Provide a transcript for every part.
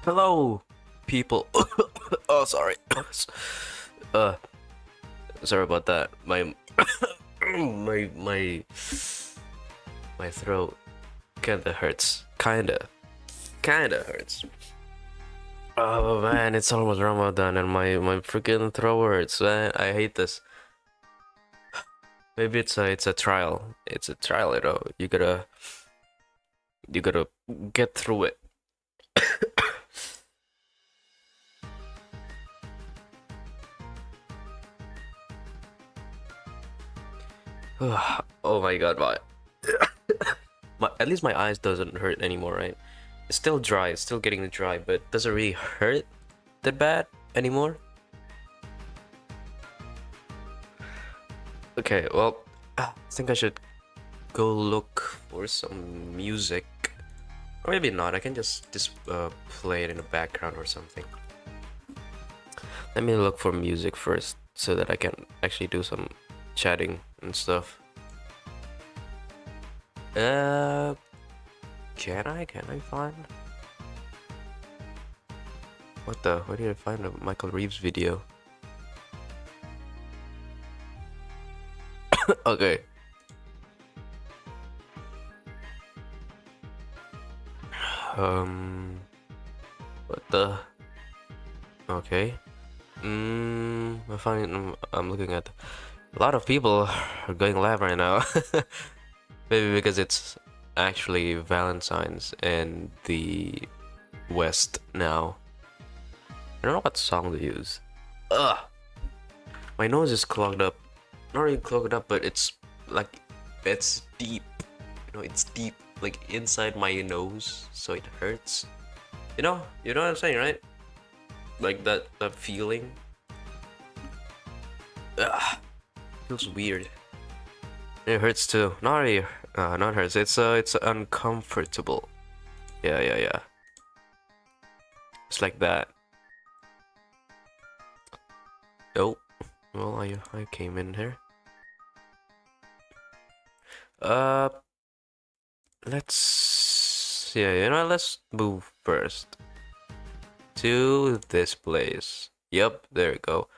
Hello, people. Oh, sorry. uh, Sorry about that. My my throat kinda hurts. Kinda hurts. Oh man, it's almost Ramadan and my freaking throat hurts. Man, I hate this. Maybe it's a trial. It's a trial, you know. You gotta get through it. Oh my god, my at least my eyes doesn't hurt anymore, right? It's still dry, it's still getting dry, but it doesn't really hurt that bad anymore. Okay, well, I think I should go look for some music. Or maybe not, I can just play it in the background or something. Let me look for music first so that I can actually do some chatting and stuff. Uh, can I find? Where did I find a Michael Reeves video? Okay. Um, what the? Okay. I'm looking at a lot of people are going live right now. Maybe because it's actually Valentine's in the West now. I don't know what song to use. Ugh, my nose is clogged up. Not really clogged up, but like it's deep. You know, it's deep, like inside my nose, so it hurts. You know what I'm saying, right? Like that feeling. Ugh, feels weird. It hurts too. Not really, not hurts. It's uncomfortable. Yeah. It's like that. Oh, well, I came in here. Uh, let's move first to this place. Yep, there we go.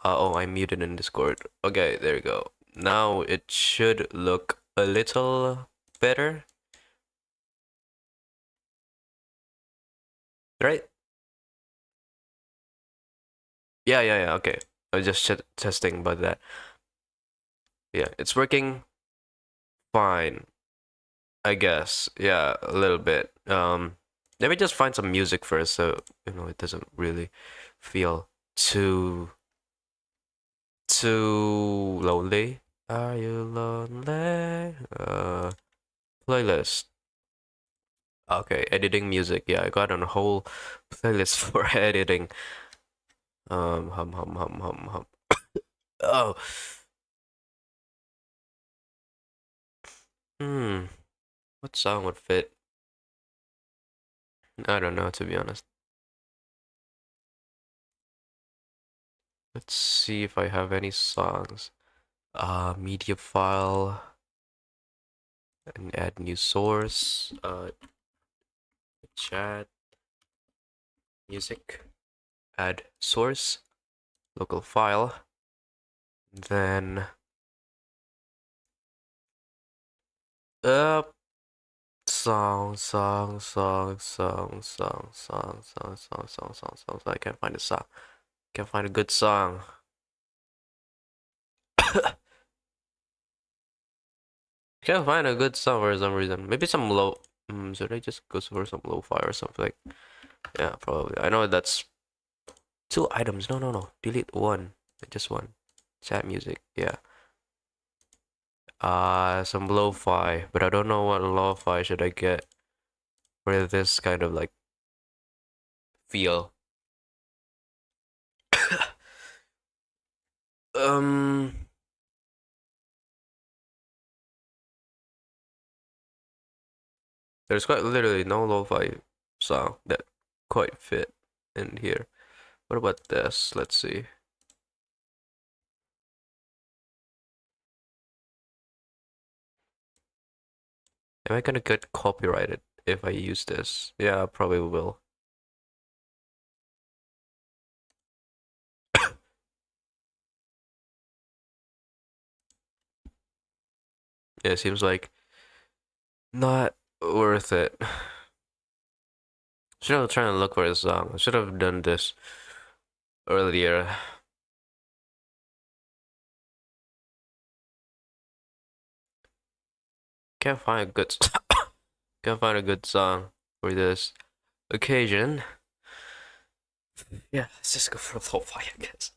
Oh, I muted in Discord. Okay, there we go. Now it should look a little better, right? Yeah. Okay, I was just testing about that. Yeah, it's working fine, I guess. Yeah, a little bit. Let me just find some music first, so it doesn't really feel too lonely. Are you lonely? Playlist. Okay, editing music. Yeah, I got a whole playlist for editing. Hum. Oh, hmm. What song would fit? I don't know, to be honest. Let's see if I have any songs. Media file and add new source. Chat, music, add source, local file, then uh songs. I can't find a song. Can't find a good song. Can't find a good song for some reason. Maybe some low. Should I just go for some lo-fi or something? Yeah, probably. I know that's two items. No. Delete one. Just one. Chat music. Yeah. Some lo-fi, but I don't know what lo-fi should I get for this kind of like feel. um, there's quite literally no lo-fi song that quite fit in here. What about this? Let's see. Am I gonna get copyrighted if I use this? Yeah, I probably will. Yeah, it seems like not worth it. Should have tried to look for a song. I should have done this earlier. Can't find a good can't find a good song for this occasion. Yeah, let's just go for lo-fi, I guess.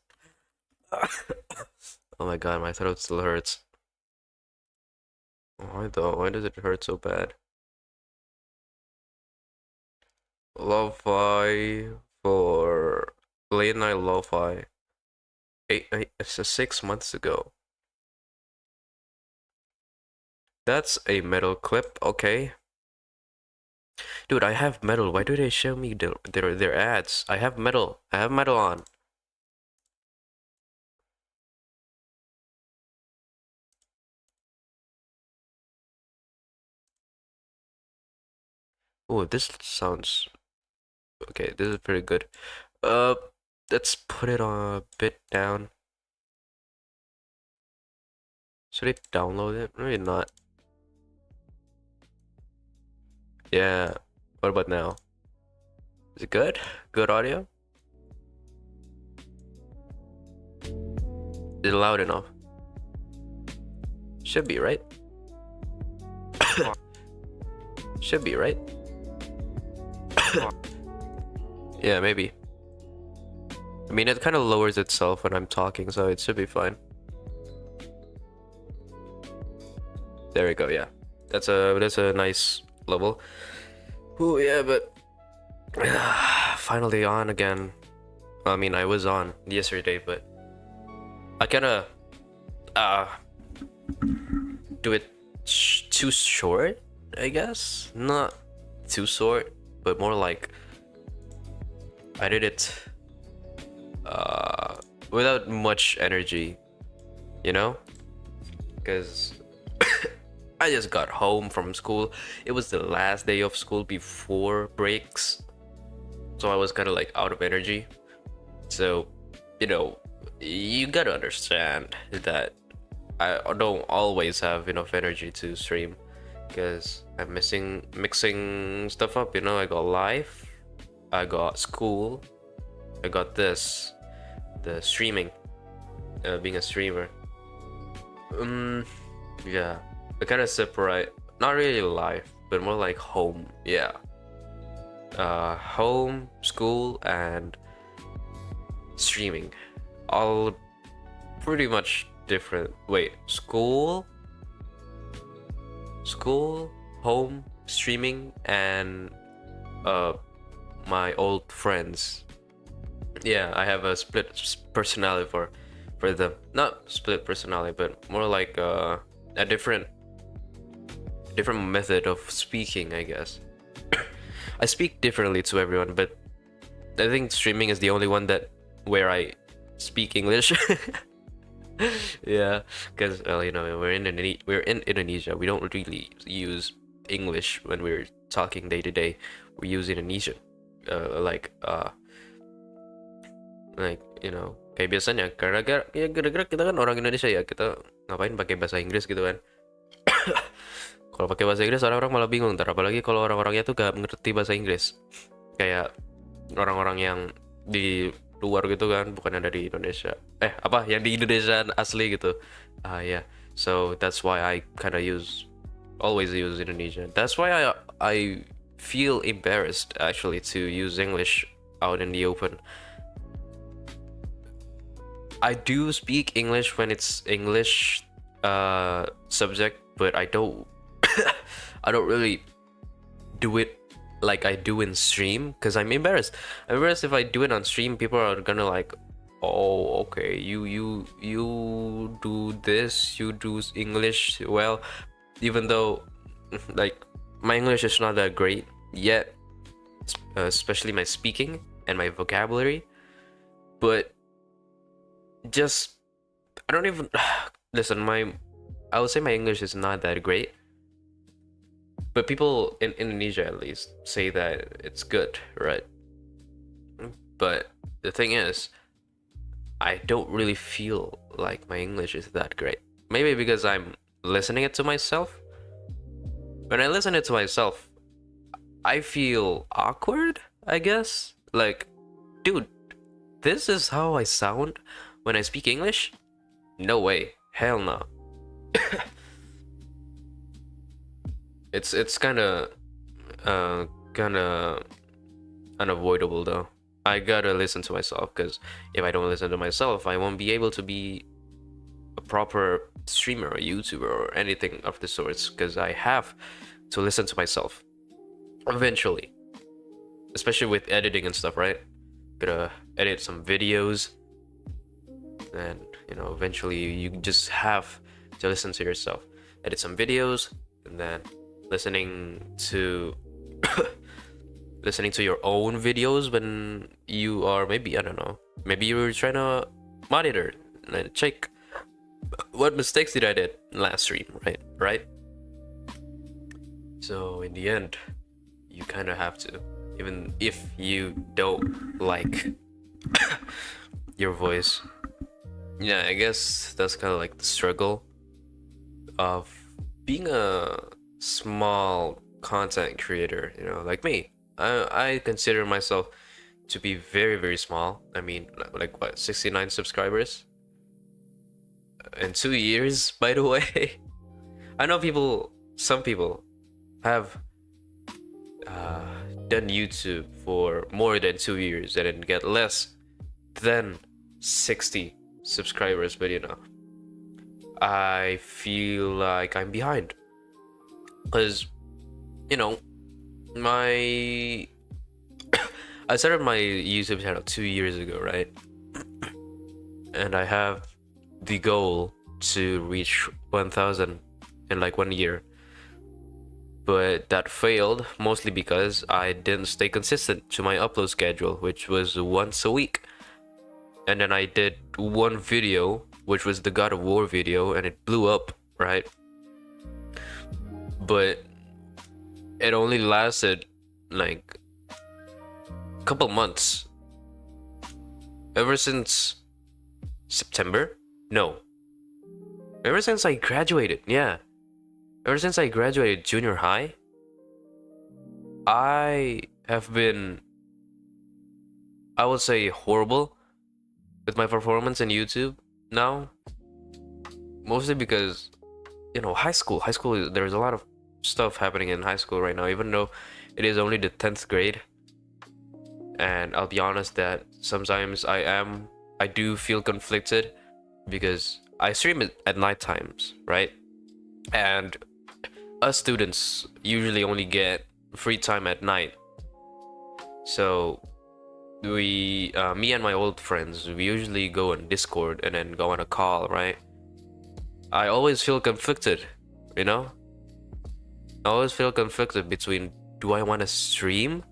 Oh my god, my throat still hurts. Why though? Why does it hurt so bad? Lo-fi for late night lo-fi. It's 6 months ago. That's a metal clip, okay. Dude, I have metal. Why do they show me their ads? I have metal. I have metal on. Oh, this sounds okay. This is pretty good. Uh, let's put it on a bit down. Should I download it? Maybe not. Yeah. What about now? Is it good? Good audio? Is it loud enough? Should be, right? Should be, right? Yeah, maybe. I mean, it kind of lowers itself when I'm talking, so it should be fine. There we go, yeah. That's a nice level. Oh yeah, but finally on again. I mean, I was on yesterday, but I kinda do it too short, I guess. Not too short, but more like I did it without much energy, you know? Because I just got home from school. It was the last day of school before breaks, so I was kind of like out of energy. So, you know, you gotta understand that I don't always have enough energy to stream because I'm mixing stuff up. You know, I got life, I got school, I got the streaming, being a streamer. Yeah, I kind of separate, not really life, but more like home. Yeah, home, school, and streaming, all pretty much different. Wait, school, home, streaming, and my old friends. Yeah, I have a split personality for them. Not split personality, but more like a different method of speaking, I guess. I speak differently to everyone, but I think streaming is the only one that where I speak English. Yeah, because well, you know, we're in Indonesia. We don't really use English when we're talking day to day. We use Indonesian, like you know, kayak biasanya karena gara-gara kita kan orang Indonesia ya, kita ngapain pakai bahasa Inggris gitu kan. Kalau pakai bahasa Inggris orang-orang malah bingung, ntar apalagi kalau orang-orangnya tuh gak ngerti bahasa Inggris, kayak orang-orang yang di luar gitu kan, bukan yang dari Indonesia, yang di Indonesia asli gitu. Yeah, so that's why I kind of always use Indonesian. That's why I feel embarrassed actually to use English out in the open. I do speak English when it's English subject, but I don't I don't really do it like I do in stream because I'm embarrassed. I'm embarrassed if I do it on stream. People are gonna like, oh, okay, you do this, you do English well, even though like my English is not that great yet, especially my speaking and my vocabulary. But just I don't even listen. I would say my English is not that great, but people in Indonesia at least say that it's good, right? But the thing is, I don't really feel like my English is that great. Maybe because I'm listening it to myself. When I listen it to myself, I feel awkward, I guess. Like, dude, this is how I sound when I speak English? No way. Hell no. It's kind of unavoidable though. I gotta listen to myself, because if I don't listen to myself, I won't be able to be a proper streamer or YouTuber or anything of the sorts, because I have to listen to myself eventually, especially with editing and stuff, right? Gotta edit some videos, and eventually you just have to listen to yourself, edit some videos, and then listening to listening to your own videos when you are, maybe, I don't know, maybe you're trying to monitor and check what mistakes did I did last stream, right? So in the end, you kind of have to, even if you don't like your voice. Yeah, I guess that's kind of like the struggle of being a small content creator, like me. I consider myself to be very, very small. I mean, like what, 69 subscribers in 2 years, by the way. I know some people have done YouTube for more than 2 years and then get less than 60 subscribers, but I feel like I'm behind, because my I started my YouTube channel 2 years ago, right? And I have the goal to reach 1,000 in like 1 year, but that failed mostly because I didn't stay consistent to my upload schedule, which was once a week. And then I did one video, which was the God of War video, and it blew up, right? But it only lasted like a couple months. Ever since September? No. Ever since I graduated, yeah. Ever since I graduated junior high, I have been, I would say, horrible with my performance in YouTube now. Mostly because, high school, there's a lot of stuff happening in high school right now, even though it is only the 10th grade. And I'll be honest that sometimes I do feel conflicted, because I stream it at night times, right? And us students usually only get free time at night. So me and my old friends, we usually go on Discord and then go on a call, right? I always feel conflicted, I always feel conflicted between, do I want to stream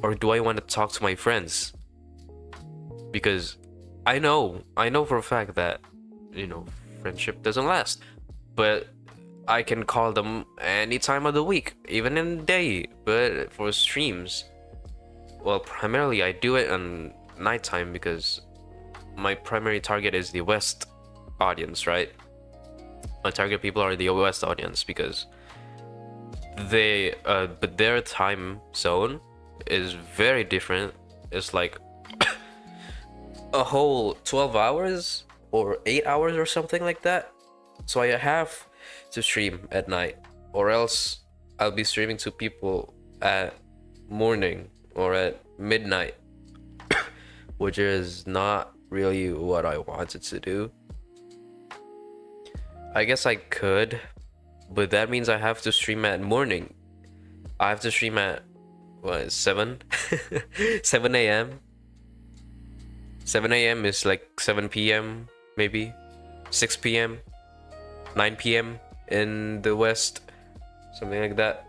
or do I want to talk to my friends? Because I know for a fact that, friendship doesn't last, but I can call them any time of the week, even in the day. But for streams, well, primarily I do it on nighttime because my primary target is the West audience, right? My target people are the West audience because but their time zone is very different. It's like a whole 12 hours or 8 hours or something like that. So I have to stream at night, or else I'll be streaming to people at morning or at midnight, which is not really what I wanted to do. I guess I could, but that means I have to stream at morning. I have to stream at 7 7 a.m. 7 a.m. is like 7 p.m. maybe 6 p.m. 9 p.m. in the West, something like that.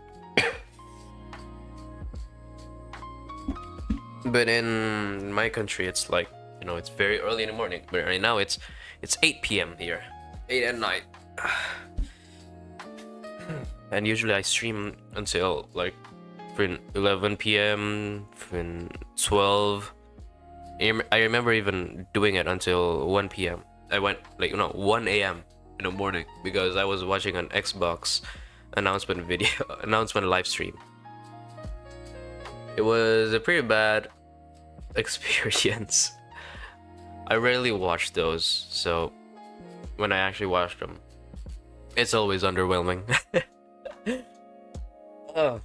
But in my country it's like, it's very early in the morning, but right now it's 8 p.m. here, 8 at night. And usually I stream until like 11 p.m. 12. I remember even doing it until 1 p.m. I went like 1 a.m. in the morning because I was watching an Xbox announcement video announcement live stream. It was a pretty bad experience. I rarely watch those, so when I actually watch them, it's always underwhelming. Oh,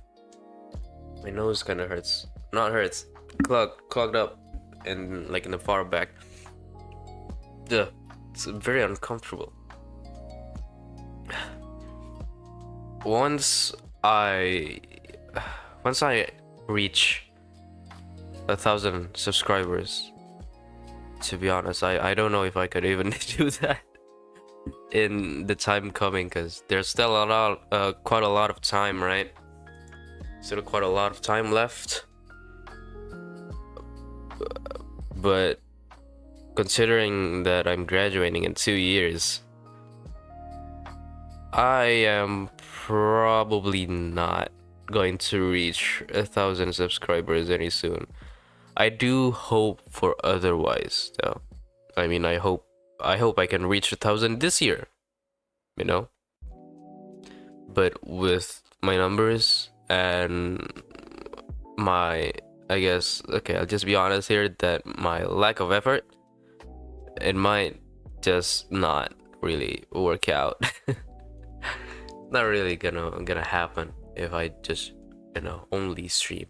my nose kind of hurts. Not hurts, clogged up, and like in the far back. Ugh, it's very uncomfortable. Once I reach 1,000 subscribers, to be honest, I don't know if I could even do that in the time coming, because there's still quite a lot of time, right? Still quite a lot of time left. But considering that I'm graduating in 2 years, I am probably not going to reach 1,000 subscribers any soon. I do hope for otherwise, though. I mean, I hope I can reach 1,000 this year, you know. But with my numbers and my, I guess, okay, I'll just be honest here that my lack of effort, it might just not really work out. Not really gonna happen if I just, only stream.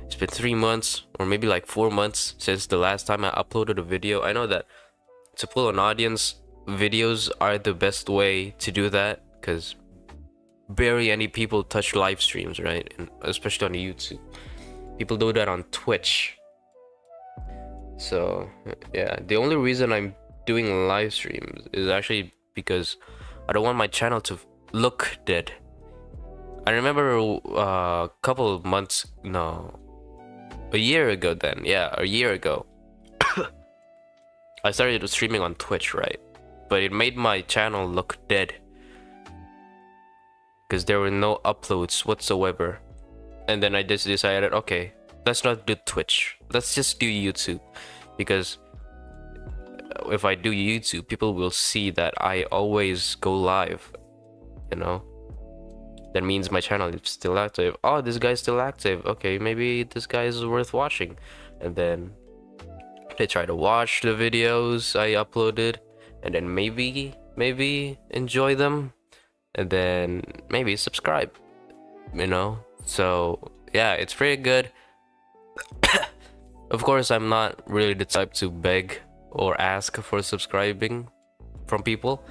It's been 3 months or maybe like 4 months since the last time I uploaded a video. I know that to pull an audience, videos are the best way to do that, because barely any people touch live streams, right? And especially on YouTube. People do that on Twitch. So yeah, the only reason I'm doing live streams is actually because I don't want my channel to look dead. I remember a couple of months, no, a year ago then, yeah, a year ago, I started streaming on Twitch, right? But it made my channel look dead because there were no uploads whatsoever. And then I just decided, okay, let's not do Twitch, let's just do YouTube, because if I do YouTube, people will see that I always go live, That means my channel is still active. Oh, this guy's still active. Okay, maybe this guy is worth watching. And then they try to watch the videos I uploaded, and then maybe enjoy them, and then maybe subscribe, So yeah, it's pretty good. Of course, I'm not really the type to beg or ask for subscribing from people.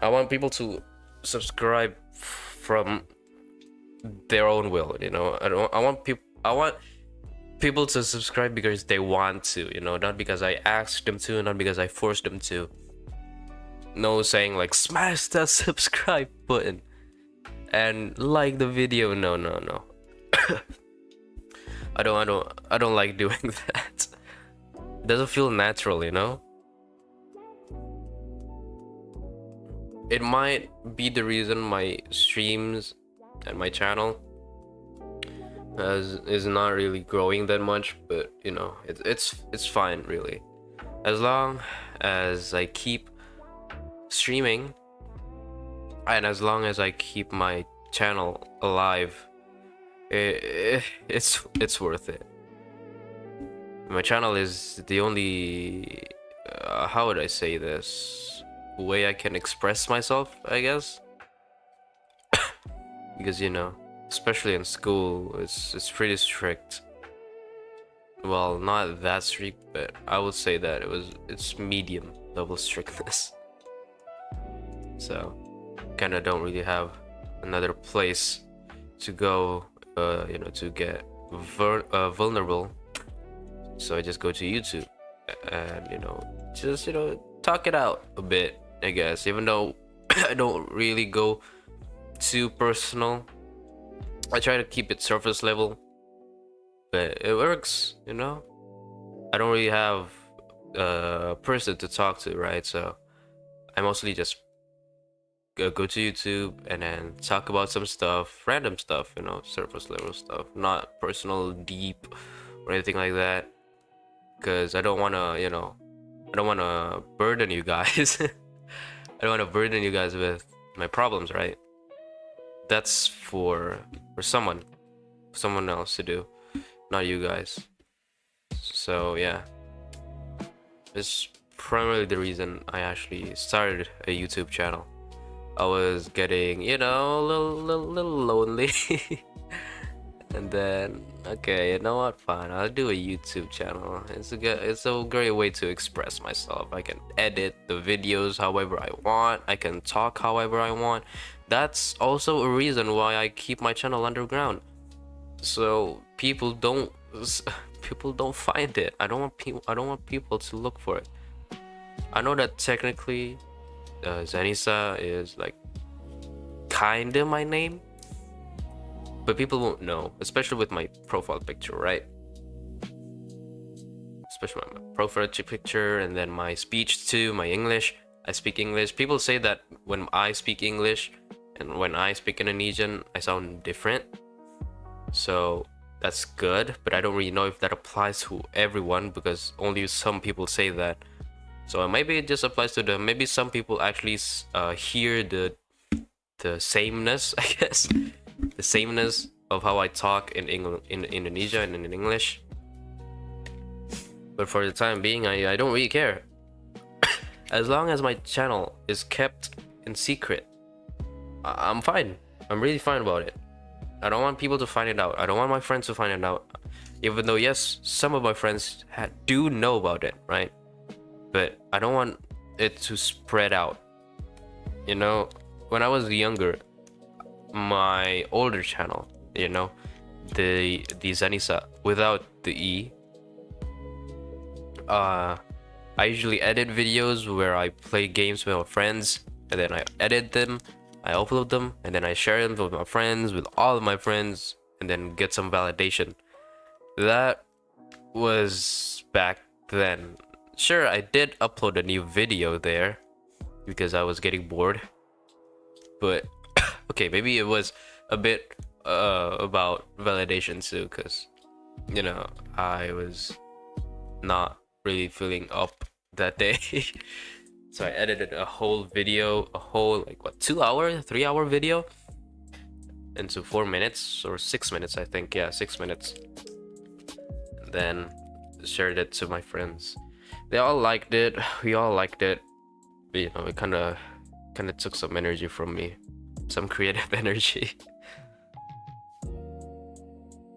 I want people to subscribe from their own will, I want people to subscribe because they want to, not because I asked them to, not because I forced them to. No saying like smash that subscribe button and like the video. No. I don't like doing that. It doesn't feel natural, It might be the reason my streams and my channel is not really growing that much, but it's fine, really, as long as I keep streaming and as long as I keep my channel alive. It's worth it. My channel is the only how would I say this, way I can express myself, I guess. Because especially in school, it's pretty strict. Well, not that strict, but I would say that it's medium level strictness. So kind of don't really have another place to go, to get vulnerable. So I just go to YouTube and just talk it out a bit, I guess, even though I don't really go too personal. I try to keep it surface level, but it works, I don't really have a person to talk to, right? So I mostly just go to YouTube and then talk about some stuff, random stuff, surface level stuff, not personal, deep, or anything like that, because I don't want to burden you guys I don't want to burden you guys with my problems, right? That's for someone else to do, not you guys. So yeah, it's primarily the reason I actually started a YouTube channel. I was getting, a little lonely. And then, okay, you know what? Fine, I'll do a YouTube channel. It's a great way to express myself. I can edit the videos however I want. I can talk however I want. That's also a reason why I keep my channel underground, so people don't find it. I don't want people to look for it. I know that technically, Zanisa is like kinda my name, but people won't know, especially with my profile picture, right? Especially my profile picture, and then my speech too, my English. I speak English. People say that when I speak English and when I speak Indonesian, I sound different. So that's good, but I don't really know if that applies to everyone, because only some people say that. So maybe it just applies to them. Maybe some people actually hear the sameness, I guess, the sameness of how I talk in Indonesia and in English. But for the time being, I don't really care. As long as my channel is kept in secret, I'm fine. I'm really fine about it. I don't want people to find it out. I don't want my friends to find it out. Even though, yes, some of my friends do know about it, right? But I don't want it to spread out. You know, when I was younger, my older channel, the Zanisa without the E, I usually edit videos where I play games with my friends, and then I edit them, I upload them, and then I share them with my friends, with all of my friends, and then get some validation. That was back then. Sure, I did upload a new video there because I was getting bored, but okay, maybe it was a bit about validation too, because I was not really feeling up that day. So I edited a whole video, a whole 2 hour, 3 hour video into 4 minutes or 6 minutes, I think. Yeah, 6 minutes. And then shared it to my friends. They all liked it. We all liked it. But, it kind of took some energy from me, some creative energy.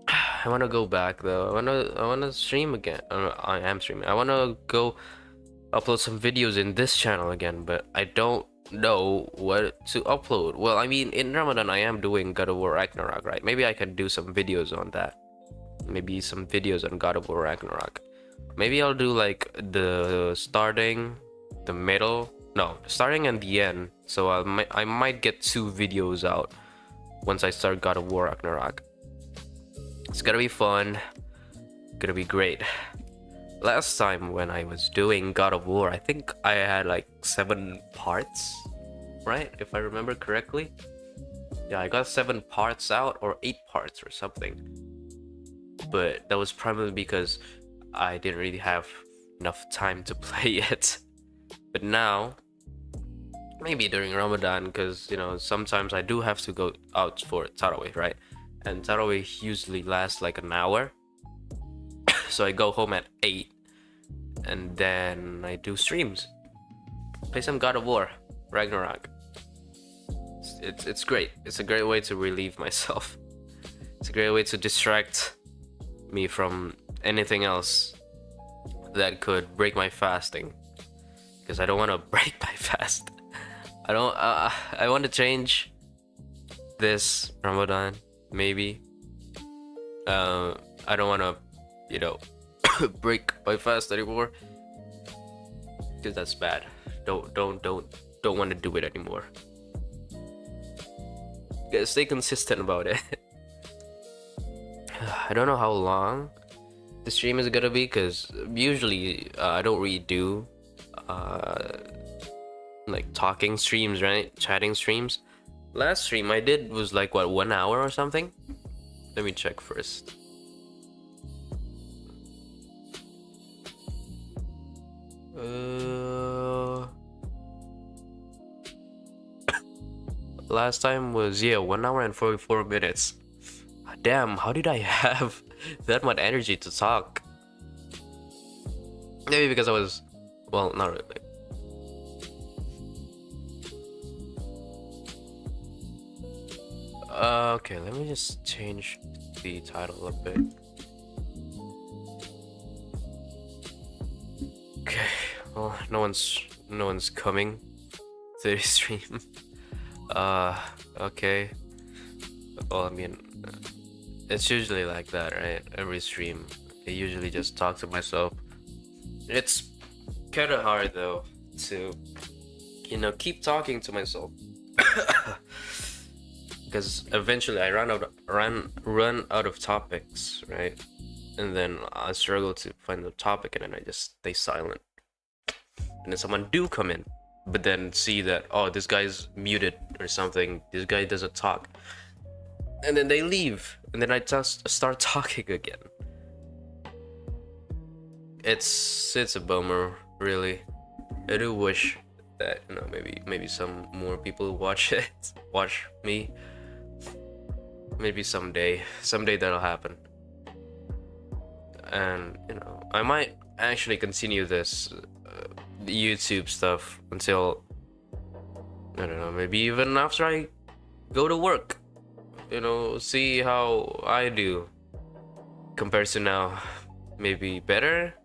I want to go back though. I want to stream again. I am streaming. I want to go upload some videos in this channel again, but I don't know what to upload. Well, I mean, in Ramadan I am doing God of War Ragnarok, right? Maybe I can do some videos on that. Maybe some videos on God of War Ragnarok. Maybe I'll do like the starting, the middle, no, starting and the end. So I might get 2 videos out once I start God of War Ragnarok. It's gonna be fun, gonna be great. Last time when I was doing God of War, I think I had like 7 parts, right? If I remember correctly. Yeah, I got 7 parts out, or 8 parts or something. But that was primarily because I didn't really have enough time to play it. But now, maybe during Ramadan, because sometimes I do have to go out for Tarawih, right? And Tarawih usually lasts like an hour. So I go home at 8, and then I do streams, play some God of War Ragnarok. It's great. It's a great way to relieve myself. It's a great way to distract me from anything else that could break my fasting, because I don't want to break my fast. I want to change this Ramadan, maybe. I don't want to break my fast anymore, because that's bad. Don't want to do it anymore. Gotta stay consistent about it. I don't know how long the stream is gonna be, because usually I don't really do like talking streams, right? Chatting streams. Last stream I did was like 1 hour or something. Let me check first. last time was, yeah, 1 hour and 44 minutes. Damn, how did I have that much energy to talk? Maybe because I was, well, not really. Okay, let me just change the title a bit. Okay, well, no one's coming to the stream. Okay. Well, I mean, it's usually like that, right? Every stream, I usually just talk to myself. It's kind of hard though to, keep talking to myself. Because eventually I run out of topics, right? And then I struggle to find the topic, and then I just stay silent. And then someone do come in, but then see that, oh, this guy's muted or something. This guy doesn't talk, and then they leave, and then I just start talking again. It's a bummer, really. I do wish that maybe some more people watch me. Maybe someday that'll happen. And I might actually continue this YouTube stuff until, I don't know, maybe even after I go to work. See how I do compared to now. Maybe better,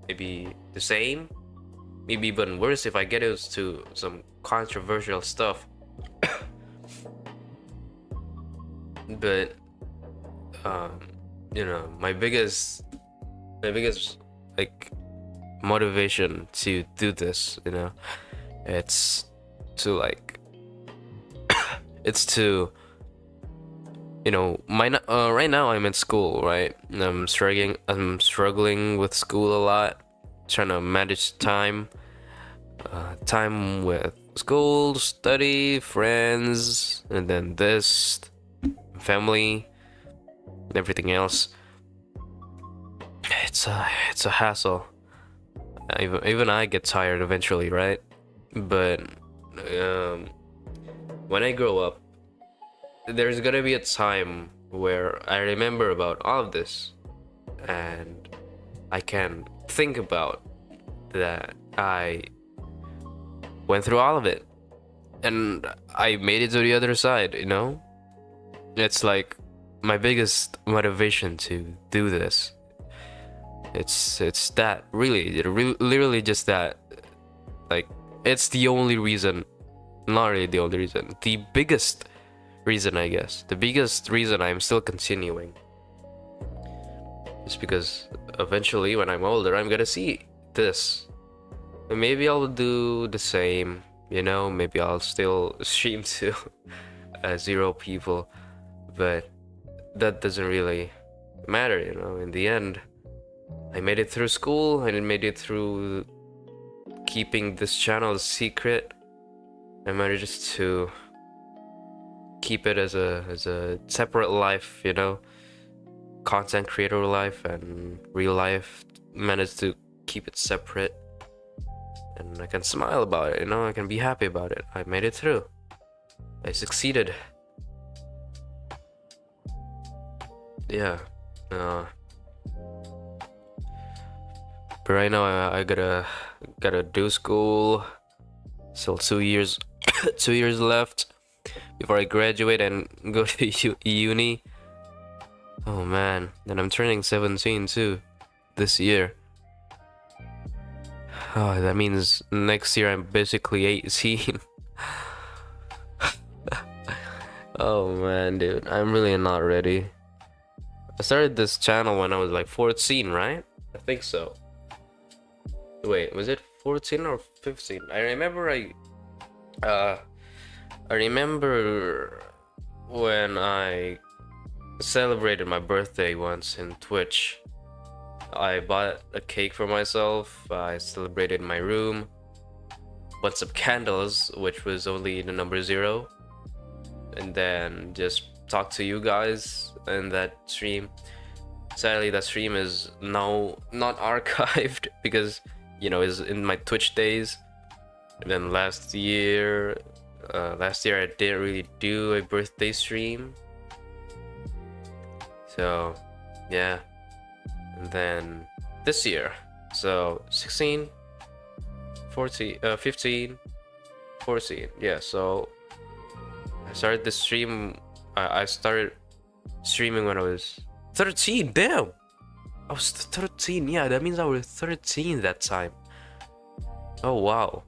maybe the same, maybe even worse if I get into some controversial stuff. But my biggest like motivation to do this, it's to like it's to right now I'm in school, right? And I'm struggling with school a lot, trying to manage time with school, study, friends, and then this, family, and everything else. It's a hassle. Even I get tired eventually, right? But when I grow up, there's gonna be a time where I remember about all of this, and I can think about that I went through all of it, and I made it to the other side. It's like my biggest motivation to do this. It's that, really, literally just that. Like, it's the only reason, not really the only reason, the biggest reason, I guess. The biggest reason I'm still continuing is because eventually, when I'm older, I'm gonna see this. And maybe I'll do the same, maybe I'll still stream to 0 people, but that doesn't really matter, in the end. I made it through school, and I made it through keeping this channel a secret. I managed to keep it as a separate life, content creator life and real life. Managed to keep it separate, and I can smile about it, I can be happy about it. I made it through. I succeeded. Yeah. But right now I gotta do school. Still 2 years 2 years left before I graduate and go to uni. Oh man, and I'm turning 17 too this year. Oh, that means next year I'm basically 18. Oh man, dude, I'm really not ready. I started this channel when I was like 14, right? I think so. Wait, was it 14 or 15? I remember when I celebrated my birthday once in Twitch. I bought a cake for myself. I celebrated in my room. Bought some candles, which was only the number 0. And then just talked to you guys in that stream. Sadly, that stream is now not archived because, it's in my Twitch days. And then last year, Last year I didn't really do a birthday stream, so yeah. And then this year, so 16, 14, 15, 14. Yeah, so I started the stream. I started streaming when I was 13. Damn, I was 13. Yeah, that means I was 13 that time. Oh wow.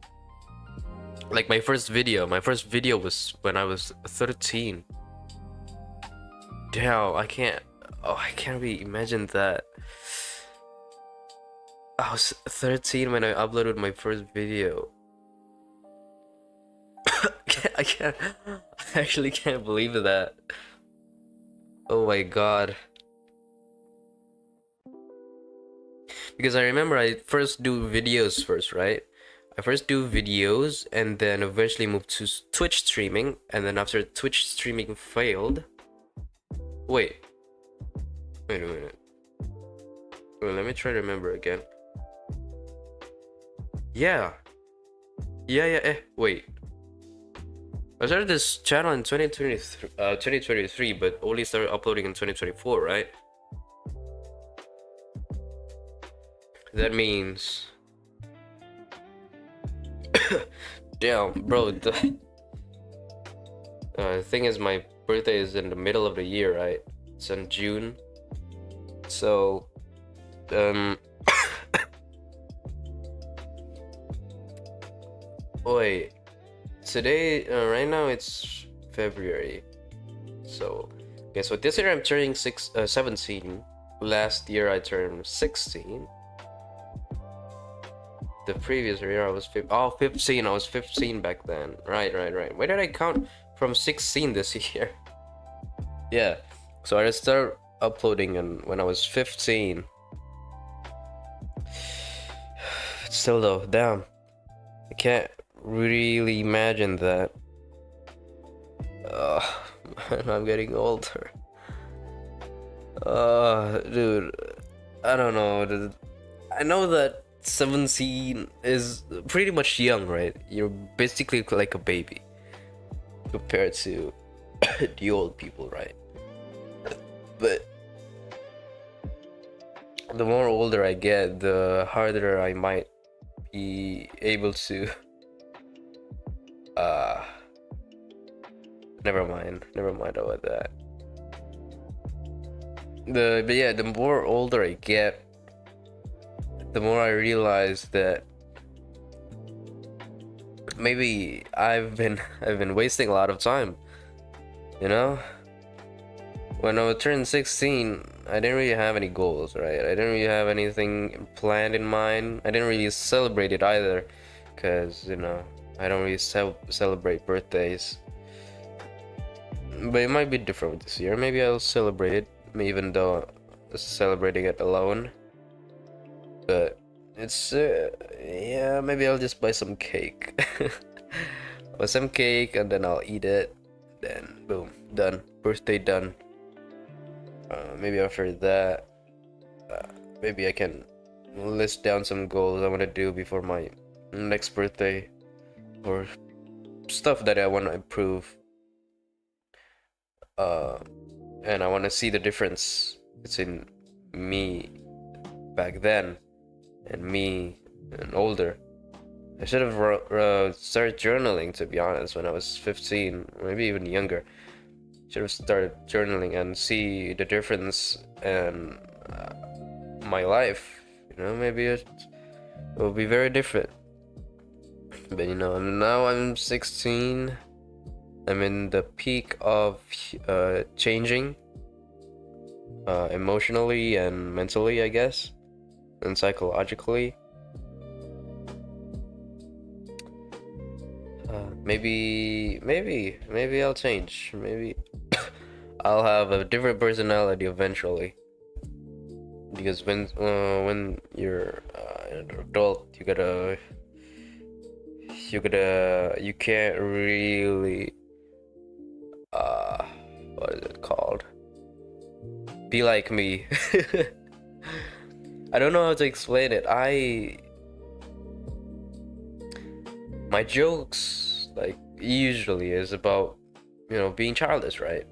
Like my first video was when I was 13. Damn, I can't really imagine that. I was 13 when I uploaded my first video. I actually can't believe that. Oh my god. Because I remember I first do videos first, right? I first do videos and then eventually moved to Twitch streaming, and then after Twitch streaming failed. Wait a minute. Wait, let me try to remember again. Yeah. Wait. I started this channel in 2023, but only started uploading in 2024, right? That means... Damn, bro. The thing is, my birthday is in the middle of the year, right? It's in June. So, wait. Today, right now it's February. So, okay, so this year I'm turning 17. Last year I turned 16. The previous year I was 15. I was 15 back then. Right. Why did I count from 16 this year? Yeah. So I started uploading when I was 15. Still though, damn. I can't really imagine that. I'm getting older. Dude, I don't know. Dude. I know that 17 is pretty much young, right? You're basically like a baby compared to the old people, right? But the more older I get, the harder I might be able to never mind about that. But yeah, the more older I get, the more I realize that maybe I've been wasting a lot of time, you know? When I turned 16, I didn't really have any goals, right? I didn't really have anything planned in mind. I didn't really celebrate it either, because, you know, I don't really celebrate birthdays. But it might be different this year. Maybe I'll celebrate it, even though I'm celebrating it alone. But it's yeah, maybe I'll just buy some cake. Buy some cake and then I'll eat it. Then boom, done. Birthday done. Maybe after that, maybe I can list down some goals I want to do before my next birthday, or stuff that I want to improve. And I want to see the difference between me back then and me and older. I should have started journaling, to be honest, when I was 15, maybe even younger. Should have started journaling and see the difference in my life. You know, maybe it will be very different. But you know, now I'm 16. I'm in the peak of changing, emotionally and mentally, I guess, and psychologically. Maybe I'll change. Maybe I'll have a different personality eventually. Because when you're an adult, you can't really what is it called? Be like me. I don't know how to explain it. My jokes, like, usually is about, being childish, right?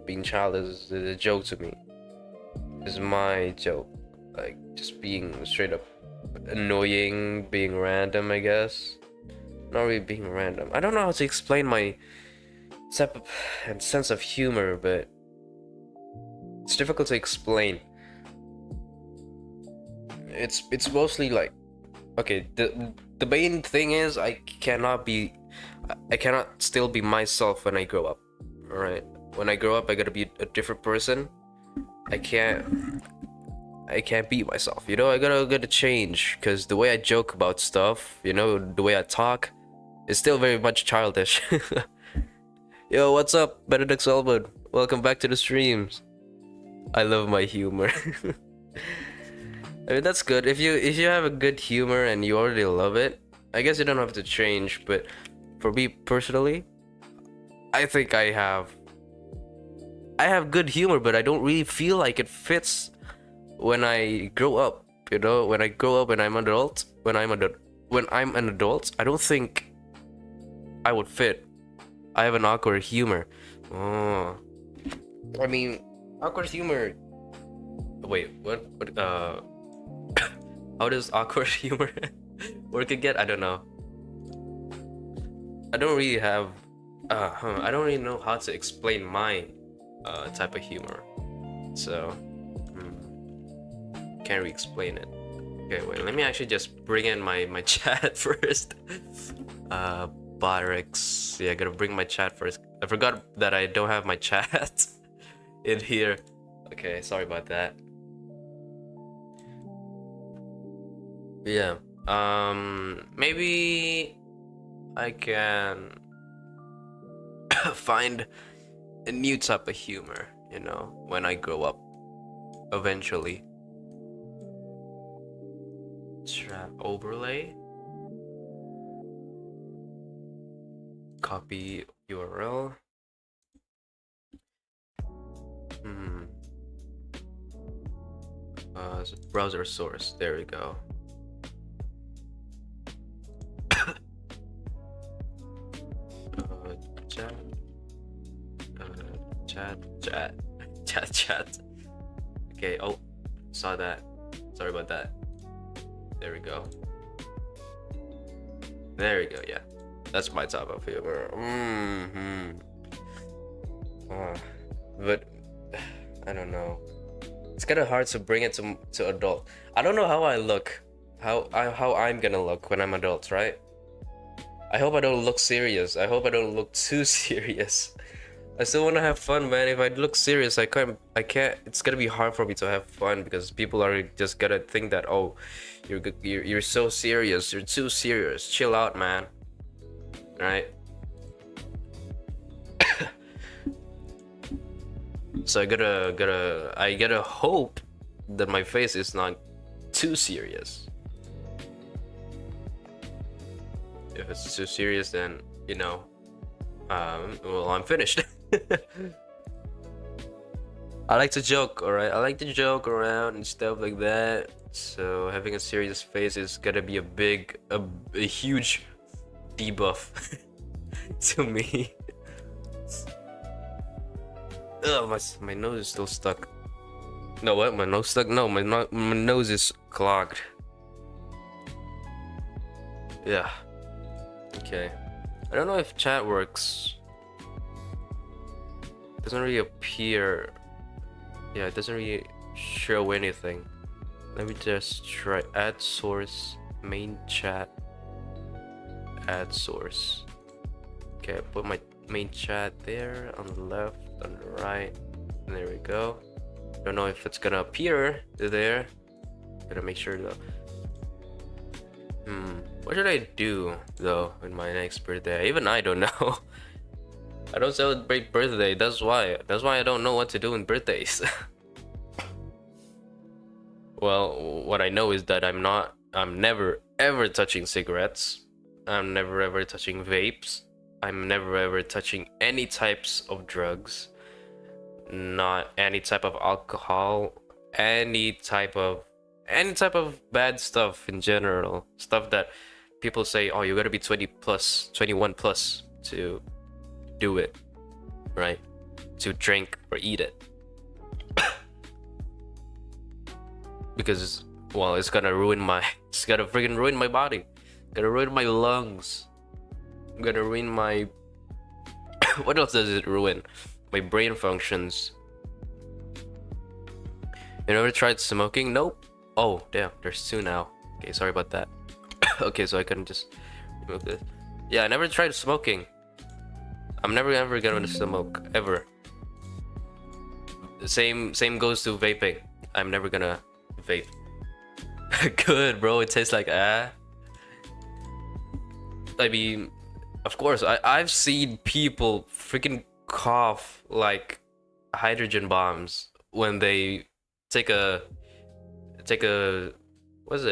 Being childish is a joke to me. Is my joke. Like, just being straight up annoying, being random, I guess. Not really being random. I don't know how to explain my type of and sense of humor, but it's difficult to explain. It's mostly like, okay, the main thing is I cannot still be myself when I grow up. All right, when I grow up, I gotta be a different person. I can't be myself. I gotta change, because the way I joke about stuff, the way I talk, is still very much childish. Yo, what's up, Benedict Solbud? Welcome back to the streams. I love my humor. I mean, that's good. If you have a good humor and you already love it, I guess you don't have to change. But for me personally, I think I have good humor, but I don't really feel like it fits when I grow up. When I grow up and I'm adult, when I'm an adult, I don't think I would fit. I have an awkward humor. Oh, I mean, awkward humor. Wait, what? How does awkward humor work again? I don't know. I don't really have. I don't really know how to explain my type of humor. So, can't really explain it. Okay, wait. Let me actually just bring in my chat first. Barracks. Yeah, I gotta bring my chat first. I forgot that I don't have my chat in here. Okay, sorry about that. Yeah. Maybe I can find a new type of humor, when I grow up. Eventually. Trap overlay. Copy URL. Browser source. There we go. Chat. Okay. Oh, saw that. Sorry about that. There we go. There we go. Yeah, that's my type of humor. But I don't know. It's kind of hard to bring it to adult. I don't know how I look. How I'm gonna look when I'm adult, right? I hope I don't look serious. I hope I don't look too serious. I still want to have fun, man. If I look serious, I can't. It's gonna be hard for me to have fun, because people are just gonna think that, oh, you're so serious. You're too serious. Chill out, man. Right? So I gotta hope that my face is not too serious. If it's too serious, then well, I'm finished. I like to joke, alright? I like to joke around and stuff like that. So having a serious face is gonna be a huge debuff to me. Ugh, my nose is still stuck. No, what? My nose stuck? No, my nose is clogged. Yeah. Okay. I don't know if chat works. It doesn't really appear. Yeah, it doesn't really show anything. Let me just try add source, main chat, add source. Okay, I put my main chat there on the left, on the right, and there we go. Don't know if it's gonna appear there. Gotta make sure though. What should I do though in my next birthday? Even I don't know. I don't celebrate birthday. That's why I don't know what to do in birthdays. Well, what I know is that I'm never ever touching cigarettes. I'm never ever touching vapes. I'm never ever touching any types of drugs. Not any type of alcohol, any type of bad stuff in general. Stuff that people say, oh, you gotta be 20 plus, 21 plus to do it, right? To drink or eat it. Because, well, it's gonna it's gonna freaking ruin my body. Gonna ruin my lungs. Gonna ruin my what else does it ruin? My brain functions. You never tried smoking? Nope. Oh, damn, there's two now. Okay, sorry about that. Okay, so I couldn't just remove this. Yeah, I never tried smoking. I'm never ever gonna smoke, ever. Same goes to vaping. I'm never gonna vape. Good, bro. It tastes like I mean, of course, I've seen people freaking cough like hydrogen bombs when they take a what's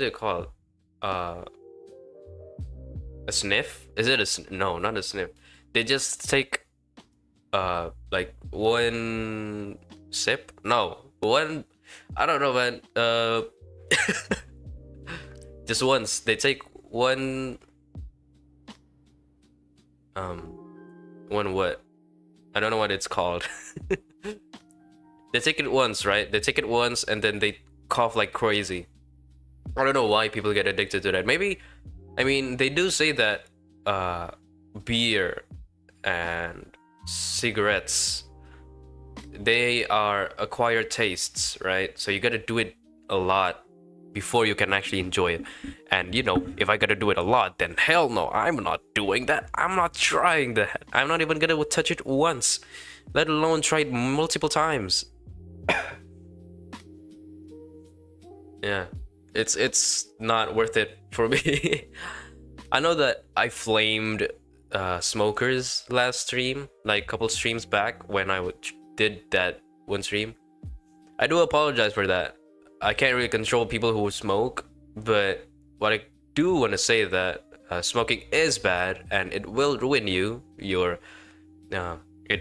it called? A sniff? Is it no, not a sniff. They just take like one sip? No, one, I don't know, man. Just once. They take one one what? I don't know what it's called. They take it once, right? They take it once and then they cough like crazy. I don't know why people get addicted to that. Maybe, I mean, they do say that beer and cigarettes, they are acquired tastes, right? So you gotta do it a lot before you can actually enjoy it. And you know, if I gotta do it a lot, then hell no, I'm not doing that. I'm not trying that. I'm not even gonna touch it once, let alone try it multiple times. Yeah, it's not worth it for me. I know that I flamed smokers last stream, like a couple streams back when I did that one stream. I do apologize for that. I can't really control people who smoke, but what I do want to say that smoking is bad and it will ruin it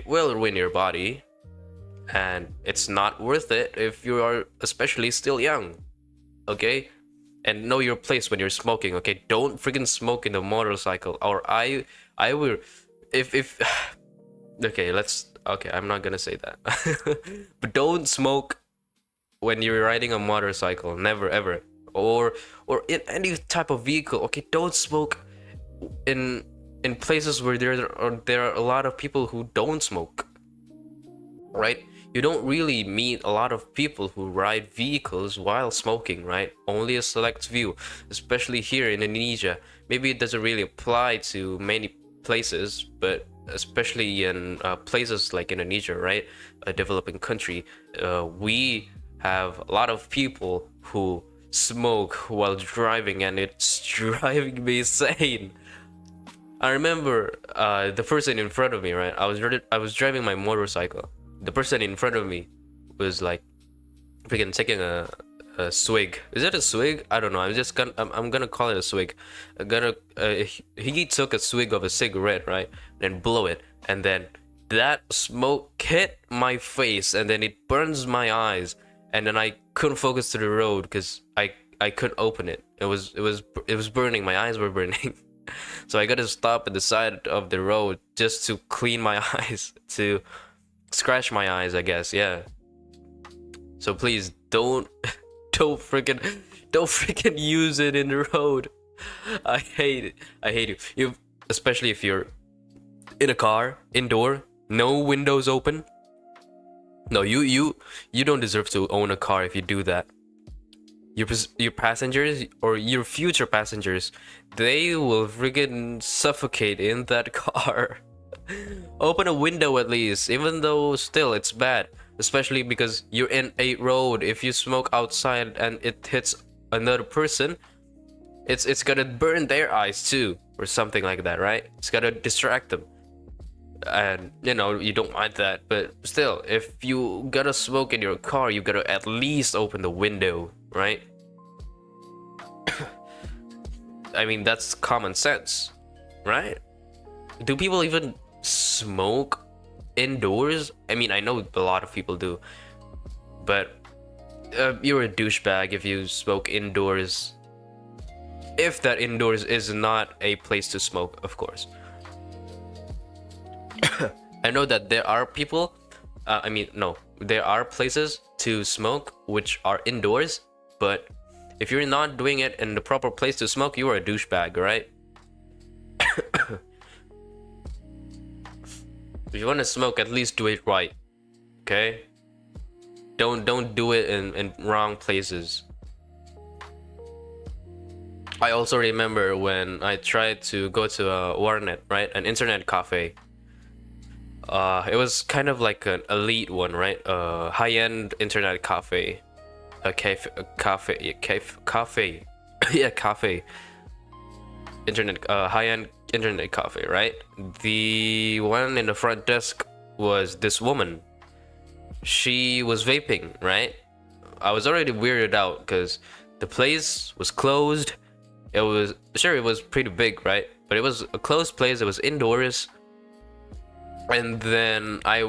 will ruin your body, and it's not worth it if you are especially still young. Okay, and know your place when you're smoking. Okay, don't freaking smoke in the motorcycle, or I will, if okay, I'm not gonna say that. But don't smoke when you're riding a motorcycle, never ever, or in any type of vehicle. Okay, don't smoke in places where there are a lot of people who don't smoke, right? You don't really meet a lot of people who ride vehicles while smoking, right? Only a select few, especially here in Indonesia. Maybe it doesn't really apply to many places, but especially in places like Indonesia, right? A developing country, we have a lot of people who smoke while driving, and it's driving me insane. I remember the person in front of me, right? I was driving my motorcycle. The person in front of me was like freaking taking a swig. Is it a swig? I don't know. I'm gonna call it a swig. He took a swig of a cigarette, right? And blow it, and then that smoke hit my face, and then it burns my eyes, and then I couldn't focus to the road because I couldn't open it. It was burning. My eyes were burning. So I gotta stop at the side of the road just to clean my eyes, to scratch my eyes, I guess. Yeah. So please don't freaking use it in the road. I hate it. I hate it. Especially if you're in a car, indoor, no windows open. No, you don't deserve to own a car if you do that. Your passengers or your future passengers, they will freaking suffocate in that car. Open a window at least, even though still it's bad, especially because you're in a road. If you smoke outside and it hits another person, it's gonna burn their eyes too, or something like that, right? It's gonna distract them, and you know you don't want that. But still, if you gotta smoke in your car, you gotta at least open the window, right? I mean, that's common sense, right? Do people even smoke indoors? I mean, I know a lot of people do, but you're a douchebag if you smoke indoors. If that indoors is not a place to smoke, of course. I know that there are people, I mean, no, there are places to smoke which are indoors, but if you're not doing it in the proper place to smoke, you are a douchebag, right? If you want to smoke, at least do it right, okay? Don't do it in wrong places. I also remember when I tried to go to a Warnet, right? An internet cafe. It was kind of like an elite one, right? High-end internet cafe. Cafe. Yeah, cafe. Internet, high-end internet cafe, right? The one in the front desk was this woman. She was vaping, right? I was already weirded out because the place was closed. It was pretty big, right? But it was a closed place. It was indoors. And then I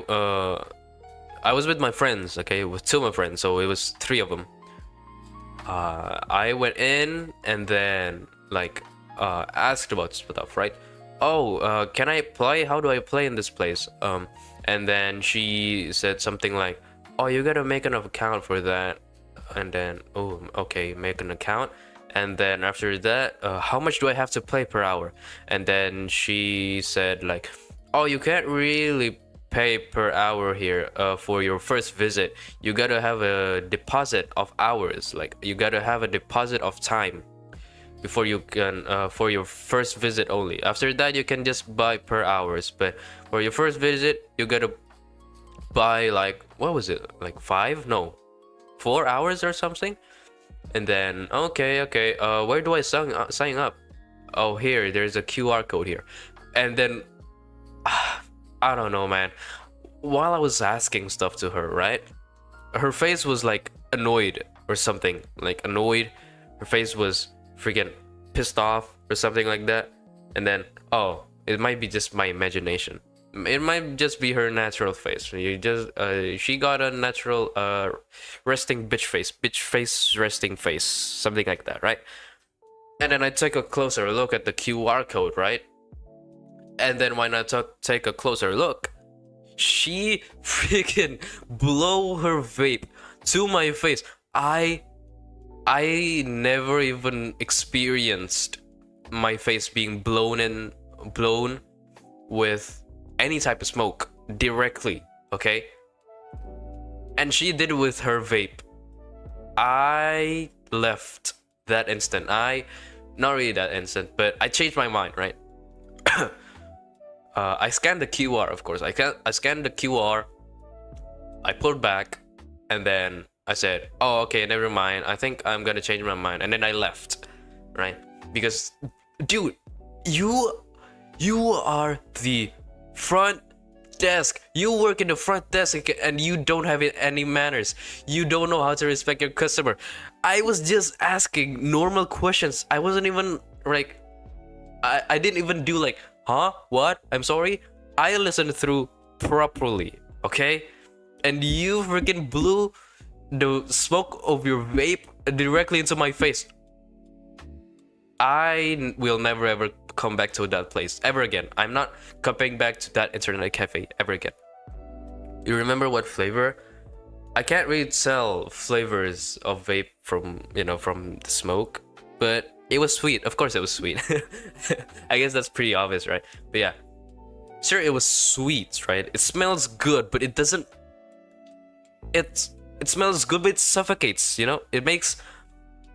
was with my friends, okay, with two of my friends, so it was three of them. I went in and then like asked about stuff, right? Oh, can I play? How do I play in this place? And then she said something like, "Oh, you gotta make an account for that." And then, oh, okay, make an account. And then after that, how much do I have to play per hour? And then she said like, "Oh, you can't really pay per hour here for your first visit. You gotta have a deposit of hours. Like you gotta have a deposit of time before you can for your first visit only. After that, you can just buy per hours. But for your first visit, you gotta buy like, what was it? Like 4 hours or something." And then okay, where do I sign up? Oh, here, there's a QR code here. And then I don't know, man. While I was asking stuff to her, right? Her face was like annoyed or something. Like annoyed. Her face was freaking pissed off or something like that. And then, oh, it might be just my imagination. It might just be her natural face. She got a natural resting bitch face resting face, something like that, right? And then I took a closer look at the QR code, right? And then when I take a closer look, she freaking blow her vape to my face. I never even experienced my face being blown with any type of smoke directly, okay? And she did it with her vape. I left that instant. Not really that instant, but I changed my mind, right? I scanned the QR, of course. I scanned the QR. I pulled back, and then I said, "Oh, okay, never mind. I think I'm gonna change my mind." And then I left, right? Because, dude, you are the front desk. You work in the front desk, and you don't have any manners. You don't know how to respect your customer. I was just asking normal questions. I wasn't even like, I didn't even do like, huh? What? I'm sorry? I listened through properly, okay? And you freaking blew the smoke of your vape directly into my face. I will never ever come back to that place ever again. I'm not coming back to that internet cafe ever again. You remember what flavor? I can't really tell flavors of vape from the smoke, but it was sweet. Of course it was sweet. I guess that's pretty obvious, right? But yeah, sure, it was sweet, right? It smells good, but it doesn't. It smells good, but it suffocates.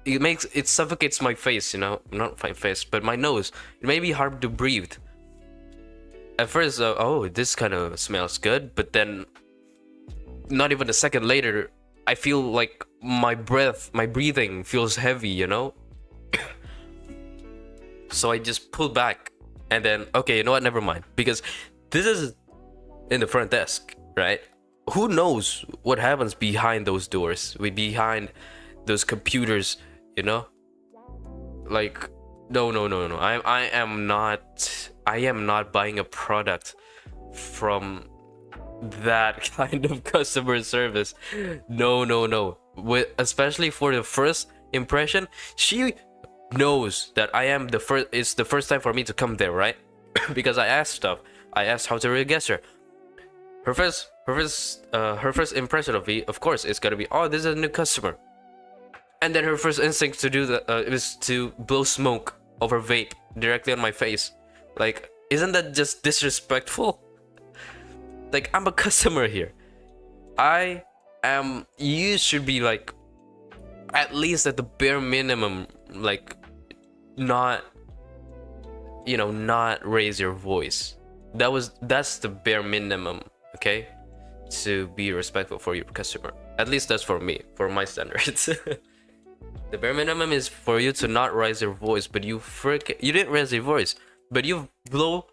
It suffocates my face. Not my face, but my nose. It may be hard to breathe. At first, oh, this kind of smells good, but then, not even a second later, I feel like my breathing feels heavy. So I just pulled back, and then, okay, you know what? Never mind, because this is in the front desk, right? Who knows what happens behind those doors, behind those computers, Like, no. I am not buying a product from that kind of customer service. No. Especially for the first impression, she knows that I am the first. It's the first time for me to come there, right? Because I asked stuff. I asked how to re-guess her. Her first impression of me, of course, is gonna be, oh, this is a new customer. And then her first instinct to do that is to blow smoke of her vape directly on my face. Like, isn't that just disrespectful? Like, I'm a customer here. You should be like, at least at the bare minimum, like, not raise your voice. That's the bare minimum, okay? To be respectful for your customer. At least that's for me, for my standards. The bare minimum is for you to not raise your voice, but you didn't raise your voice, but you blow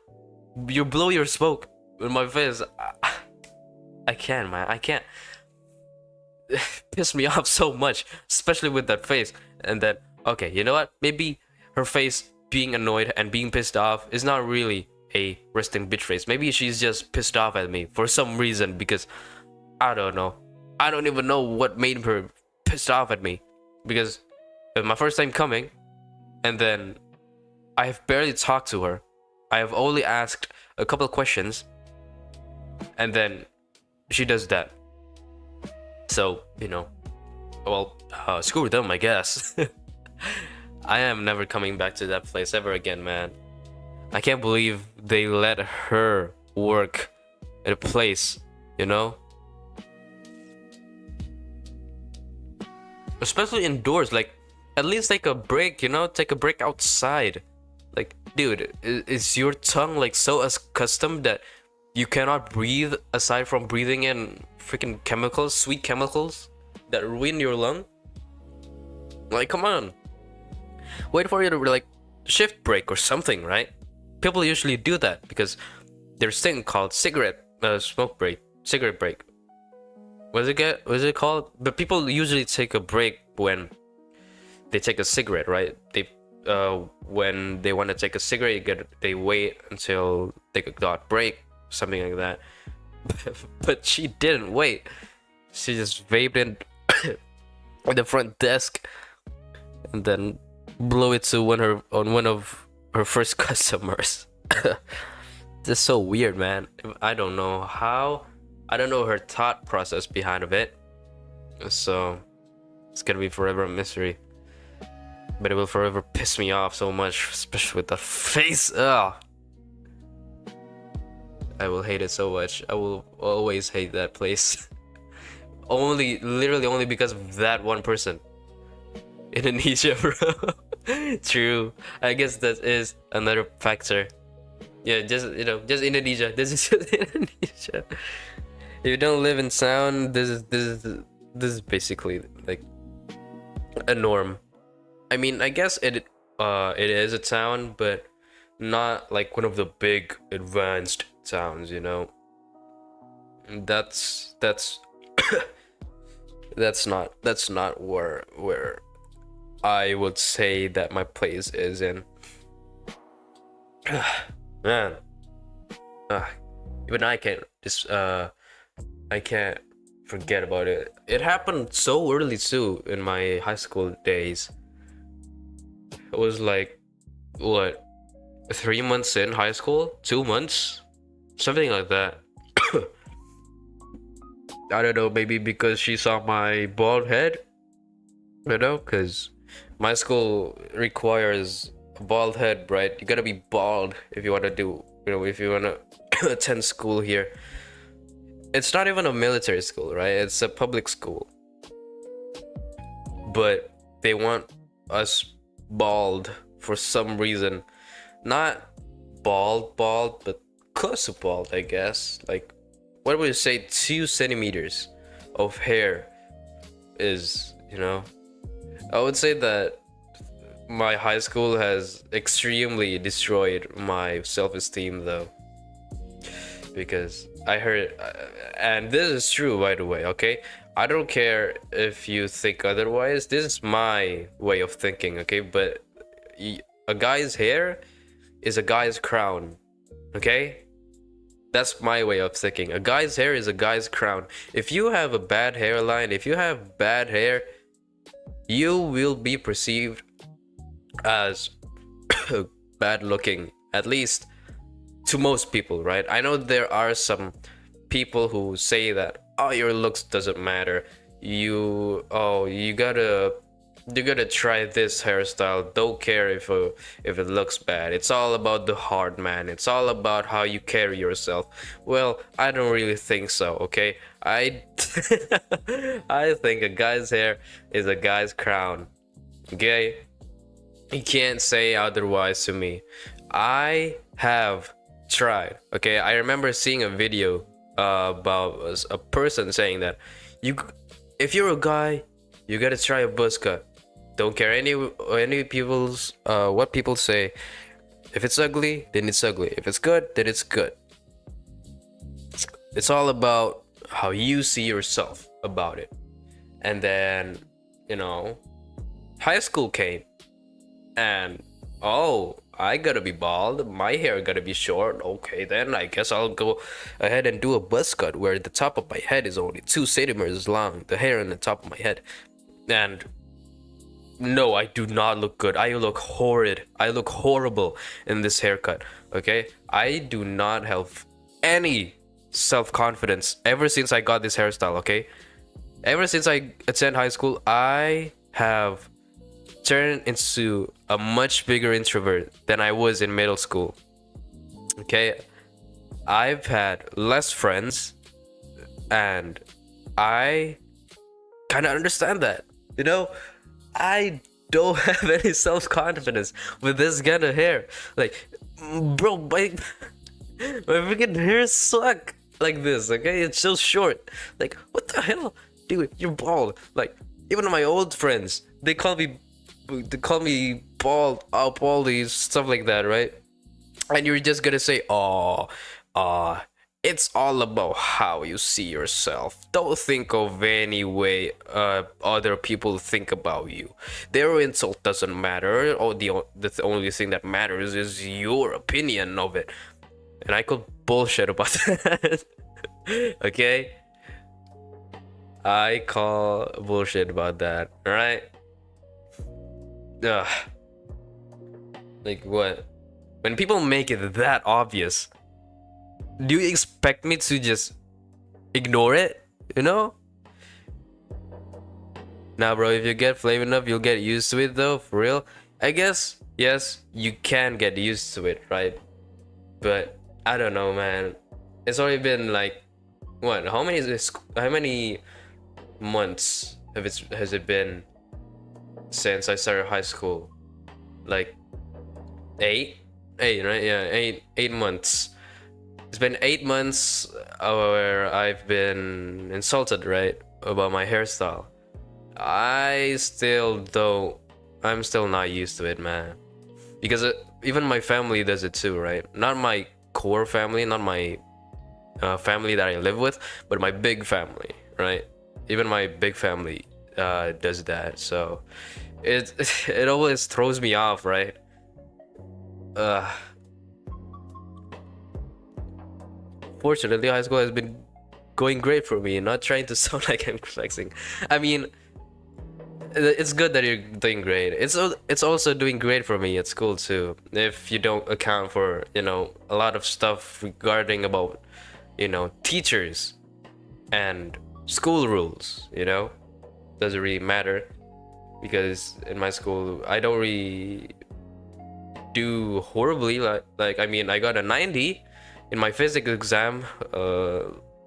your smoke in my face. I can't, man. I can't. Piss me off so much, especially with that face. And then, okay, you know what? Maybe her face being annoyed and being pissed off is not really a resting bitch face. Maybe she's just pissed off at me for some reason, because I don't know. I don't even know what made her pissed off at me, because it was my first time coming, and then I have barely talked to her. I have only asked a couple of questions, and then she does that. So, well, screw them, I guess. I am never coming back to that place ever again, man. I can't believe they let her work at a place, Especially indoors, like, at least take a break, take a break outside. Like, dude, is your tongue like so accustomed that you cannot breathe aside from breathing in freaking chemicals, sweet chemicals that ruin your lung? Like, come on. Wait for you to, like, shift break or something, right? People usually do that because there's a thing called cigarette break. What is it called? But people usually take a break when they take a cigarette, right? When they want to take a cigarette, they wait until they got break, something like that. But she didn't wait. She just vaped in at the front desk and then blew it to one of her first customers. This is so weird, man. I don't know her thought process behind of it. So it's gonna be forever a mystery. But it will forever piss me off so much, especially with that face. Ugh. I will hate it so much. I will always hate that place. Literally only because of that one person. Indonesia, bro. True. I guess that is another factor. Yeah, just Indonesia. This is just Indonesia. If you don't live in sound, this is basically like a norm. I mean, I guess it is a town, but not like one of the big advanced towns, That's that's not where I would say that my place is in. Man, even I can't forget about it. It happened so early too in my high school days. It was like, what, 3 months in high school? 2 months? Something like that. I don't know, maybe because she saw my bald head? Because my school requires a bald head, right? You gotta be bald if you want to do, if you want to attend school here. It's not even a military school, right? It's a public school. But they want us bald for some reason. Not bald, but close to bald, I guess. Like, what would you say 2 centimeters of hair is, I would say that my high school has extremely destroyed my self-esteem, though. Because I heard, and this is true, by the way, okay? I don't care if you think otherwise. This is my way of thinking, okay? But a guy's hair is a guy's crown, okay? That's my way of thinking. A guy's hair is a guy's crown. If you have a bad hairline, if you have bad hair, you will be perceived as bad looking, at least to most people, right? I know there are some people who say that, oh, your looks doesn't matter. You gotta try this hairstyle. Don't care if it looks bad. It's all about the heart, man. It's all about how you carry yourself. Well, I don't really think so. Okay, I I think a guy's hair is a guy's crown. Okay, you can't say otherwise to me. I have tried. Okay, I remember seeing a video about a person saying that you, if you're a guy, you gotta try a buzz cut. Don't care any people's what people say. If it's ugly, then it's ugly. If it's good, then it's good. It's all about how you see yourself about it. And then, high school came, and oh, I gotta be bald, my hair gotta be short. Okay, then I guess I'll go ahead and do a buzz cut where the top of my head is only 2 centimeters long, the hair on the top of my head. And no, I do not look good. I look horrid. I look horrible in this haircut. Okay, I do not have any self-confidence ever since I got this hairstyle. Okay, ever since I attend high school, I have turned into a much bigger introvert than I was in middle school. Okay, I've had less friends, and I kind of understand that. I don't have any self-confidence with this kind of hair. Like, bro, my freaking hair suck like this. Okay, it's so short. Like, what the hell, dude? You're bald. Like, even my old friends, they call me bald, baldy, stuff like that, right? And you're just gonna say, oh, it's all about how you see yourself. Don't think of any way other people think about you. Their insult doesn't matter. The only thing that matters is your opinion of it. And I could bullshit about that. Okay? I call bullshit about that, right? Ugh. Like, what? When people make it that obvious, do you expect me to just ignore it? Nah, bro, if you get flame enough, you'll get used to it, though, for real. I guess, yes, you can get used to it, right? But I don't know, man. It's already been like, what? How many months has it been since I started high school? Like 8, right? Yeah, 8 months. It's been 8 months where I've been insulted, right, about my hairstyle. I'm still not used to it, man. Because even my family does it too, right? Not my core family, not my family that I live with, but my big family, right? Even my big family does that. So it always throws me off, right? Fortunately, high school has been going great for me. Not trying to sound like I'm flexing. I mean, it's good that you're doing great. It's also doing great for me at school too. If you don't account for a lot of stuff regarding about teachers and school rules. Doesn't really matter, because in my school I don't really do horribly. Like I mean, I got a 90 in my physics exam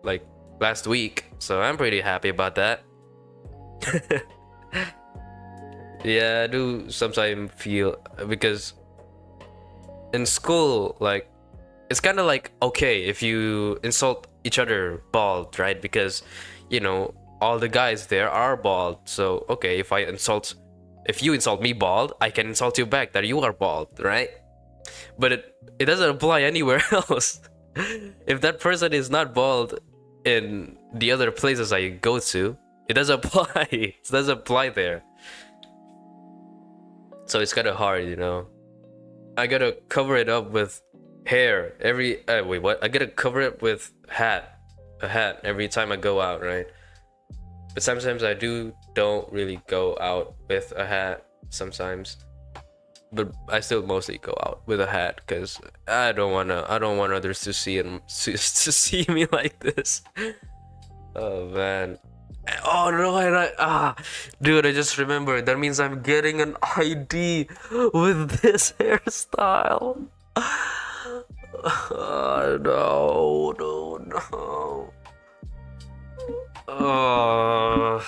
like last week, so I'm pretty happy about that. Yeah, I do sometimes feel, because in school, like, it's kind of like okay if you insult each other bald, right? Because all the guys there are bald, so okay, if you insult me bald, I can insult you back that you are bald, right? But it doesn't apply anywhere else. If that person is not bald in the other places I go to, it doesn't apply. It doesn't apply there. So it's kind of hard, I gotta cover it up with hair wait, what? I gotta cover it with a hat every time I go out, right? But sometimes I don't really go out with a hat sometimes. but I still mostly go out with a hat because I don't want others to see and to see me like this. Oh man. Oh no, dude, I just remembered. That means I'm getting an ID with this hairstyle. Oh, no, no, no. Oh.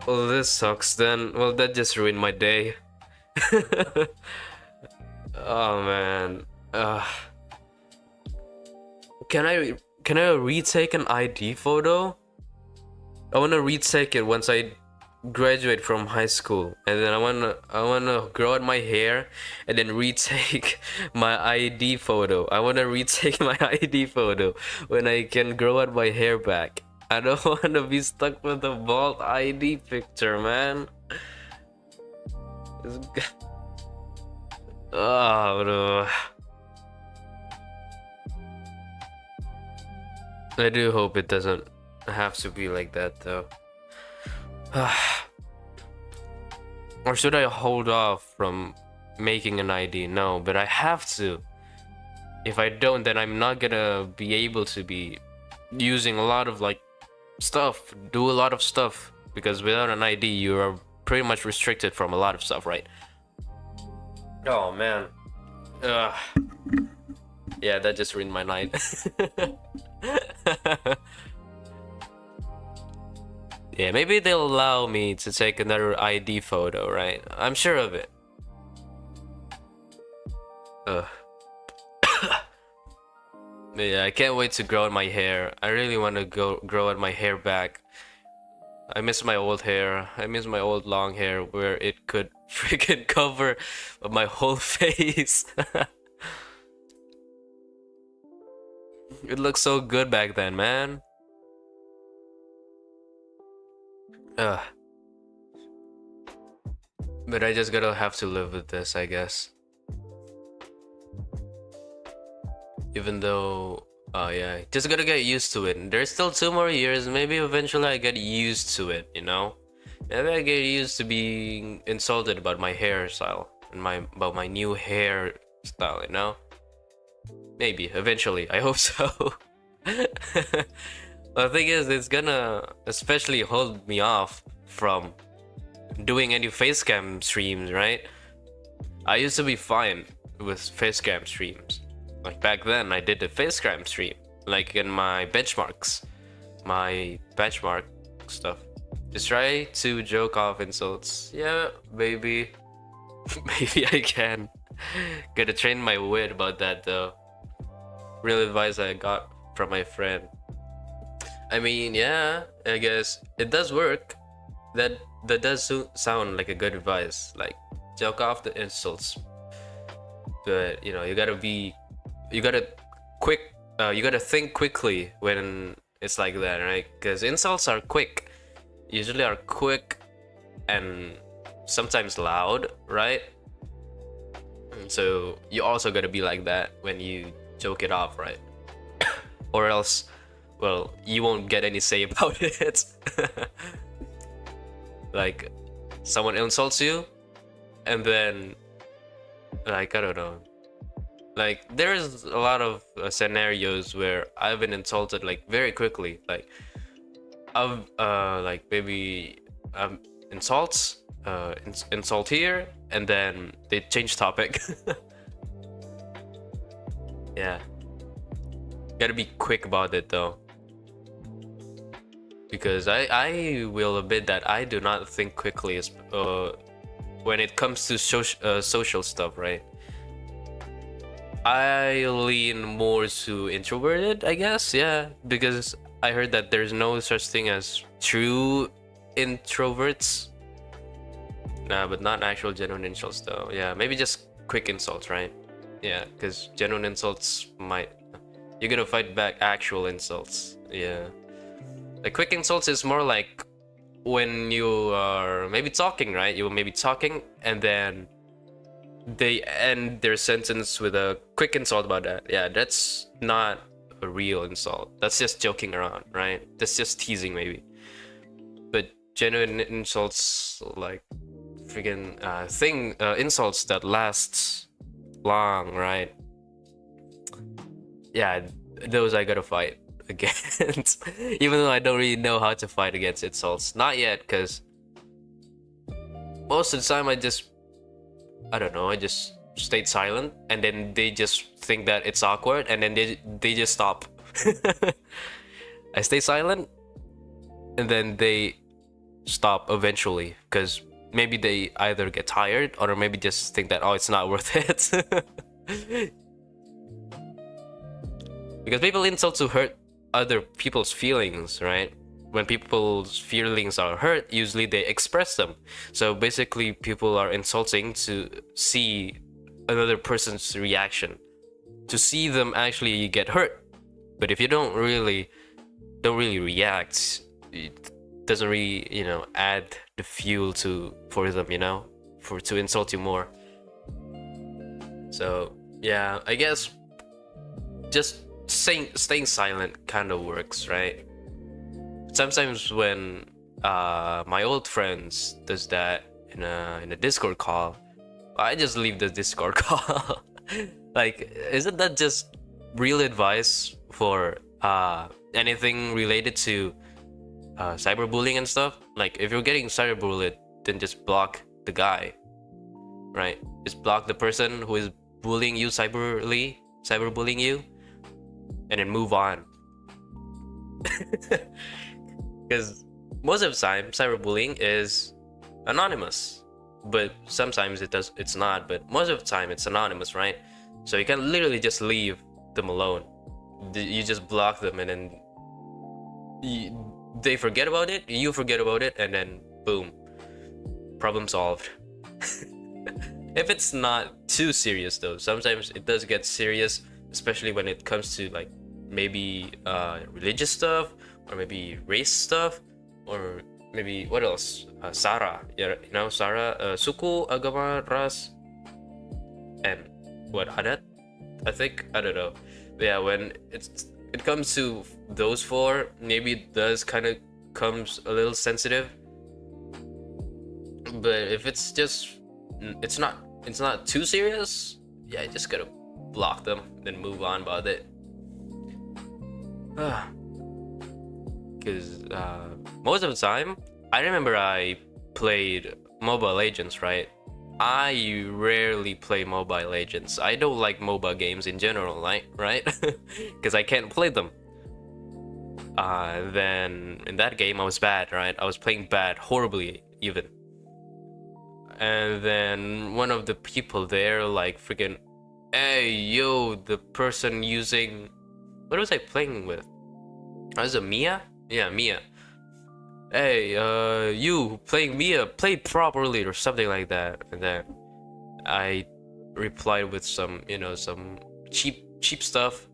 Well, this sucks then. Well, that just ruined my day. Oh man. Can I retake an ID photo? I wanna retake it once I graduate from high school, and then I wanna grow out my hair and then retake my ID photo. I wanna retake my ID photo when I can grow out my hair back. I don't wanna be stuck with a bald ID picture, man. Oh no. I do hope it doesn't have to be like that though. Or should I hold off from making an ID? No, but I have to. If I don't, then I'm not gonna be able to be using a lot of like stuff, do a lot of stuff, because without an ID you are pretty much restricted from a lot of stuff, right? Oh man. Yeah, that just ruined my night. Yeah, maybe they'll allow me to take another ID photo, right? I'm sure of it. Yeah, I can't wait to grow out my hair. I really want to grow out my hair back. I miss my old hair. I miss my old long hair where it could freaking cover my whole face. It looked so good back then, man. But I just gotta have to live with this, I guess. Even though, yeah, just gotta get used to it. There's still 2 more years. Maybe eventually I get used to it, you know? Maybe I get used to being insulted about my hairstyle and about my new hairstyle, you know? Maybe eventually. I hope so. The thing is, it's gonna especially hold me off from doing any facecam streams, right? I used to be fine with facecam streams. Like back then, I did a facecam stream, like in my benchmark stuff. Just try to joke off insults. Yeah, maybe. Maybe I can. Gotta train my wit about that though. Real advice I got from my friend. I mean, yeah, I guess it does work. That does sound like a good advice. Like, joke off the insults. But you know, you gotta think quickly when it's like that, right? Because insults are quick, usually are quick, and sometimes loud, right? So you also gotta be like that when you joke it off, right? Or else, well, you won't get any say about it. Like, someone insults you, and then, like, I don't know. Like, there's a lot of scenarios where I've been insulted, like, very quickly. Like, like, maybe, insults, insult here, and then they change topic. Yeah. Gotta be quick about it, though. Because I will admit that I do not think quickly when it comes to social stuff, right? I lean more to introverted, I guess, yeah, because I heard that there's no such thing as true introverts. Nah, but not actual genuine insults though. Yeah, maybe just quick insults, right? Yeah, because genuine insults you're gonna fight back actual insults. Yeah. Like quick insults is more like when you are maybe talking, right? You may be talking and then they end their sentence with a quick insult about that. Yeah, that's not a real insult. That's just joking around, right? That's just teasing maybe. But genuine insults, like freaking insults that lasts long, right? Yeah, those I gotta fight against. Even though I don't really know how to fight against insults. Not yet, because most of the time I don't know, I just stayed silent, and then they just think that it's awkward, and then they just stop. I stay silent, and then they stop eventually, because maybe they either get tired or maybe just think that, oh, it's not worth it. Because people insult to hurt other people's feelings, right? When people's feelings are hurt, usually they express them. So basically, people are insulting to see another person's reaction, to see them actually get hurt. But if you don't really react, it doesn't really, add the fuel for them, to insult you more. So yeah, I guess just staying silent kind of works, right? Sometimes when my old friends does that in a Discord call, I just leave the Discord call. Like, isn't that just real advice for anything related to cyberbullying and stuff? Like, if you're getting cyberbullied, then just block the guy, right? Just block the person who is bullying you, cyberbullying you, and then move on. Because most of the time, cyberbullying is anonymous, but sometimes it's not. But most of the time, it's anonymous, right? So you can literally just leave them alone. You just block them, and then they forget about it. You forget about it, and then boom, problem solved. If it's not too serious, though, sometimes it does get serious, especially when it comes to like maybe religious stuff, or maybe race stuff, or maybe what else? Sara, Sara, suku, agama, ras, and what, adat? I think, I don't know. But yeah, when it comes to those four, maybe it does kind of comes a little sensitive. But if it's not too serious, yeah, you just gotta block them, then move on about it. Because most of the time, I remember I played Mobile Legends, right? I rarely play Mobile Legends. I don't like MOBA games in general, right? Because I can't play them. Then in that game I was bad, right? I was playing bad, horribly even. And then one of the people there like freaking, hey, yo, the person using, what was I playing with? Was it Mia? Yeah, Mia. Hey, you playing Mia, play properly or something like that. And then I replied with some, some cheap stuff,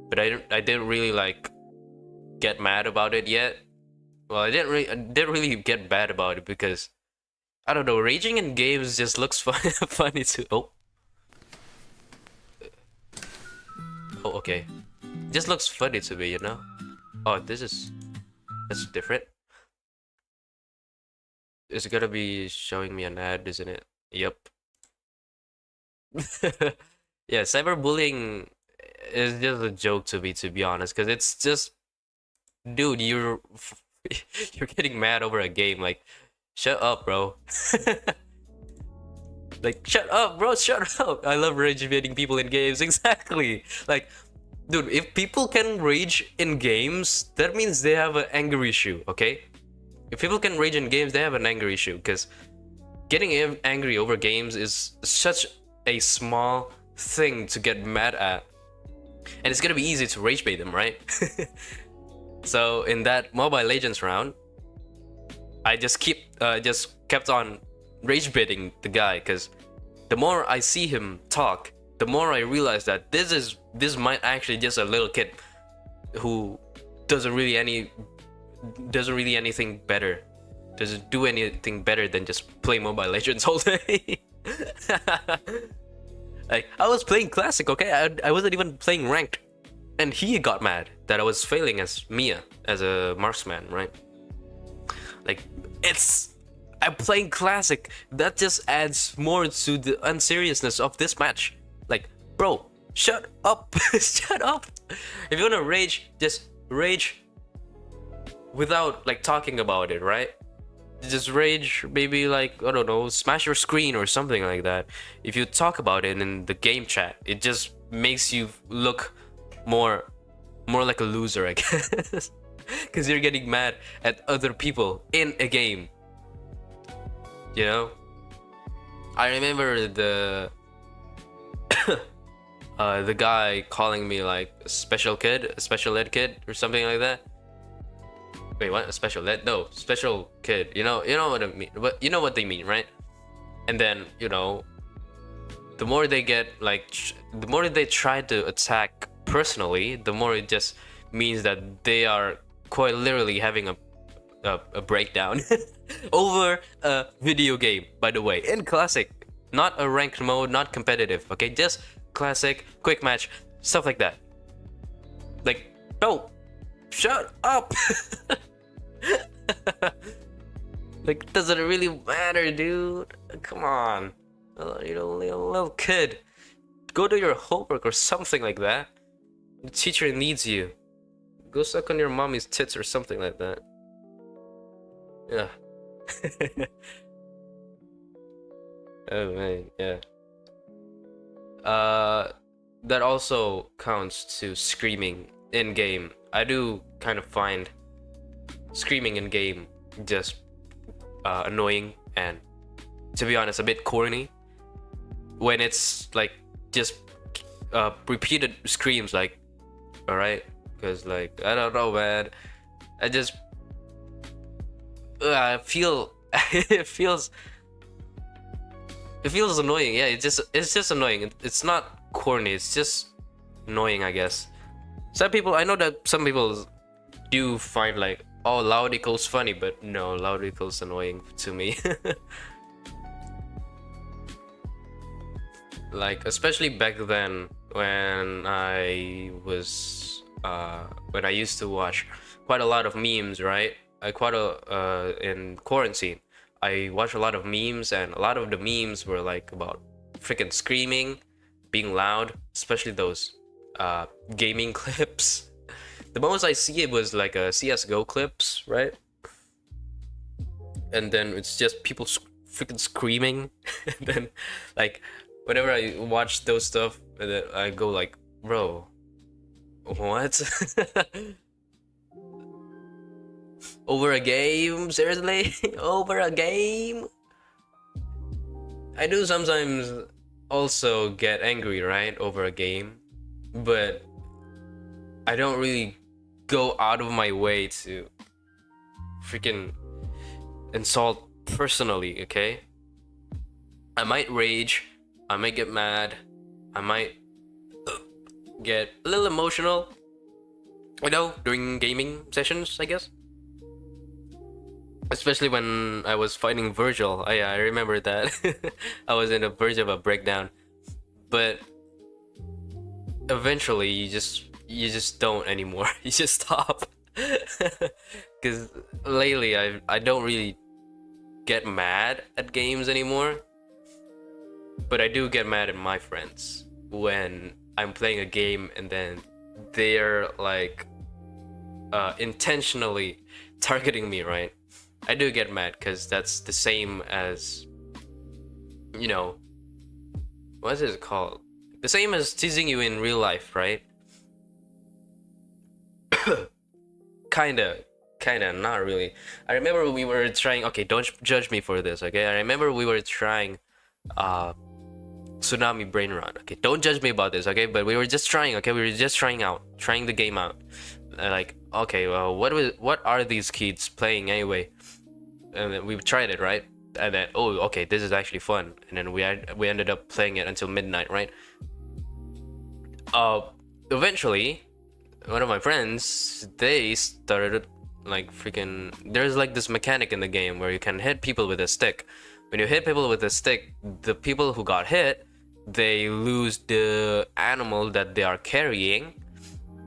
but I didn't really like get mad about it yet. Well, I didn't really get mad about it because I don't know, raging in games just looks funny too. Oh, okay, just looks funny to me, Oh, that's different. It's gonna be showing me an ad, isn't it? Yep. Yeah, cyberbullying is just a joke to me, to be honest, because it's just, dude, you're getting mad over a game. Like, shut up, bro. Like, shut up, bro, shut up. I love rage baiting people in games. Exactly. Like, dude, if people can rage in games, that means they have an anger issue, okay? If people can rage in games, they have an anger issue, because getting angry over games is such a small thing to get mad at. And it's gonna be easy to rage bait them, right? So in that Mobile Legends round, I just kept on rage baiting the guy, because the more I see him talk, the more I realize that this might actually just a little kid who doesn't really anything better, doesn't do anything better than just play Mobile Legends all day. Like, I was playing classic, okay? I wasn't even playing ranked, and he got mad that I was failing as Mia, as a marksman, right? Like, it's I'm playing classic. That just adds more to the unseriousness of this match. Like, bro, shut up. Shut up. If you wanna rage, just rage without like talking about it, right? Just rage, maybe like, I don't know, smash your screen or something like that. If you talk about it in the game chat, it just makes you look more like a loser, I guess. Because you're getting mad at other people in a game. You know? I remember the the guy calling me like a special kid, a special ed kid or something like that. Wait, what? A special ed? No, special kid. You know what I mean. But you know what they mean, right? And then, you know, the more they get like, the more they try to attack personally, the more it just means that they are quite literally having a breakdown over a video game. By the way, in classic, not a ranked mode, not competitive. Okay, just classic, quick match, stuff like that. Like, no, shut up. Like, doesn't really matter, dude. Come on, you're only a little kid. Go do your homework or something like that. The teacher needs you. Go suck on your mommy's tits or something like that. Yeah. Oh man, yeah. That also counts to screaming in game. I do kind of find screaming in game just annoying and, to be honest, a bit corny when it's like just repeated screams, like, all right, because like, I don't know, man, I just I feel it feels annoying. Yeah, it's just annoying. It's not corny, it's just annoying, I guess. I know that some people do find like, oh, loud equals funny, but no, loud equals annoying to me. Like, especially back then when I used to watch quite a lot of memes, right? In quarantine, I watched a lot of memes, and a lot of the memes were like about freaking screaming, being loud, especially those gaming clips. The most I see it was like a CS:GO clips, right? And then it's just people freaking screaming. And then, like, whenever I watch those stuff, and then I go like, bro, what? Over a game? Seriously? Over a game? I do sometimes also get angry, right? Over a game. But I don't really go out of my way to freaking insult personally, okay? I might rage, I might get mad, I might get a little emotional, you know, during gaming sessions, I guess. Especially when I was fighting Virgil. I remember that. I was in the verge of a breakdown. But eventually you just don't anymore. You just stop. Because lately I don't really get mad at games anymore. But I do get mad at my friends when I'm playing a game and then they're like intentionally targeting me, right? I do get mad because that's the same as, you know, what is it called? The same as teasing you in real life, right? Kinda, not really. I remember we were trying, okay, don't judge me for this, okay? I remember we were trying Tsunami Brain Run, okay? Don't judge me about this, okay? But we were just trying, okay? We were just trying the game out. Like, okay, well, what are these kids playing anyway? And then we tried it, right? And then, oh, okay, this is actually fun. And then we ended up playing it until midnight, right? Eventually, one of my friends, they started like freaking, there's like this mechanic in the game where you can hit people with a stick. When you hit people with a stick, the people who got hit, they lose the animal that they are carrying,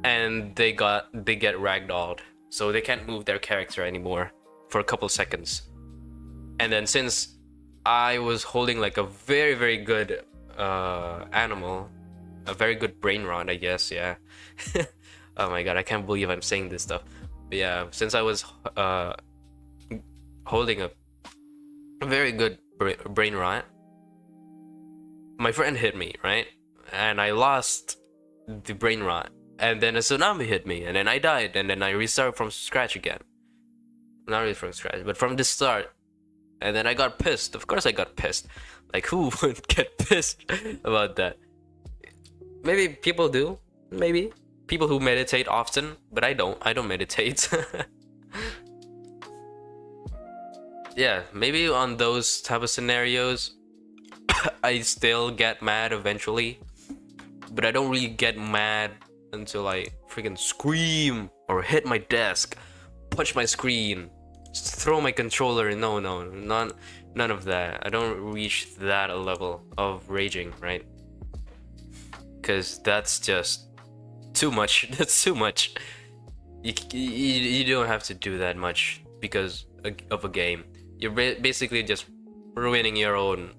and they get ragdolled, so they can't move their character anymore for a couple seconds. And then since I was holding like a very, very good animal, a very good brain rot, I guess, yeah. Oh my god, I can't believe I'm saying this stuff. But yeah, since I was holding a very good brain rot, my friend hit me, right? And I lost the brain rot. And then a tsunami hit me, and then I died, and then I restarted from scratch again. Not really from scratch, but from the start. And then I got pissed. Of course I got pissed. Like, who would get pissed about that? Maybe people do. Maybe. People who meditate often, but I don't. I don't meditate. Yeah, maybe on those type of scenarios, I still get mad eventually. But I don't really get mad until I freaking scream or hit my desk, punch my screen, throw my controller. No, none of that. I don't reach that level of raging, right? Because that's just too much. That's too much. You don't have to do that much because of a game. You're basically just ruining your own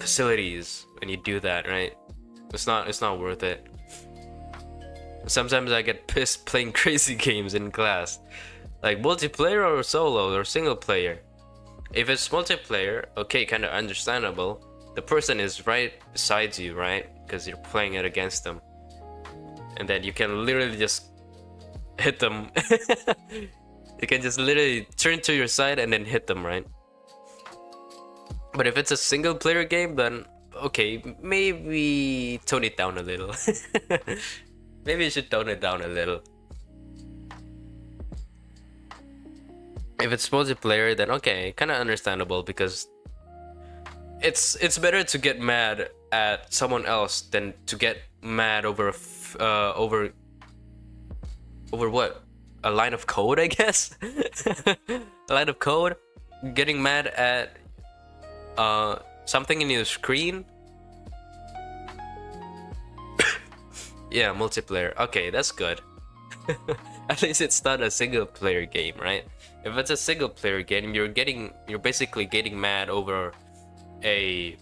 facilities when you do that, right? It's not worth it. Sometimes I get pissed playing crazy games in class, like multiplayer or solo or single player. If it's multiplayer, okay, kind of understandable. The person is right beside you, right? Because you're playing it against them, and then you can literally just hit them. You can just literally turn to your side and then hit them, right? But if it's a single player game, then okay, maybe tone it down a little. Maybe you should tone it down a little. If it's multiplayer, then okay, kind of understandable, because it's better to get mad at someone else than to get mad over over what? A line of code, I guess. A line of code. Getting mad at something in your screen. Yeah, multiplayer. Okay, that's good. At least it's not a single player game, right? If it's a single player game, you're basically getting mad over a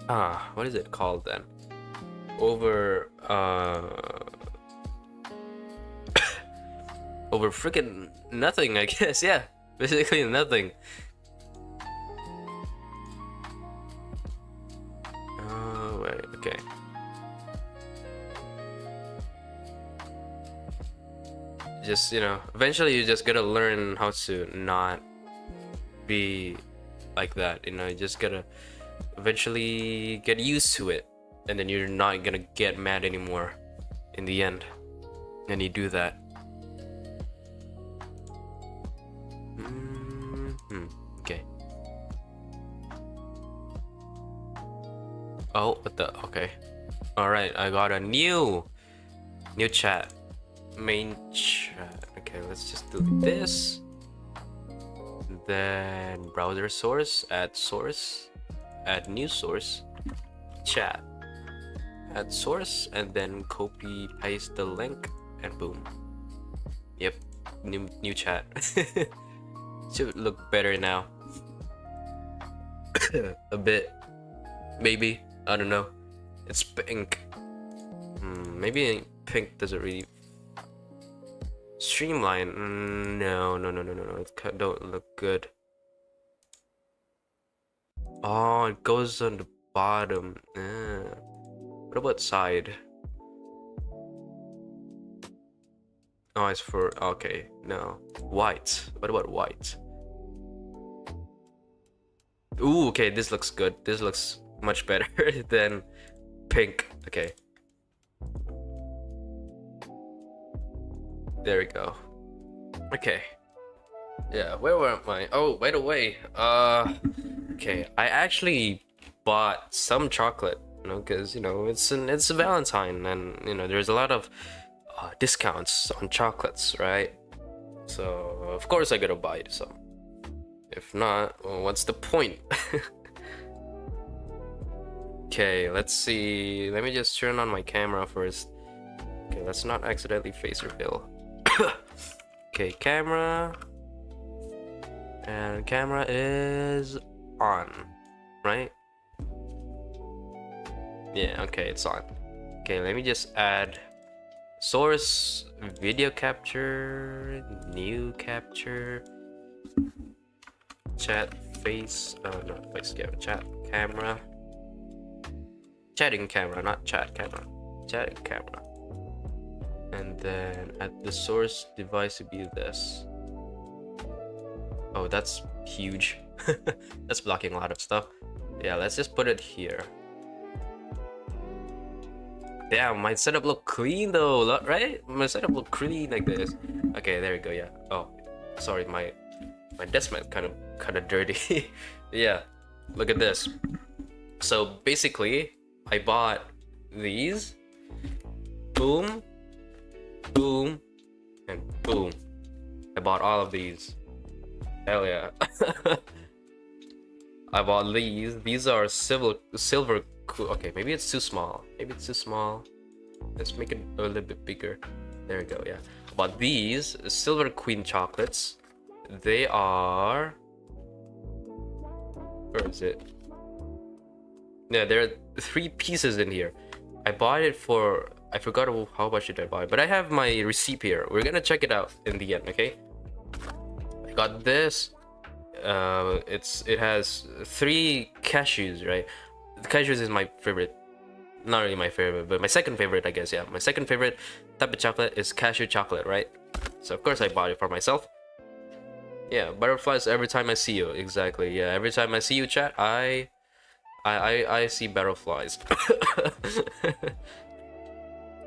what is it called then? Over over freaking nothing, I guess. Yeah, basically nothing. Oh wait, okay. Just, you know, eventually you just gotta learn how to not be like that, you know. You just gotta eventually get used to it, and then you're not gonna get mad anymore in the end, and you do that. Okay. Oh, what the? Okay. All right, I got a new chat. Main chat. Okay, let's just delete this. Then browser source, add new source, chat, add source, and then copy paste the link, and boom. Yep, new chat. Should look better now. A bit, maybe. I don't know. It's pink. Maybe pink doesn't really streamline. No. It don't look good. Oh, it goes on the bottom. What about side? Oh, it's for, okay, no. White. What about white? Ooh, okay, this looks good. This looks much better than pink. Okay. There we go. Okay. Yeah, where am I? Oh, by the way, okay, I actually bought some chocolate, you know, because, you know, it's a Valentine, and, you know, there's a lot of discounts on chocolates, right? So of course I gotta buy some. If not, well, what's the point? Okay, let's see. Let me just turn on my camera first. Okay, let's not accidentally face reveal. Okay, camera. And camera is on, right? Yeah, okay, it's on. Okay, let me just add source, video capture, new capture, chat face, not face camera, chat camera, chatting camera, not chat camera, chatting camera. And then at the source device to be this. Oh, that's huge. That's blocking a lot of stuff. Yeah, let's just put it here. Damn, my setup look clean though, right? My setup look clean like this. Okay, there we go. Yeah. Oh, sorry, my desk mat kind of dirty. Yeah, look at this. So basically, I bought these. Boom, boom, and boom. I bought all of these. Hell yeah. I bought these. These are silver. Okay, maybe it's too small. Maybe it's too small. Let's make it a little bit bigger. There we go. Yeah. I bought these silver queen chocolates. They are. Where is it? Yeah, there are 3 pieces in here. I bought it for. I forgot how much did I buy, but I have my receipt here. We're gonna check it out in the end. Okay. I got this. It has 3 cashews, right? The cashews is my favorite. Not really my favorite, but my second favorite, I guess. Yeah, my second favorite type of chocolate is cashew chocolate, right? So of course I bought it for myself. Yeah, butterflies every time I see you. Exactly. Yeah, every time I see you, chat, I see butterflies.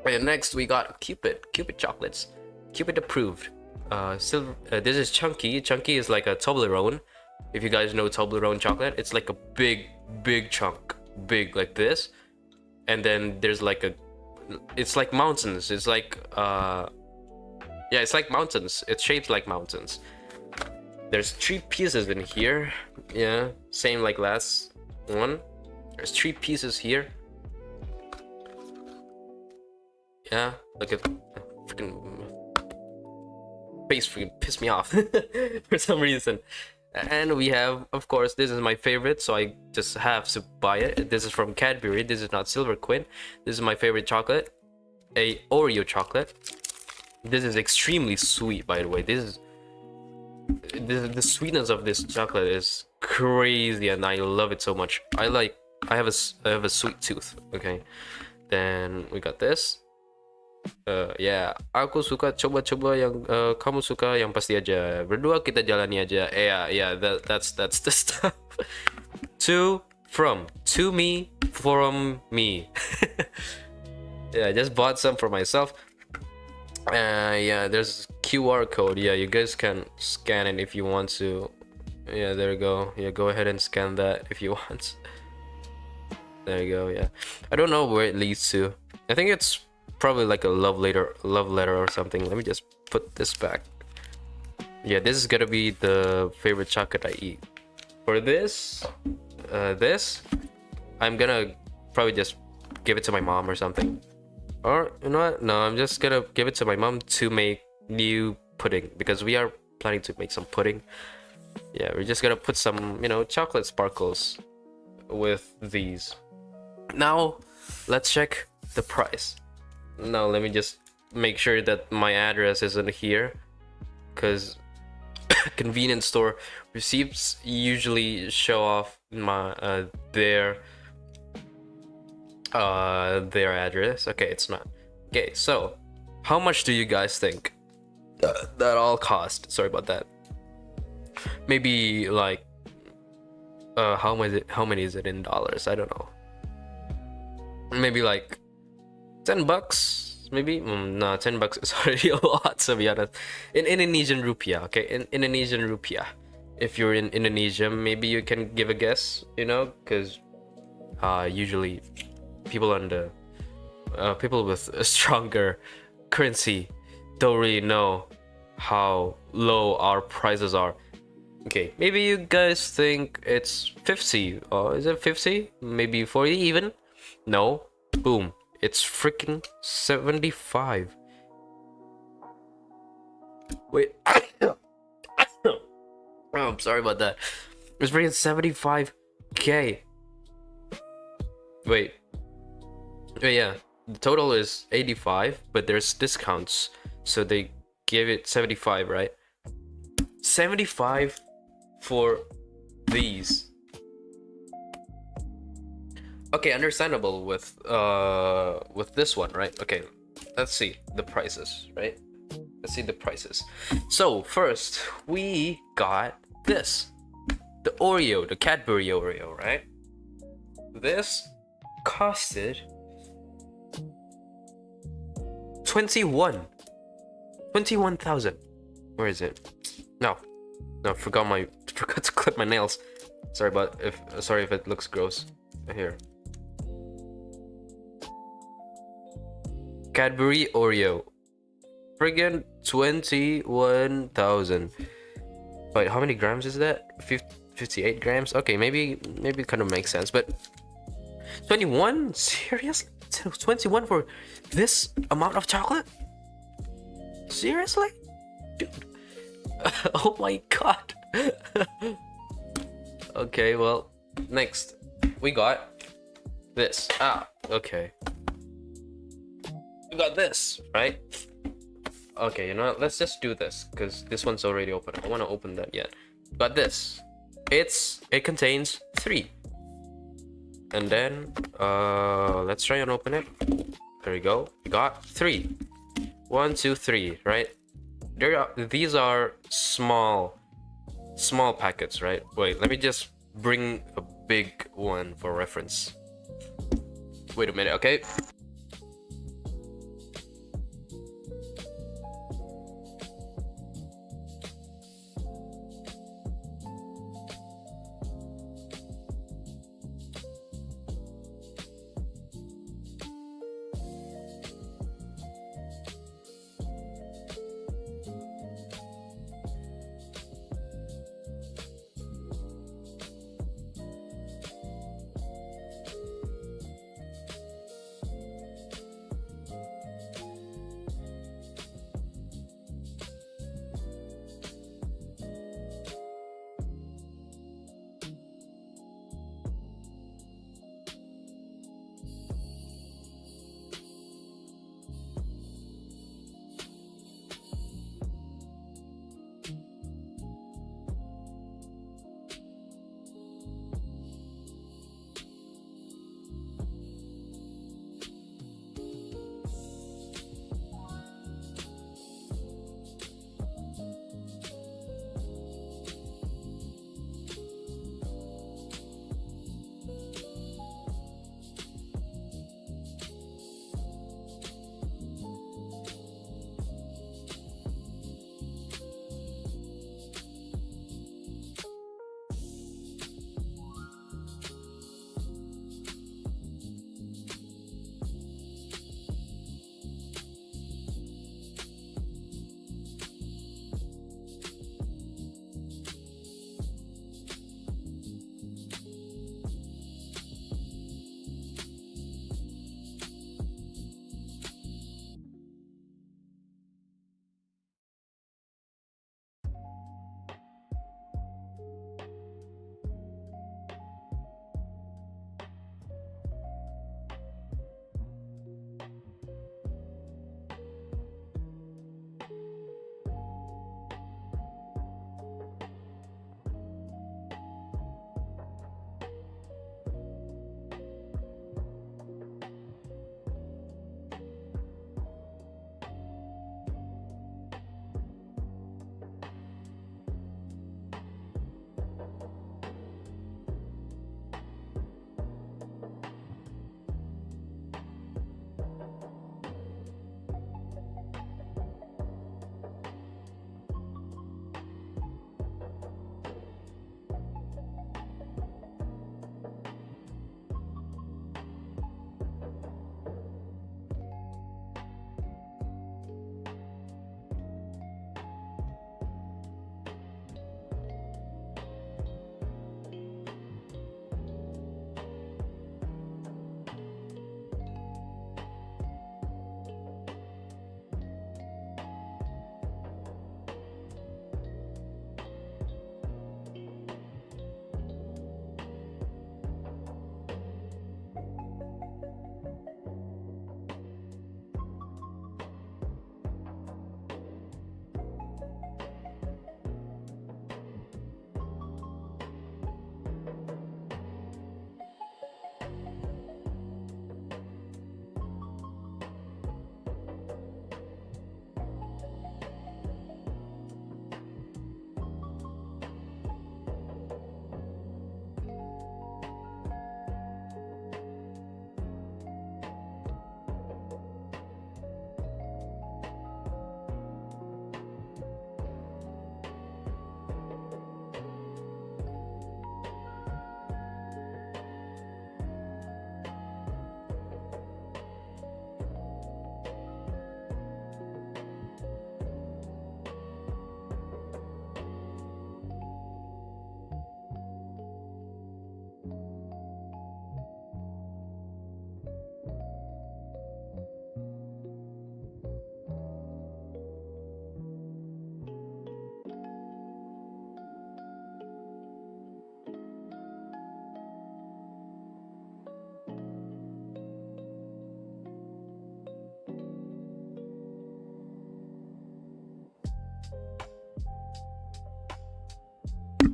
And next we got Cupid chocolates. Cupid approved. Silver. This is chunky. Chunky is like a Toblerone. If you guys know Toblerone chocolate, it's like a big chunk, big like this. And then there's like it's like mountains. It's like yeah, it's like mountains. It's shaped like mountains. There's 3 pieces in here. Yeah, same like last one. There's 3 pieces here. Yeah, look at freaking face freaking pissed me off for some reason. And we have, of course, this is my favorite, so I just have to buy it. This is from Cadbury. This is not Silver Queen. This is my favorite chocolate, a Oreo chocolate. This is extremely sweet, by the way. The sweetness of this chocolate is crazy, and I love it so much. I have a sweet tooth. Okay, then we got this. Yeah, aku suka coba-coba yang kamu suka yang pasti aja. Berdua kita jalani aja. Yeah, that's the stuff. To me, from me. Yeah, I just bought some for myself. Yeah, there's QR code. Yeah, you guys can scan it if you want to. Yeah, there you go. Yeah, go ahead and scan that if you want. There you go. Yeah, I don't know where it leads to. I think it's probably like a love letter or something. Let me just put this back. Yeah, this is gonna be the favorite chocolate I eat. For this I'm gonna probably just give it to my mom or something. Or you know what? No, I'm just gonna give it to my mom to make new pudding, because we are planning to make some pudding. Yeah, we're just gonna put some, chocolate sparkles with these. Now let's check the price. Now let me just make sure that my address isn't here, because convenience store receipts usually show off my their address. Okay, it's not. Okay, so how much do you guys think that all cost? Sorry about that. Maybe like how many is it in dollars? I don't know. Maybe like $10, maybe. No, $10 is already a lot, to be honest. In Indonesian rupiah, okay, in Indonesian rupiah. If you're in Indonesia, maybe you can give a guess, because usually people with a stronger currency don't really know how low our prices are. Okay, maybe you guys think it's 50. Is it 50? Maybe 40 even? No. Boom. It's freaking 75. Wait. I'm sorry about that. It's bringing 75k. Wait. Oh yeah, the total is 85, but there's discounts, so they give it 75, right? 75 for these. Okay, understandable with this one, right? Okay, let's see the prices, right? Let's see the prices. So first we got this, the Oreo, the Cadbury Oreo, right? This costed 21,000. Where is it? No, forgot to clip my nails. Sorry if it looks gross. Here, Cadbury Oreo, friggin' 21,000. Wait, how many grams is that? 58 grams. Okay, maybe it kind of makes sense, but 21? Seriously? 21 for this amount of chocolate? Seriously? Dude. Oh my god. Okay, well, next we got this. Okay. We got this, right? Okay, you know what? Let's just do this because this one's already open. I don't want to open that yet. Got this. It contains 3. And then let's try and open it. There we go. We got 3. 1, 2, 3, right? These are small packets, right? Wait, let me just bring a big one for reference. Wait a minute, okay?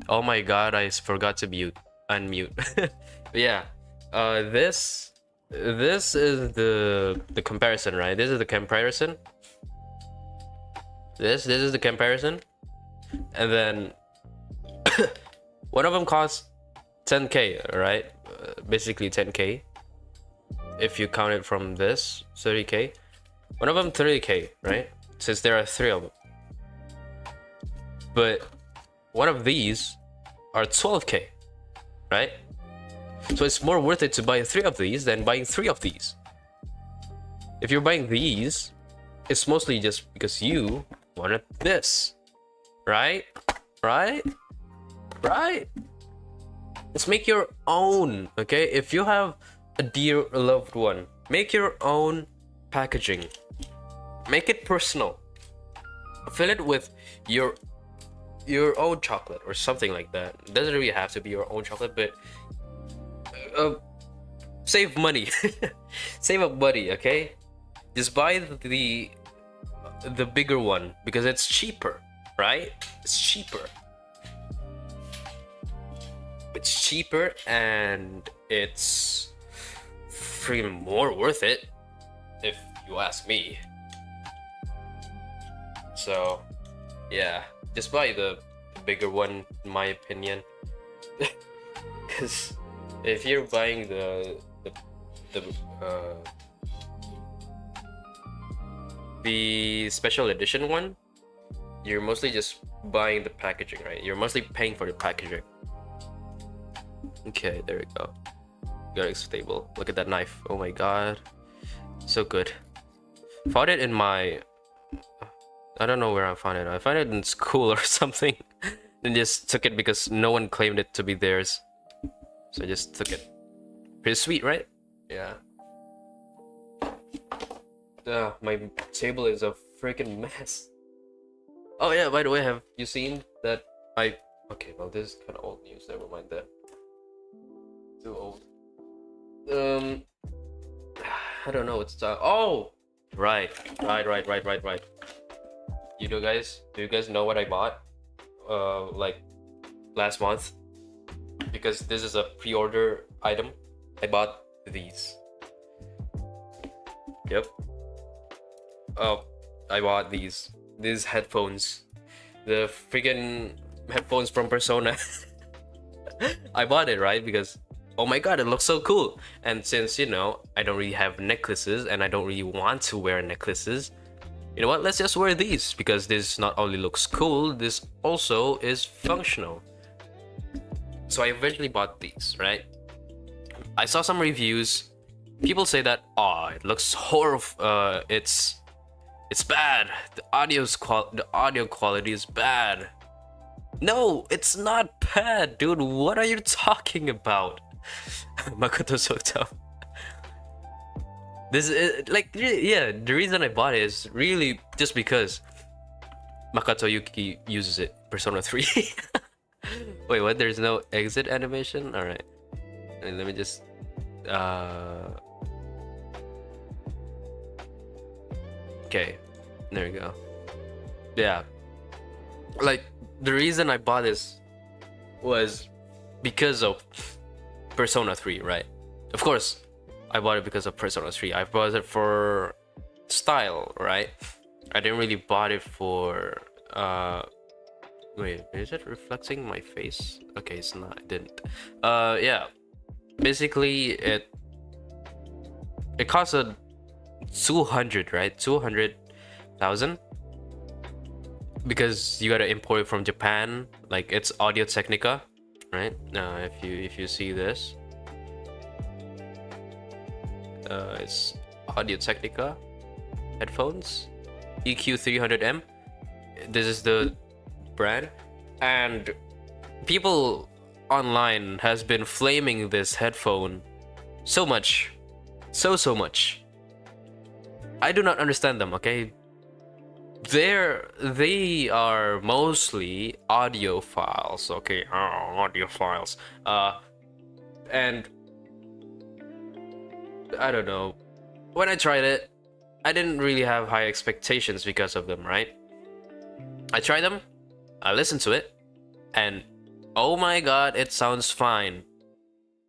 Oh my god, I forgot to unmute. But yeah, this is the comparison, right? This is the comparison. This is the comparison, and then one of them costs 10k, right? Basically 10k if you count it from this 30k. One of them 30k, right? Since there are three of them. But one of these are 12k, right? So it's more worth it to buy three of these than buying three of these. If you're buying these, it's mostly just because you wanted this, right? Right? Let's make your own, okay? If you have a dear loved one, make your own packaging. Make it personal. Fill it with your own chocolate or something like that. It doesn't really have to be your own chocolate, but save money. Save up money, okay? Just buy the bigger one because it's cheaper, right? It's cheaper. It's cheaper and it's freaking more worth it, if you ask me. So, yeah, just buy the bigger one, in my opinion. Because if you're buying the special edition one, you're mostly just buying the packaging, right? You're mostly paying for the packaging. Okay, there we go. Got it stable. Look at that knife. Oh my god, so good. Found it in my, I don't know where I found it. I found it in school or something. Then just took it because no one claimed it to be theirs. So I just took it. Pretty sweet, right? Yeah. My table is a freaking mess. Oh yeah, by the way, have you seen that okay, well, this is kind of old news. Never mind that. Too old. I don't know what's oh, right. Do you guys know what I bought? Like last month, because this is a pre-order item. I bought these. Yep. Oh, I bought these headphones. The freaking headphones from Persona. I bought it, right? Because oh my god, it looks so cool. And since, you know, I don't really have necklaces and I don't really want to wear necklaces, you know what, let's just wear these, because this not only looks cool, this also is functional. So I eventually bought these, right? I saw some reviews. People say that, oh, it looks horrible. It's bad. The audio quality is bad. No, it's not bad, dude. What are you talking about? Makoto's so tough. This is like, yeah, the reason I bought it is really just because Makoto Yuki uses it. Persona 3. Wait, what? There's no exit animation? Alright. Let me just okay, there we go. Yeah, like the reason I bought this was because of Persona 3, right? Of course, I bought it because of Persona 3. I bought it for style, right? I didn't really bought it for wait, is it reflecting my face? Okay, it's not. It didn't. Yeah. Basically, it costs a 200, right? 200,000, because you gotta import it from Japan. Like, it's Audio Technica, right? If you see this, it's Audio Technica headphones, EQ300M. This is the brand, and people online has been flaming this headphone so much, so much. I do not understand them, okay? They are mostly audiophiles, okay? Audiophiles. And I don't know. When I tried it, I didn't really have high expectations because of them, right? I tried them, I listened to it, and oh my god, it sounds fine.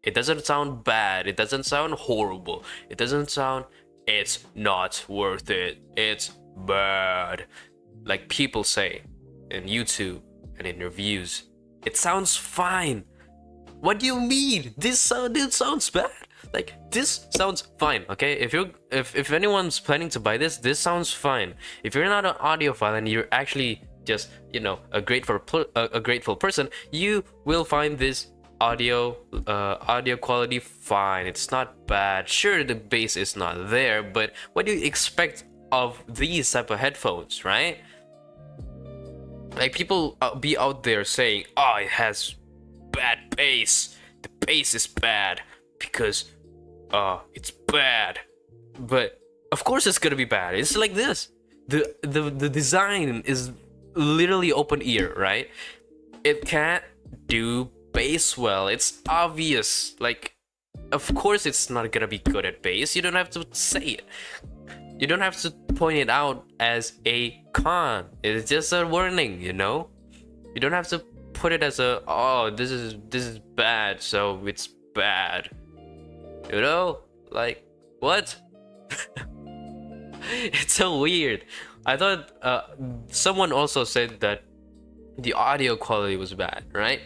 It doesn't sound bad. It doesn't sound horrible. It doesn't sound, it's not worth it. It's bad. Like people say in YouTube and in reviews. It sounds fine. What do you mean? This sounds bad. Like this sounds fine, okay? If anyone's planning to buy this, this sounds fine. If you're not an audiophile and you're actually just, you know, a grateful person, you will find this audio quality fine. It's not bad. Sure, the bass is not there, but what do you expect of these type of headphones, right? Like people be out there saying, oh, it has bad bass. The bass is bad because it's bad. But of course it's gonna be bad. It's like this. The design is literally open ear, right? It can't do bass well. It's obvious. Like, of course it's not gonna be good at bass. You don't have to say it. You don't have to point it out as a con. It's just a warning, you know? You don't have to put it as a, oh, this is bad, so it's bad. You know? Like, what? It's so weird. I thought someone also said that the audio quality was bad, right?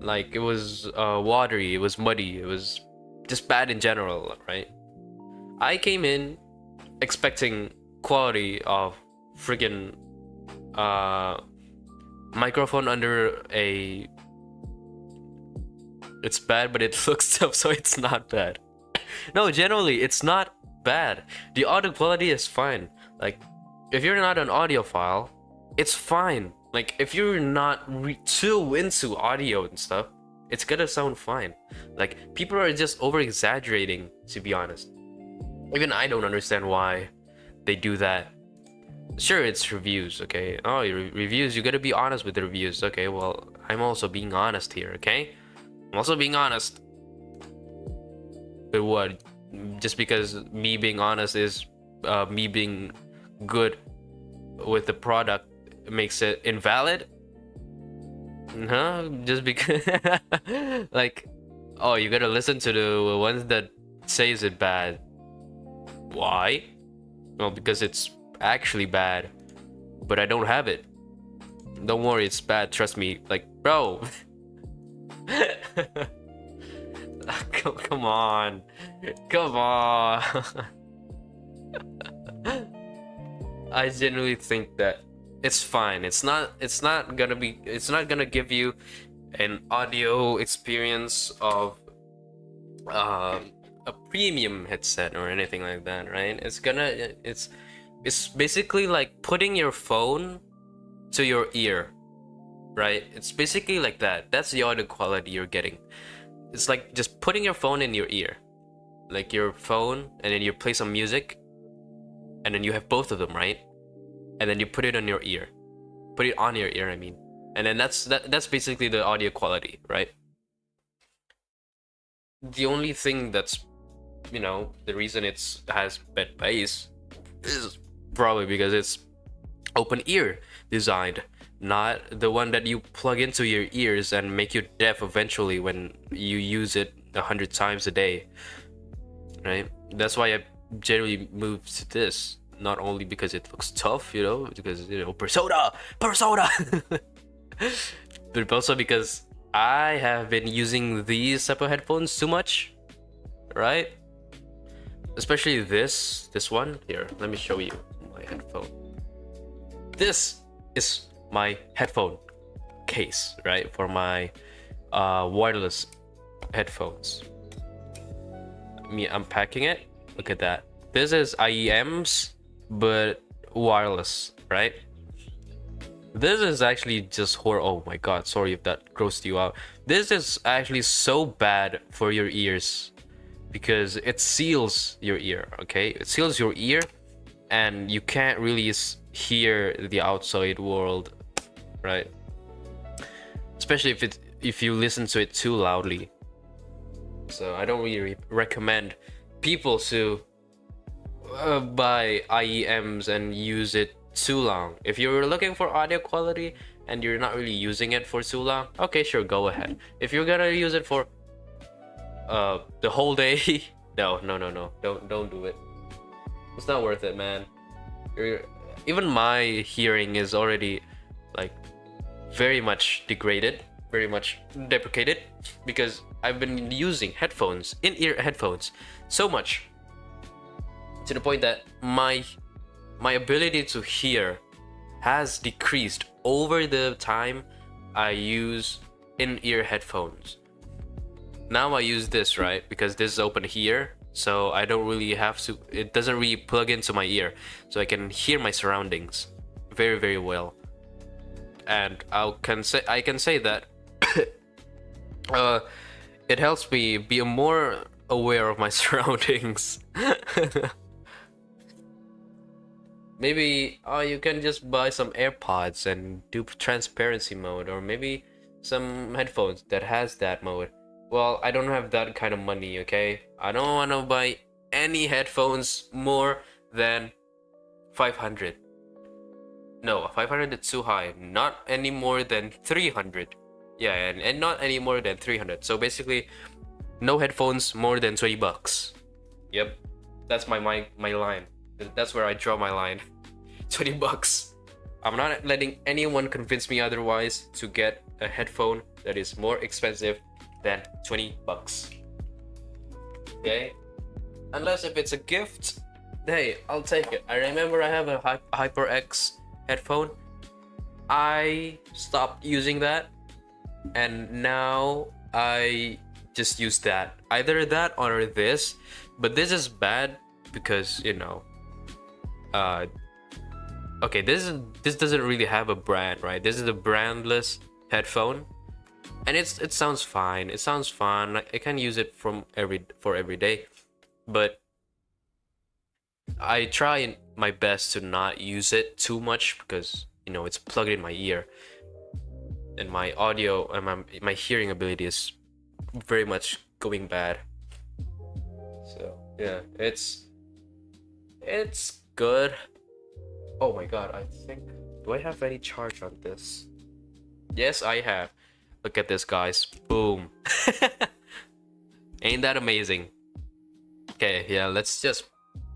Like it was watery, it was muddy, it was just bad in general, right? I came in expecting quality of friggin' microphone under a, it's bad but it looks tough, so it's not bad. No, generally it's not bad. The audio quality is fine. Like if you're not an audiophile, it's fine. Like if you're not too into audio and stuff, it's gonna sound fine. Like people are just over exaggerating, to be honest. Even I don't understand why they do that. Sure, it's reviews, okay? Oh, reviews, you gotta be honest with the reviews. Okay, well, I'm also being honest here, okay? I'm also being honest. But what? Just because me being honest is me being good with the product makes it invalid? Huh? Just because like, oh, you gotta listen to the ones that says it bad. Why? Well, because it's actually bad, but I don't have it. Don't worry, it's bad, trust me. Like, bro. Come on. Come on. I genuinely think that it's fine. It's not gonna give you an audio experience of a premium headset or anything like that, right? It's basically like putting your phone to your ear, right? It's basically like that. That's the audio quality you're getting. It's like just putting your phone in your ear, like your phone, and then you play some music, and then you have both of them, right? And then you put it on your ear, I mean, and then that's basically the audio quality, right? The only thing that's, you know, the reason it has bad bass is probably because it's open ear designed, not the one that you plug into your ears and make you deaf eventually when you use it 100 times a day, right? That's why I generally moved to this, not only because it looks tough, you know, because, you know, persona but also because I have been using these type of headphones too much, right? Especially this one here. Let me show you my headphone. This is my headphone case, right, for my wireless headphones. Me unpacking it. Look at that. This is IEMs, but wireless, right? This is actually just horror. Oh my god, sorry if that grossed you out. This is actually so bad for your ears because it seals your ear, okay? It seals your ear and you can't really hear the outside world, right? Especially if you listen to it too loudly. So I don't really recommend people to buy IEMs and use it too long. If you're looking for audio quality and you're not really using it for too long, okay, sure, go ahead. If you're gonna use it for the whole day, no, don't do it. It's not worth it, man. Even my hearing is already like very much degraded, very much deprecated, because I've been using headphones, in-ear headphones, so much to the point that my ability to hear has decreased over the time I use in-ear headphones. Now I use this, right? Because this is open here, so I don't really have to, it doesn't really plug into my ear, so I can hear my surroundings very, very well. And I can say that it helps me be more aware of my surroundings. Maybe you can just buy some AirPods and do transparency mode, or maybe some headphones that has that mode. Well, I don't have that kind of money, okay? I don't want to buy any headphones more than 500. No, 500 is too high. Not any more than 300. Yeah, and not any more than 300. So basically, no headphones more than 20 bucks. Yep, that's my line. That's where I draw my line. 20 bucks. I'm not letting anyone convince me otherwise to get a headphone that is more expensive than 20 bucks. Okay? Unless if it's a gift, hey, I'll take it. I remember I have a HyperX headphone. I stopped using that, and now I just use that. Either that or this. But this is bad because, you know, okay, this doesn't really have a brand, right? This is a brandless headphone, and it sounds fine. It sounds fun. I can use it for every day, but I try my best to not use it too much because, you know, it's plugged in my ear, and my audio and my hearing ability is very much going bad. So yeah, it's good. Oh my god, I think, do I have any charge on this? Yes, I have. Look at this, guys. Boom. Ain't that amazing? Okay, yeah, let's just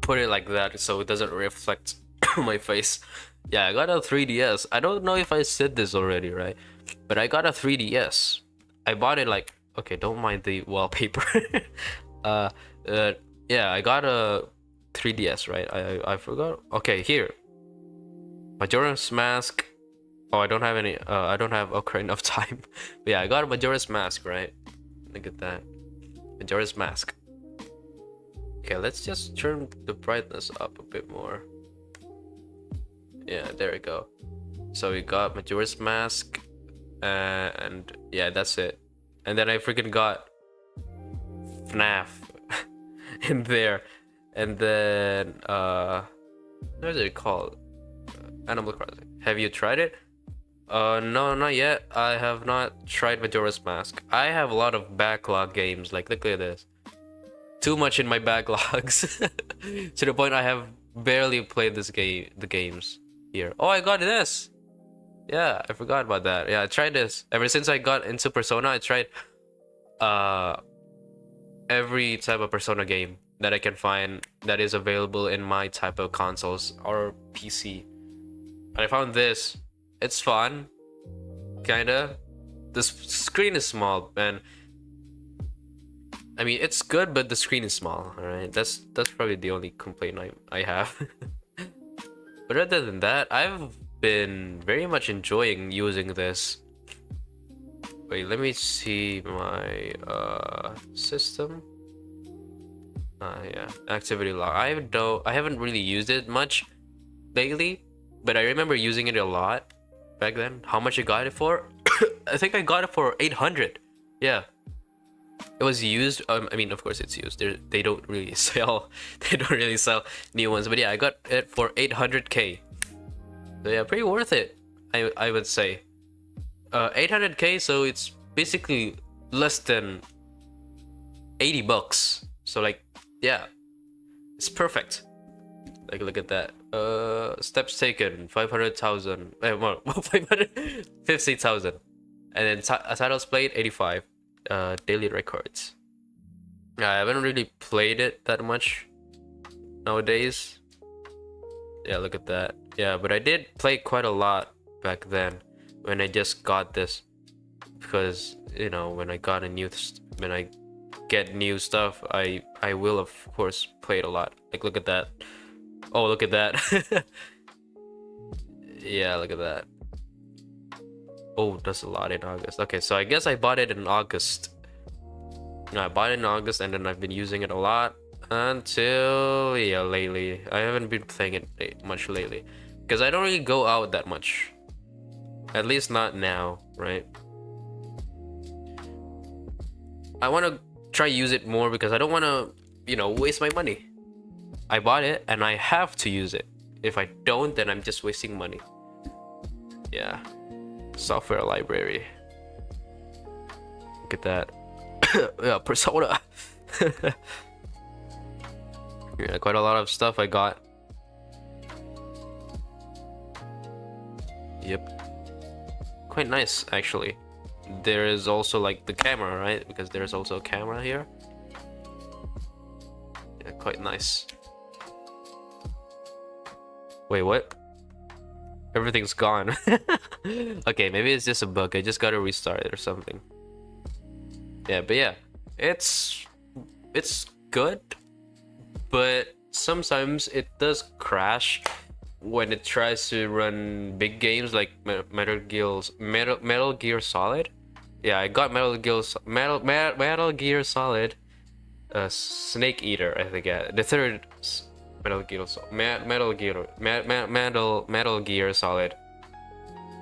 put it like that so it doesn't reflect my face. Yeah, I got a 3DS. I don't know if I said this already, right? But I got a 3DS. I bought it like, okay, don't mind the wallpaper. Yeah, I got a 3DS, right? I forgot. Okay, here. Majora's Mask. Oh, I don't have any. I don't have enough time. But yeah, I got a Majora's Mask, right? Look at that, Majora's Mask. Okay, let's just turn the brightness up a bit more. Yeah, there we go. So we got Majora's Mask, and yeah, that's it. And then I freaking got FNAF in there, and then what is it called? Animal Crossing. Have you tried it? No, not yet. I have not tried Majora's Mask. I have a lot of backlog games. Like, look at this. Too much in my backlogs. To the point I have barely played the games here. Oh, I got this. Yeah, I forgot about that. Yeah, I tried this. Ever since I got into Persona, I tried every type of Persona game that I can find that is available in my type of consoles or PC. And I found this. It's fun, kinda. The screen is small, and I mean, it's good, but the screen is small. All right, that's probably the only complaint I have. But other than that, I've been very much enjoying using this. Wait, let me see my system. Yeah, activity log. I haven't really used it much lately, but I remember using it a lot back then. How much I got it for? I think I got it for 800. Yeah, it was used. I mean, of course it's used. They don't really sell. They don't really sell new ones. But yeah, I got it for 800k. So yeah, pretty worth it. I would say. 800k. So it's basically less than 80 bucks. So like, yeah, it's perfect. Like, look at that. Steps taken 500,000. Well, 550,000. And then titles played 85. Daily records. I haven't really played it that much nowadays. Yeah, look at that. Yeah, but I did play quite a lot back then when I just got this, because you know, when I get new stuff, I will of course play it a lot. Like, look at that. Oh, look at that. Yeah, look at that. Oh, that's a lot in August. Okay, so I guess I bought it in August. I bought it in August, and then I've been using it a lot until, yeah, lately. I haven't been playing it much lately because I don't really go out that much. At least not now, right? I want to try use it more because I don't want to, you know, waste my money. I bought it and I have to use it. If I don't, then I'm just wasting money. Yeah. Software library. Look at that. Yeah, Persona. Yeah, quite a lot of stuff I got. Yep. Quite nice, actually. There is also like the camera, right? Because there's also a camera here. Yeah, quite nice. Wait, what? Everything's gone. Okay, maybe it's just a bug. I just gotta restart it or something. Yeah, but yeah, it's good, but sometimes it does crash when it tries to run big games like Metal Gear Solid. Yeah, I got Metal Gear Solid, Snake Eater, I think. Yeah, the third Metal Gear Solid.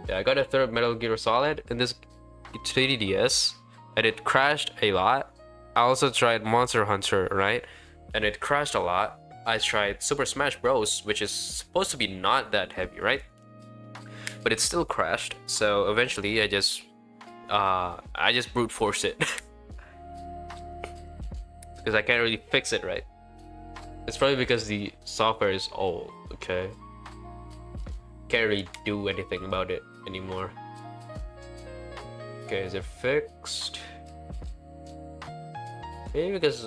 Yeah, I got a third Metal Gear Solid in this 3DS, and it crashed a lot. I also tried Monster Hunter, right? And it crashed a lot. I tried Super Smash Bros, which is supposed to be not that heavy, right? But it still crashed. So eventually, I just brute forced it because I can't really fix it, right? It's probably because the software is old. Okay, can't really do anything about it anymore. Okay, is it fixed? Maybe because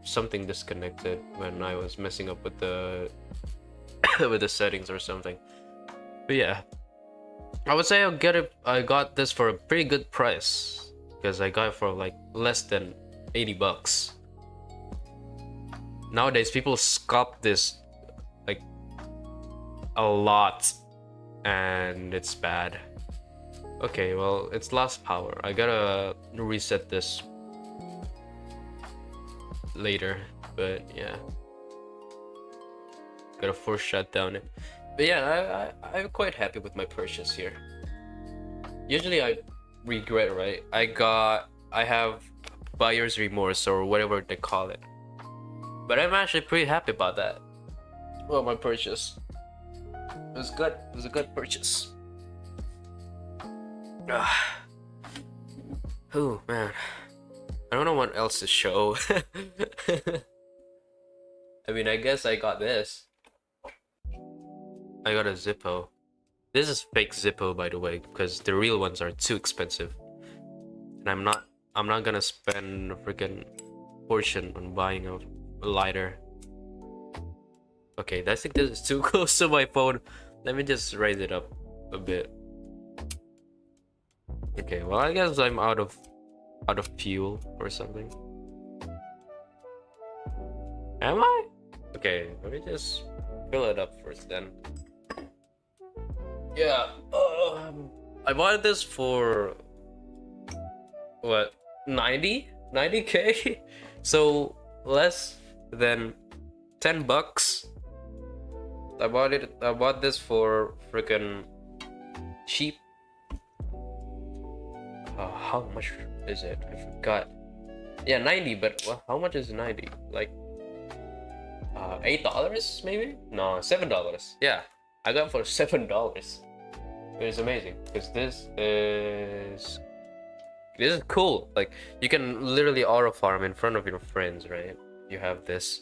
something disconnected when I was messing up with the with the settings or something. But yeah, I would say I got this for a pretty good price because I got it for like less than 80 bucks. Nowadays, people scalp this like a lot, and it's bad. Okay, well, it's lost power. I gotta reset this later, but yeah, gotta force shut down it. But yeah, I'm quite happy with my purchase here. Usually I regret, right? I have buyer's remorse or whatever they call it, but I'm actually pretty happy about that. Well, my purchase, it was good. It was a good purchase. Oh man, I don't know what else to show. I mean, I guess I got this. I got a Zippo. This is fake Zippo, by the way, because the real ones are too expensive, and I'm not gonna spend a freaking fortune on buying a lighter. Okay, I think this is too close to my phone. Let me just raise it up a bit. Okay, well, I guess I'm out of fuel or something. Am I? Okay, let me just fill it up first then. Yeah, I bought this for what, 90k? So less than 10 bucks. I bought this for freaking cheap. How much is it? I forgot. Yeah, 90, but well, how much is 90? Like $8 maybe? No, $7. Yeah, I got it for $7. It is amazing because this is cool. Like, you can literally auto farm in front of your friends, right? You have this,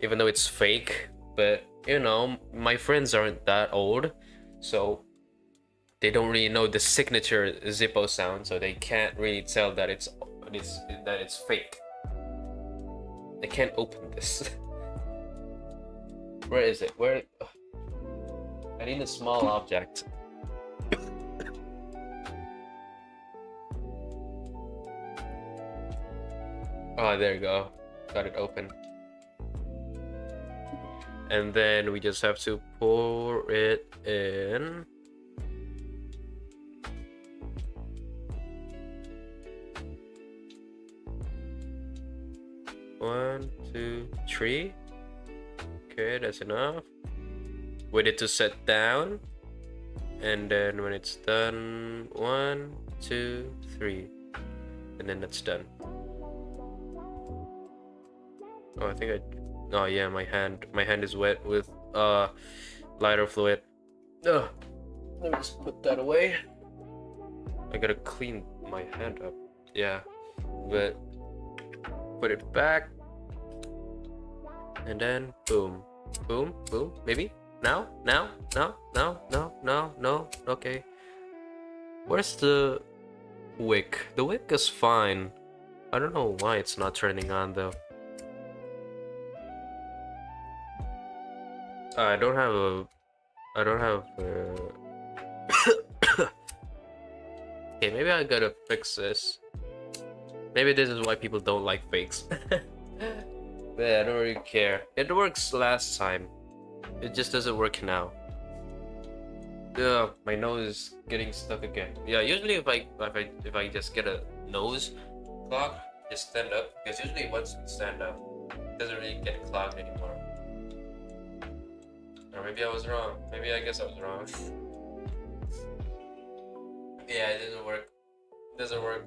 even though it's fake, but you know, my friends aren't that old, so they don't really know the signature Zippo sound, so they can't really tell that it's fake. I can't open this. Where is it? Where? I need a small object. Oh, there you go. Got it open. And then we just have to pour it in. One, two, three. Okay, that's enough. Wait it to set down. And then when it's done, 1, 2, 3. And then that's done. Oh, I think oh yeah, my hand is wet with lighter fluid. Ugh. Let me just put that away. I gotta clean my hand up. Yeah, but put it back, and then boom, boom, boom. Maybe now. No. Okay. Where's the wick? The wick is fine. I don't know why it's not turning on though. I don't have Okay, maybe I gotta fix this. Maybe this is why people don't like fakes. But I don't really care. It works last time. It just doesn't work now. Ugh, my nose is getting stuck again. Yeah, usually if I just get a nose clog, just stand up. Because usually once you stand up, it doesn't really get clogged anymore. Or maybe I was wrong. Maybe I guess I was wrong. Yeah, it doesn't work. It doesn't work.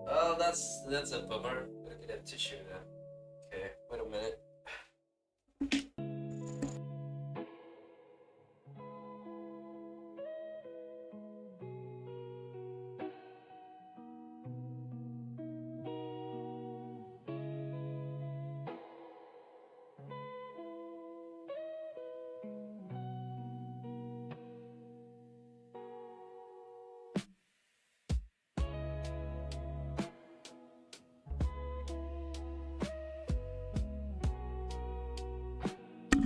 Oh, that's a bummer. Gotta get a tissue then. Okay, wait a minute.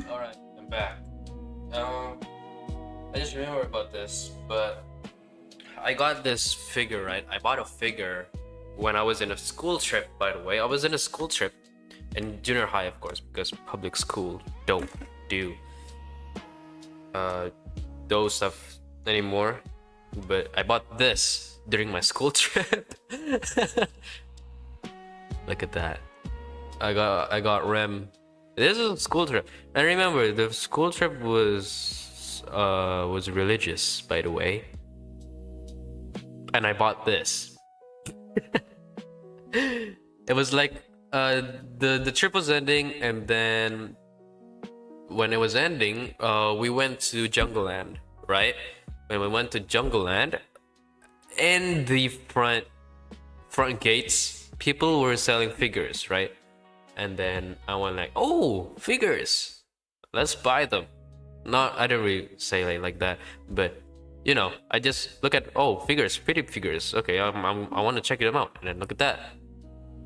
Alright, I'm back. I just remember about this, but I got this figure, right? I bought a figure when I was in a school trip, by the way. I was in a school trip in junior high, of course, because public school don't do those stuff anymore. But I bought this during my school trip. Look at that. I got Rem. This is a school trip. And remember, the school trip was religious, by the way. And I bought this. It was like the trip was ending, and then when it was ending, we went to Jungle Land, right? When we went to Jungle Land, in the front gates, people were selling figures, right? And then I went like, oh, figures, let's buy them. I don't really say like that, but you know, I just look at, oh, figures, pretty figures. Okay, I want to check them out, and then look at that.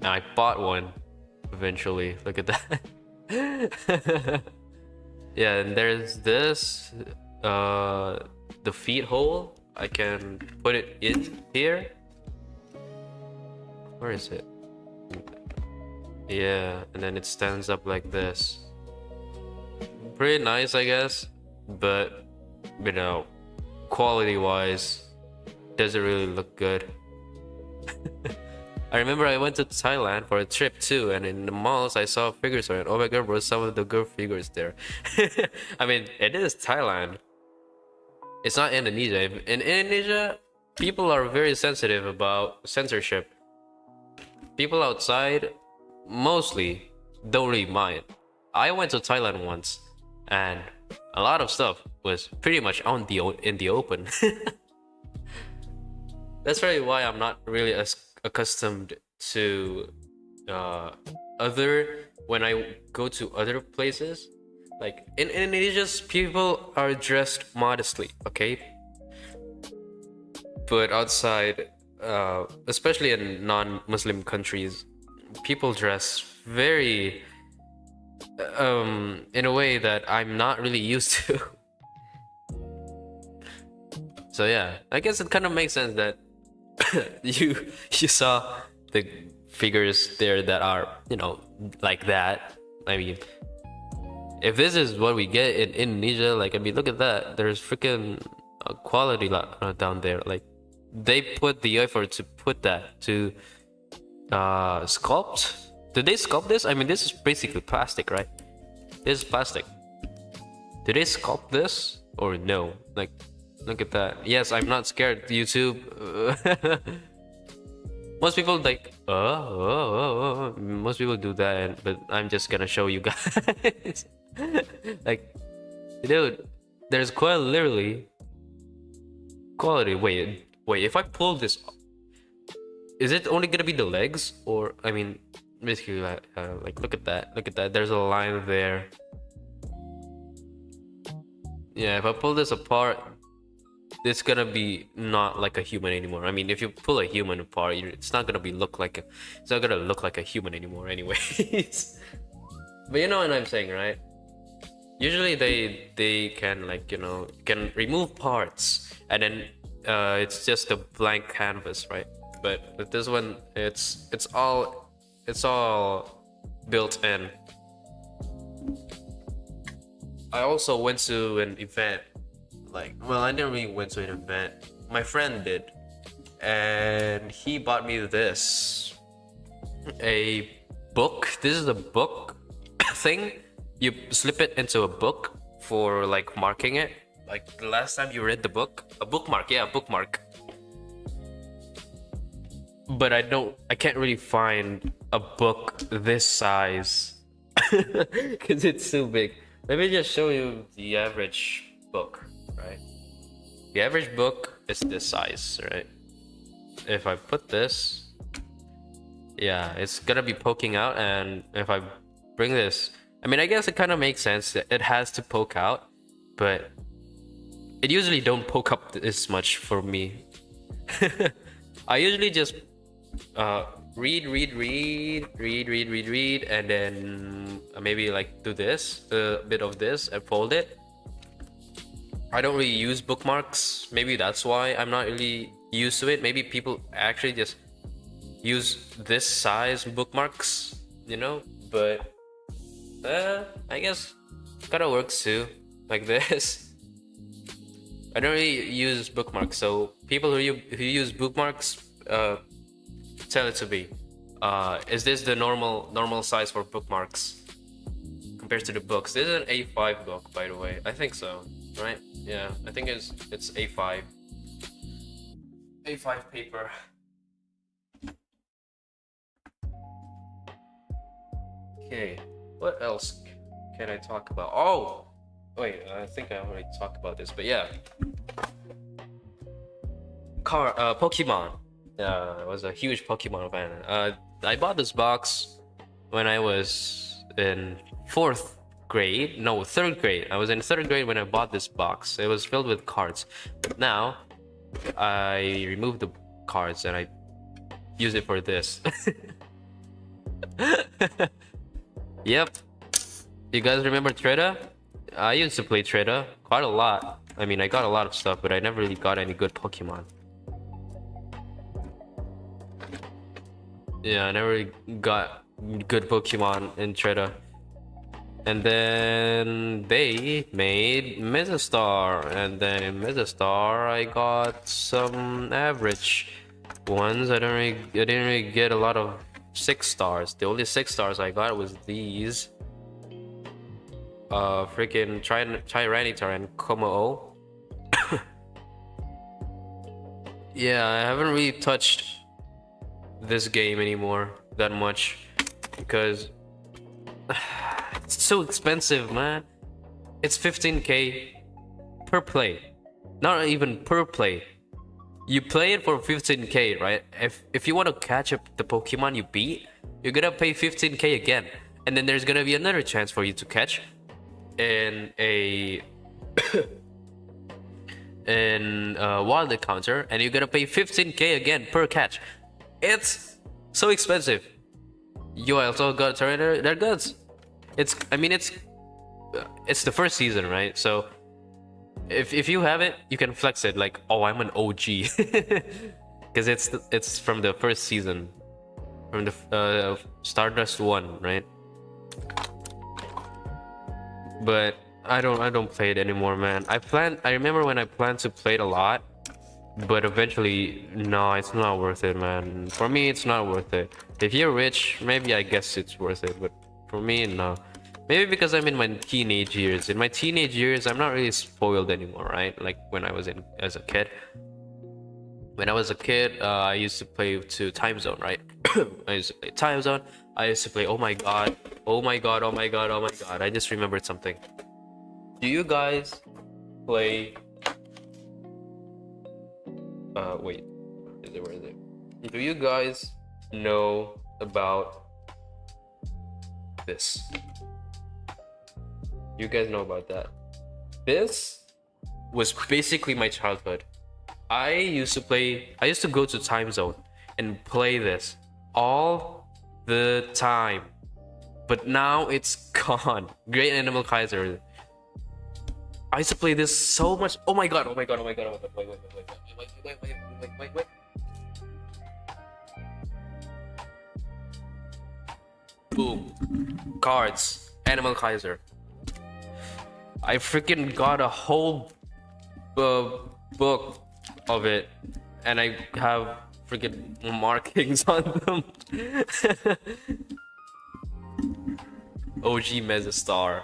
And I bought one eventually. Look at that. Yeah, and there's this, the feet hole. I can put it in here. Where is it? Yeah, and then it stands up like this. Pretty nice, I guess, but you know, quality wise, doesn't really look good. I remember I went to Thailand for a trip too, and in the malls I saw figures on it. Oh my god, bro, some of the good figures there. I mean, it is Thailand. It's not Indonesia. In Indonesia, people are very sensitive about censorship. People outside mostly don't really mind. I went to Thailand once, and a lot of stuff was pretty much in the open. That's really why I'm not really as accustomed to other when I go to other places, like in Indonesia, people are dressed modestly, okay? But outside, especially in non-Muslim countries, people dress very in a way that I'm not really used to. So yeah, I guess it kind of makes sense that you saw the figures there that are, you know, like that. I mean, if this is what we get in Indonesia, like, I mean, look at that. There's freaking quality down there. Like, they put the effort to put that to sculpt. Did they sculpt this? I mean, this is basically plastic, right? This is plastic. Did they sculpt this or no? Like, look at that. Yes, I'm not scared. YouTube. Most people like, most people do that, but I'm just gonna show you guys. Like, dude, there's quite literally quality. Wait, if I pull this, is it only gonna be the legs, or I mean, basically, like, look at that. There's a line there. Yeah, if I pull this apart, it's gonna be not like a human anymore. I mean, if you pull a human apart, it's not gonna look like a human anymore, anyways. But you know what I'm saying, right? Usually they can, like, you know, can remove parts and then it's just a blank canvas, right? But with this one, it's all built in. I also went to an event. Like, well, I didn't really went to an event. My friend did, and he bought me this, a book. This is a book thing. You slip it into a book for, like, marking it. Like the last time you read the book, a bookmark, yeah, a bookmark. But I can't really find a book this size because it's so big. Let me just show you the average book, right? The average book is this size, right? If I put this, yeah, it's gonna be poking out. And if I bring this, I mean, I guess it kind of makes sense that it has to poke out, but it usually don't poke up this much for me. I usually just read, and then maybe like do this, a bit of this, and fold it. I don't really use bookmarks. Maybe that's why I'm not really used to it. Maybe people actually just use this size bookmarks, you know? But I guess kind of works too, like this. I don't really use bookmarks, so people who use bookmarks, tell it to me. Is this the normal size for bookmarks compared to the books? This is an A5 book, by the way. I think so, right? Yeah, I think it's A5. A5 paper. Okay, what else can I talk about? Oh, wait, I think I already talked about this, but yeah. Pokemon. I was a huge Pokemon fan. I bought this box when I was in third grade. I was in third grade when I bought this box. It was filled with cards. But now, I removed the cards and I use it for this. Yep. You guys remember Treta? I used to play Treta quite a lot. I mean, I got a lot of stuff, but I never really got any good Pokemon. Yeah, I never really got good Pokemon in Treta. And then they made Mesostar, and then in Mesostar I got some average ones. I didn't really get a lot of 6 stars. The only 6 stars I got was these. Freaking Tyranitar and Kommo-o. Yeah, I haven't really touched this game anymore that much because it's so expensive, man. It's 15k per play. Not even per play. You play it for 15k, right? If you want to catch up the Pokemon you beat, you're gonna pay 15k again. and then there's gonna be another chance for you to catch in a wild encounter, and you're gonna pay 15k again per catch. It's so expensive. You also got their guns. I mean, it's the first season, right? So if you have it, you can flex it like, oh, I'm an OG, because it's from the first season, from the Stardust 1, right? But I don't play it anymore, man. I remember when I planned to play it a lot, but eventually, no, it's not worth it, man. For me, it's not worth it. If you're rich, maybe I guess it's worth it, but for me, no. Maybe because I'm in my teenage years. In my teenage years, I'm not really spoiled anymore, right? Like when I was as a kid. When I was a kid, I used to play to Time Zone, right? I used to play Time Zone. I used to play, oh my god, oh my god, oh my god, oh my god. I just remembered something. Do you guys play... wait. Where is it? Do you guys know about this? You guys know about that? This was basically my childhood. I used to go to Time Zone and play this all the time. But now it's gone. Great Animal Kaiser. I used to play this so much. Oh my god, oh my god, oh my god, oh my god, wait. Boom. Cards. Animal Kaiser. I freaking got a whole book of it, and I have freaking markings on them. OG Mesostar.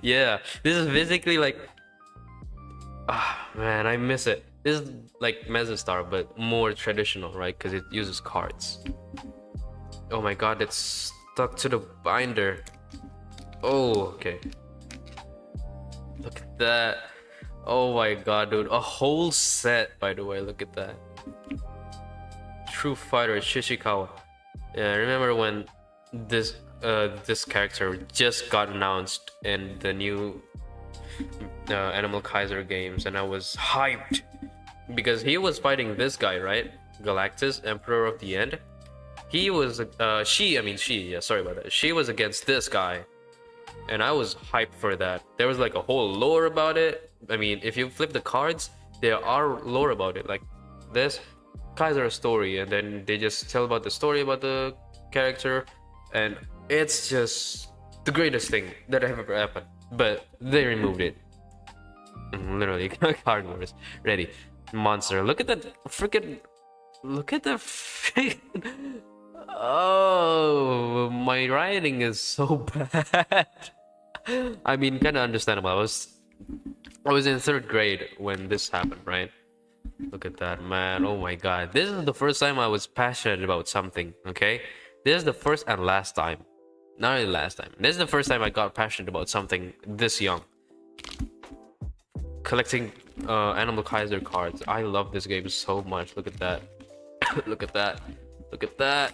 Yeah, this is basically like, man, I miss it. This is like Mesostar, but more traditional, right? Because it uses cards. Oh my god, it's stuck to the binder. Oh, okay. Look at that. Oh my god, dude. A whole set, by the way. Look at that. True Fighter Shishikawa. Yeah, I remember when this character just got announced in the new Animal Kaiser games, and I was hyped because he was fighting this guy, right? Galactus, Emperor of the End. He was sorry about that. She was against this guy, and I was hyped for that. There was like a whole lore about it. I mean, if you flip the cards, there are lore about it, like this Kaiser story, and then they just tell about the story about the character, and it's just the greatest thing that have ever happened. But they removed it. Literally, card wars. Ready. Monster. Look at that freaking. Look at the freaking. Oh, my writing is so bad. I mean, kind of understandable. I was in 3rd grade when this happened, right? Look at that, man. Oh my god. This is the first time I was passionate about something, okay? This is the first and last time. Not really last time. This is the first time I got passionate about something this young. Collecting Animal Kaiser cards. I love this game so much. Look at that. Look at that. Look at that.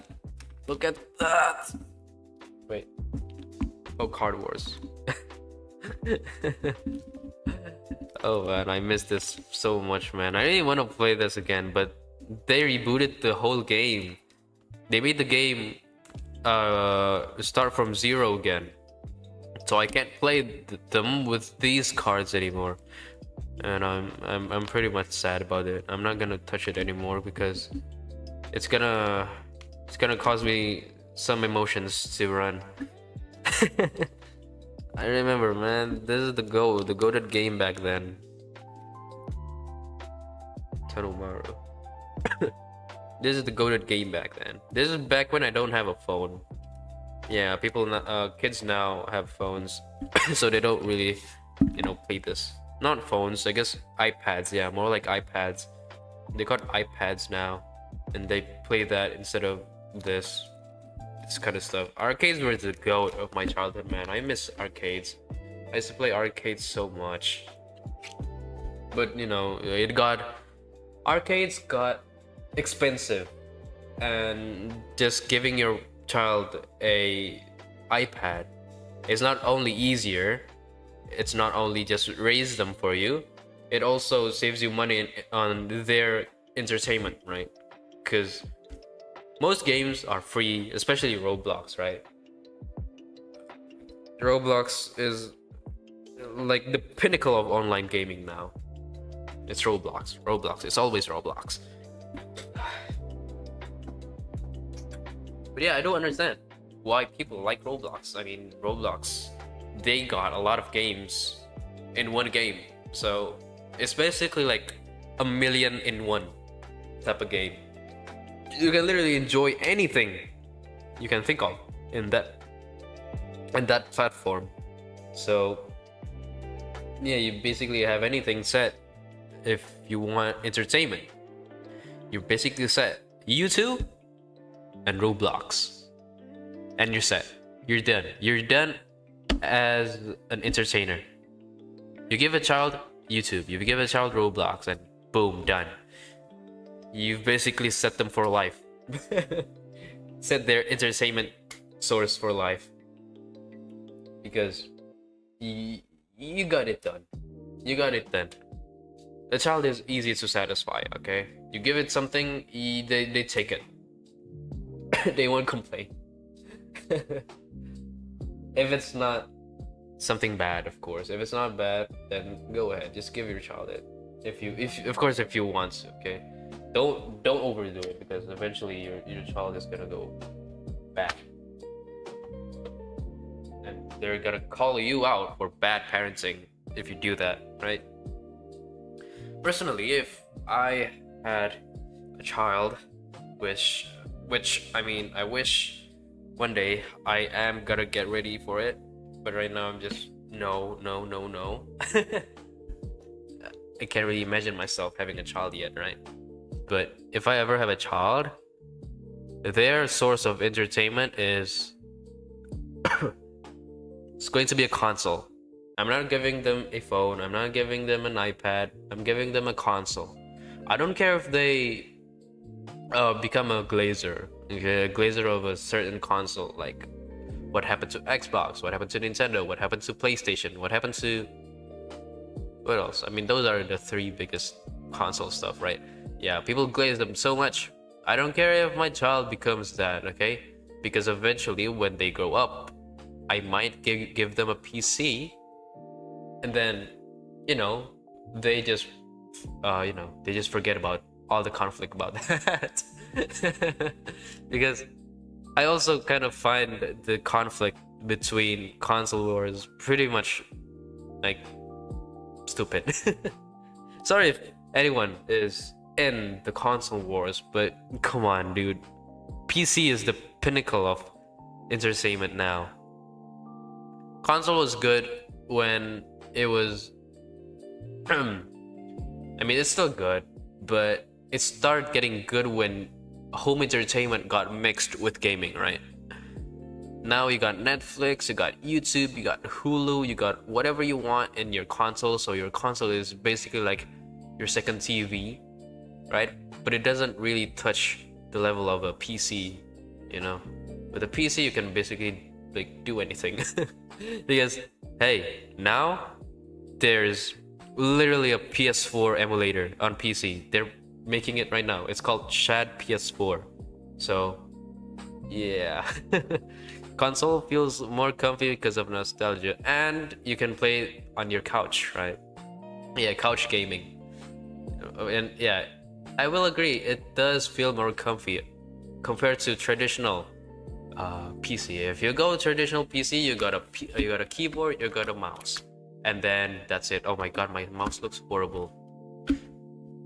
Look at that. Wait. Oh, Card Wars. Oh man, I miss this so much, man. I really want to play this again, but they rebooted the whole game. They made the game start from 0 again, so I can't play them with these cards anymore, and I'm pretty much sad about it. I'm not gonna touch it anymore because it's gonna cause me some emotions to run. I remember, man, this is the goated game back then. Tanomaru. This is the goated game back then. This is back when I don't have a phone. Yeah, kids now have phones, so they don't really, play this. Not phones, I guess iPads. Yeah, more like iPads. They got iPads now, and they play that instead of this kind of stuff. Arcades were the goat of my childhood, man. I miss arcades. I used to play arcades so much, but arcades got expensive, and just giving your child a iPad, it's not only easier, it's not only just raise them for you, it also saves you money on their entertainment, right? Because most games are free, especially Roblox, right? Roblox is like the pinnacle of online gaming now. It's Roblox. Roblox. It's always Roblox. But yeah, I don't understand why people like Roblox. I mean, Roblox, they got a lot of games in one game. So it's basically like a million in one type of game. You can literally enjoy anything you can think of in that platform. So yeah, you basically have anything set. If you want entertainment, you're basically set. YouTube and Roblox, and you're set. You're done. You're done as an entertainer. You give a child YouTube, you give a child Roblox, and boom, done. You've basically set them for life. Set their entertainment source for life. Because you got it done. You got it done. The child is easy to satisfy, okay? You give it something, they take it. They won't complain. If it's not something bad, of course. If it's not bad, then go ahead. Just give your child it. If of course, if you want to, okay? Don't overdo it, because eventually your child is gonna go bad. And they're gonna call you out for bad parenting if you do that, right? Personally, if I had a child, which I mean, I wish one day I am gonna get ready for it, but right now I'm just no. I can't really imagine myself having a child yet, right? But if I ever have a child, their source of entertainment is it's going to be a console. I'm not giving them a phone, I'm not giving them an iPad, I'm giving them a console. I don't care if they become a glazer, okay? A glazer of a certain console. Like, what happened to Xbox? What happened to Nintendo? What happened to PlayStation? What happened to what else? I mean, those are the three biggest console stuff, right? Yeah, people glaze them so much. I don't care if my child becomes that, okay? Because eventually, when they grow up, I might give them a PC, and then, you know, they just, they just forget about all the conflict about that. Because I also kind of find the conflict between console wars pretty much like stupid. Sorry if anyone is in the console wars, but come on, dude. PC is the pinnacle of entertainment now. Console was good when it was I mean, it's still good, but it started getting good when home entertainment got mixed with gaming, right? Now you got Netflix, you got YouTube, you got Hulu, you got whatever you want in your console. So your console is basically like your second TV, right? But it doesn't really touch the level of a PC, you know? With a PC, you can basically like do anything. Because hey, now there's literally a PS4 emulator on PC. They're making it right now. It's called Shad PS4. So yeah. Console feels more comfy because of nostalgia, and you can play it on your couch, right? Yeah, couch gaming. And yeah, I will agree, it does feel more comfy compared to traditional PC. If you go traditional PC, you got a keyboard, you got a mouse, and then that's it. Oh my god, my mouse looks horrible.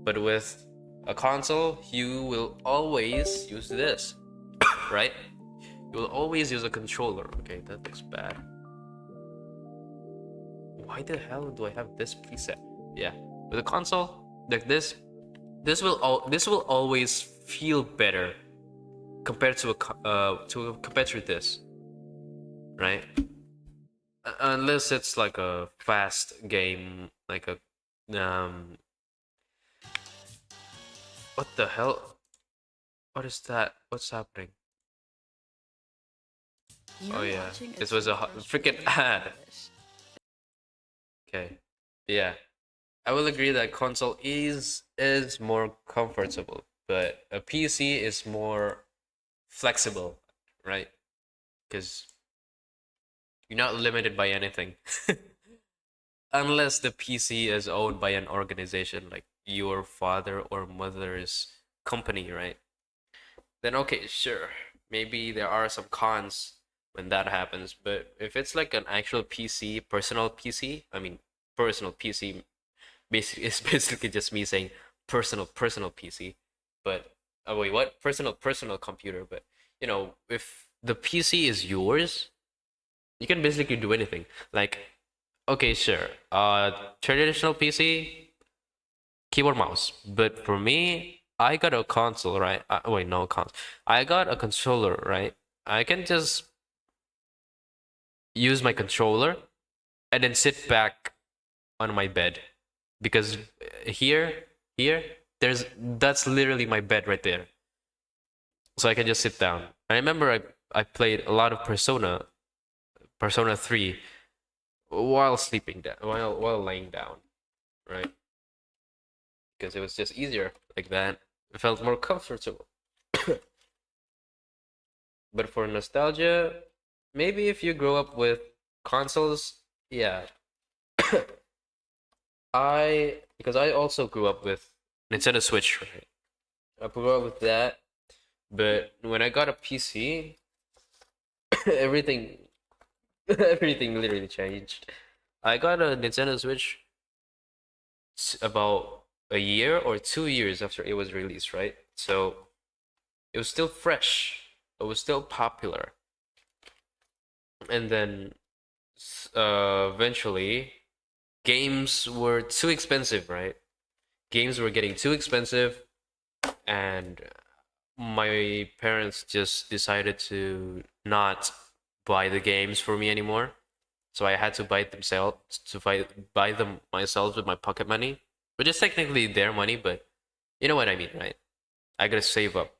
But with a console, you will always use this, right? You will always use a controller. Okay, that looks bad. Why the hell do I have this preset? Yeah, with a console like this will always feel better compared to compared to this, right? Unless it's like a fast game, like a what the hell? What is that? What's happening? Oh yeah, this was a freaking ad. Okay, yeah, I will agree that console is more comfortable, but a PC is more flexible, right? Because you're not limited by anything. Unless the PC is owned by an organization like your father or mother's company, right? Then okay, sure. Maybe there are some cons when that happens, but if it's like an actual PC, personal PC, I mean, personal PC basically is basically just me saying personal PC. But oh wait, what? Personal computer, but if the PC is yours, you can basically do anything. Like, okay, sure. Traditional PC, keyboard mouse. But for me, I got a console, right? Wait, no console. I got a controller, right? I can just use my controller and then sit back on my bed because here, that's literally my bed right there. So I can just sit down. I remember I played a lot of Persona 3 while sleeping down, while laying down, right? Because it was just easier like that. It felt more comfortable. But for nostalgia, maybe if you grow up with consoles, yeah. Because I also grew up with Nintendo Switch, right? I grew up with that, but when I got a PC, everything everything literally changed. I got a Nintendo Switch about a year or 2 years after it was released, right? So it was still fresh. It was still popular. And then eventually games were too expensive, right? Games were getting too expensive, and my parents just decided to not buy the games for me anymore. So I had to buy them myself with my pocket money, which is technically their money, but you know what I mean, right? I gotta save up.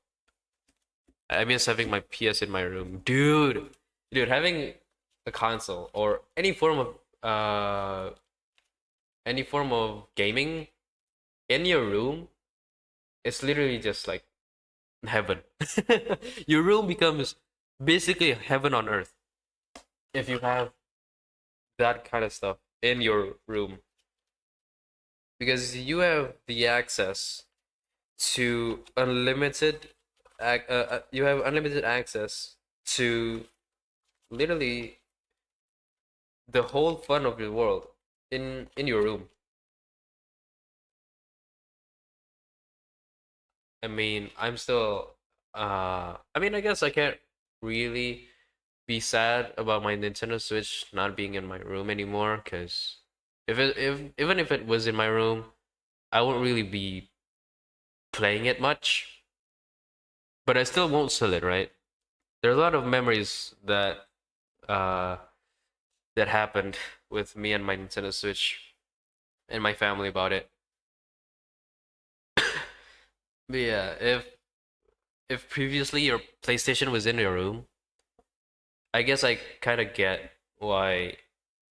I miss having my PS in my room, dude. Having a console or any form of gaming in your room, it's literally just like heaven. Your room becomes basically heaven on earth if you have that kind of stuff in your room because you have the access to you have unlimited access to literally the whole fun of the world in your room. I mean, I mean, I guess I can't really be sad about my Nintendo Switch not being in my room anymore because if even if it was in my room, I won't really be playing it much, but I still won't sell it, right? There are a lot of memories uh that happened with me and my Nintendo Switch and my family about it. But yeah, if previously your PlayStation was in your room, I guess I kind of get why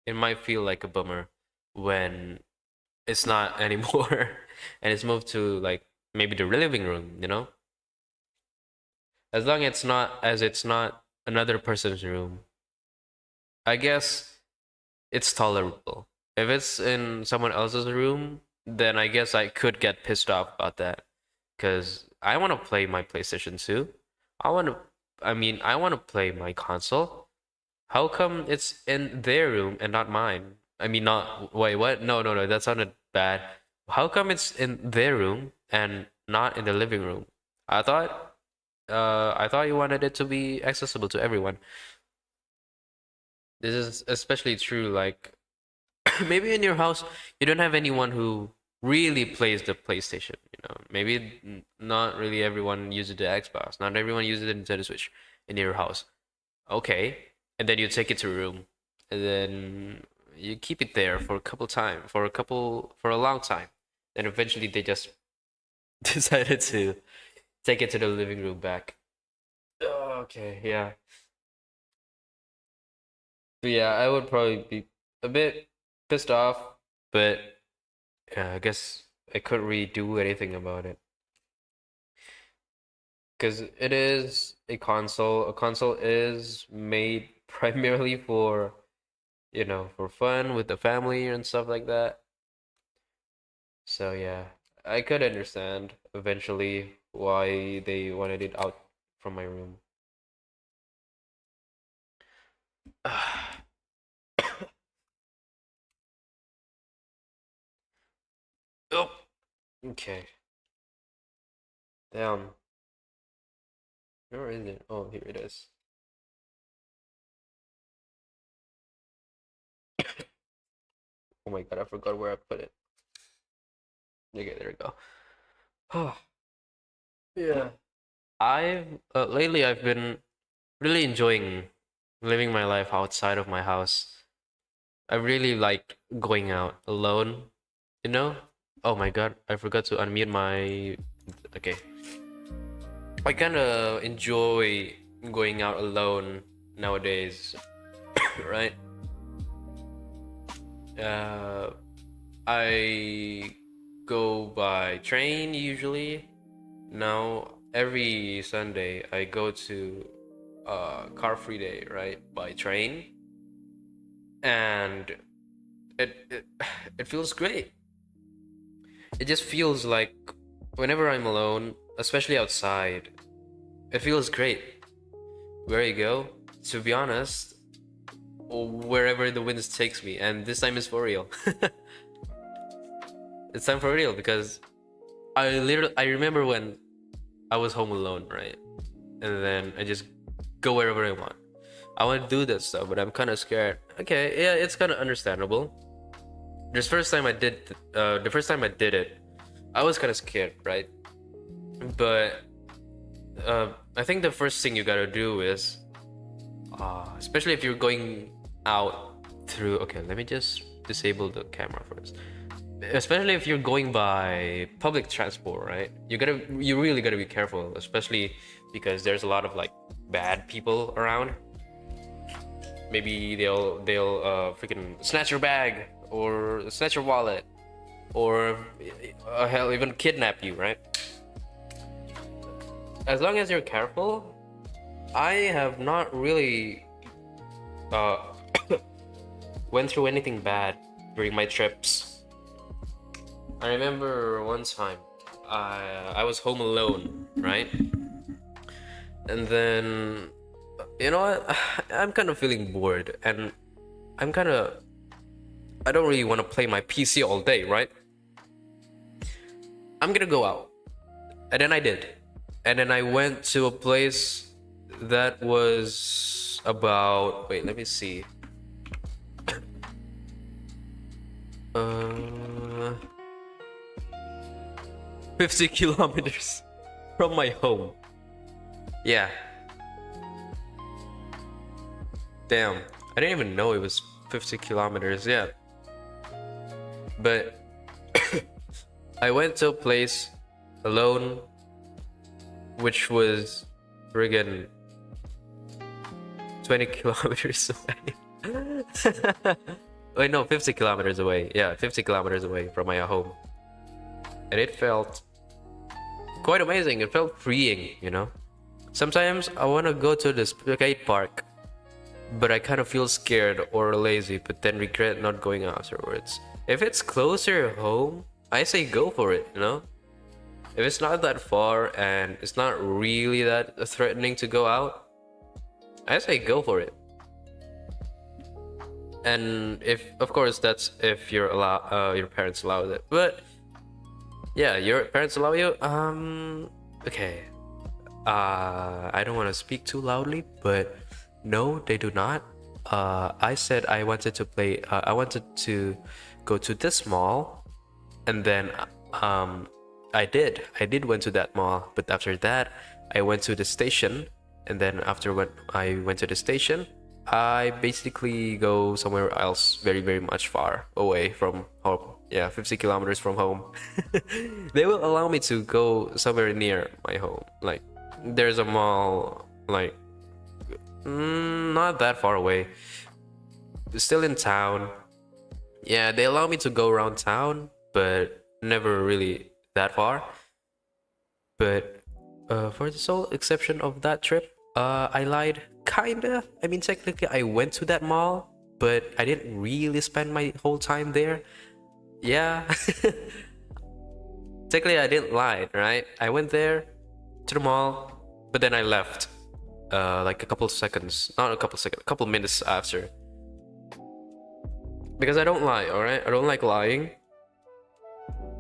it might feel like a bummer when it's not anymore and it's moved to like maybe the living room, as long as it's not another person's room, I guess it's tolerable. If it's in someone else's room, then I guess I could get pissed off about that because I want to play my PlayStation 2. I want to I want to play my console. How come it's in their room and not mine? I mean, not wait, what? No, that sounded bad. How come it's in their room and not in the living room? I thought I thought you wanted it to be accessible to everyone. This is especially true like maybe in your house you don't have anyone who really plays the PlayStation, Maybe not really everyone uses the Xbox, not everyone uses the Nintendo Switch in your house. Okay, and then you take it to a room, and then you keep it there for a for a long time. Then eventually they just decided to take it to the living room back. Okay, yeah. But yeah, I would probably be a bit pissed off, but yeah, I guess I couldn't really do anything about it. Because it is a console. A console is made primarily for, for fun with the family and stuff like that. So yeah, I could understand eventually why they wanted it out from my room. Oh, okay. Damn. Where is it? Oh, here it is. Oh my god, I forgot where I put it. Okay, there we go. Oh, yeah. I've been really enjoying living my life outside of my house. I really like going out alone, you know? Oh my god, I forgot to unmute my. Okay. I kind of enjoy going out alone nowadays, right? Uh, I go by train usually. Now, every Sunday, I go to car free day, right, by train, and it it feels great. It just feels like whenever I'm alone, especially outside, it feels great. Where you go, to be honest, wherever the wind takes me, and this time is for real. It's time for real because I remember when I was home alone, right, and then I just go wherever I want. I want to do this stuff, but I'm kind of scared. Okay, yeah, it's kind of understandable. The first time I did it, I was kind of scared, right? But I think the first thing you gotta do is, especially if you're going out through. Okay, let me just disable the camera first. Especially if you're going by public transport, right? You really gotta be careful, especially because there's a lot of like bad people around. Maybe they'll freaking snatch your bag or snatch your wallet or hell even kidnap you, right? As long as you're careful, I have not really uh went through anything bad during my trips. I remember one time I was home alone, right? And then you know what? I'm kind of feeling bored and I'm kind of I don't really want to play my PC all day, right? I'm gonna go out. And then I did. And then I went to a place that was about. Wait, let me see. Uh, 50 kilometers from my home. Yeah. Damn. I didn't even know it was 50 kilometers. Yeah. But I went to a place alone, which was friggin' 20 kilometers away. Wait, no, 50 kilometers away. Yeah, 50 kilometers away from my home. And it felt quite amazing. It felt freeing, you know? Sometimes I want to go to the skate park, but I kind of feel scared or lazy, but then regret not going afterwards. If it's closer home, I say go for it, you know? If it's not that far and it's not really that threatening to go out, I say go for it. And if, of course, that's if your parents allow it. But yeah, your parents allow you. Okay. I don't want to speak too loudly, but no, they do not. I said I wanted to play. I wanted to go to this mall, and then I did. I did went to that mall, but after that, I went to the station, and then after when I went to the station, I basically go somewhere else, very very much far away from home. Yeah, 50 kilometers from home. They will allow me to go somewhere near my home. Like there's a mall, like not that far away, still in town. Yeah, they allow me to go around town, but never really that far. But for the sole exception of that trip, I lied. Kinda. I mean, technically, I went to that mall, but I didn't really spend my whole time there. Yeah. Technically, I didn't lie, right? I went there to the mall, but then I left. Like a couple seconds, not a couple seconds, a couple minutes after. Because I don't lie, alright? I don't like lying.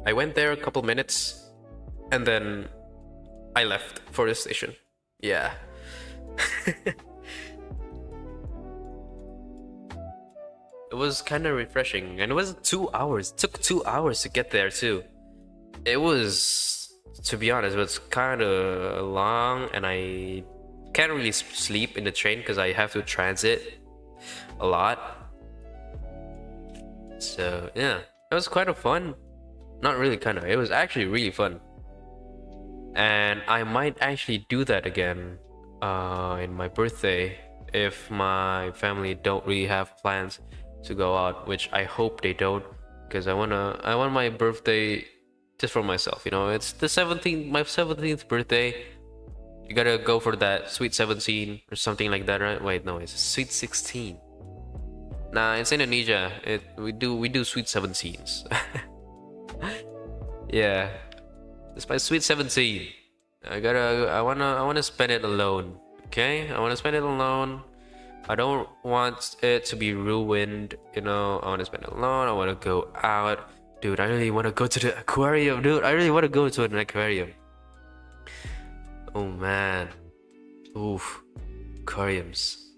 I went there a couple minutes, and then I left for the station. Yeah. It was kind of refreshing, and it was 2 hours. It took 2 hours to get there too. It was, to be honest, it was kind of long, and I can't really sleep in the train because I have to transit a lot. So yeah, it was quite a fun. Not really kind of. It was actually really fun, and I might actually do that again in my birthday if my family don't really have plans to go out, which I hope they don't, because I want my birthday just for myself. You know, it's the 17th, my 17th birthday. You gotta go for that sweet 17 or something like that, right? Wait, no, it's sweet 16. Nah, it's Indonesia. We do sweet 17s. Yeah, it's my sweet 17. I wanna spend it alone. Okay, I wanna spend it alone. I don't want it to be ruined, you know. I want to spend it alone. I want to go out. Dude, I really want to go to the aquarium, dude. I really want to go to an aquarium. Oh, man. Oof. Aquariums.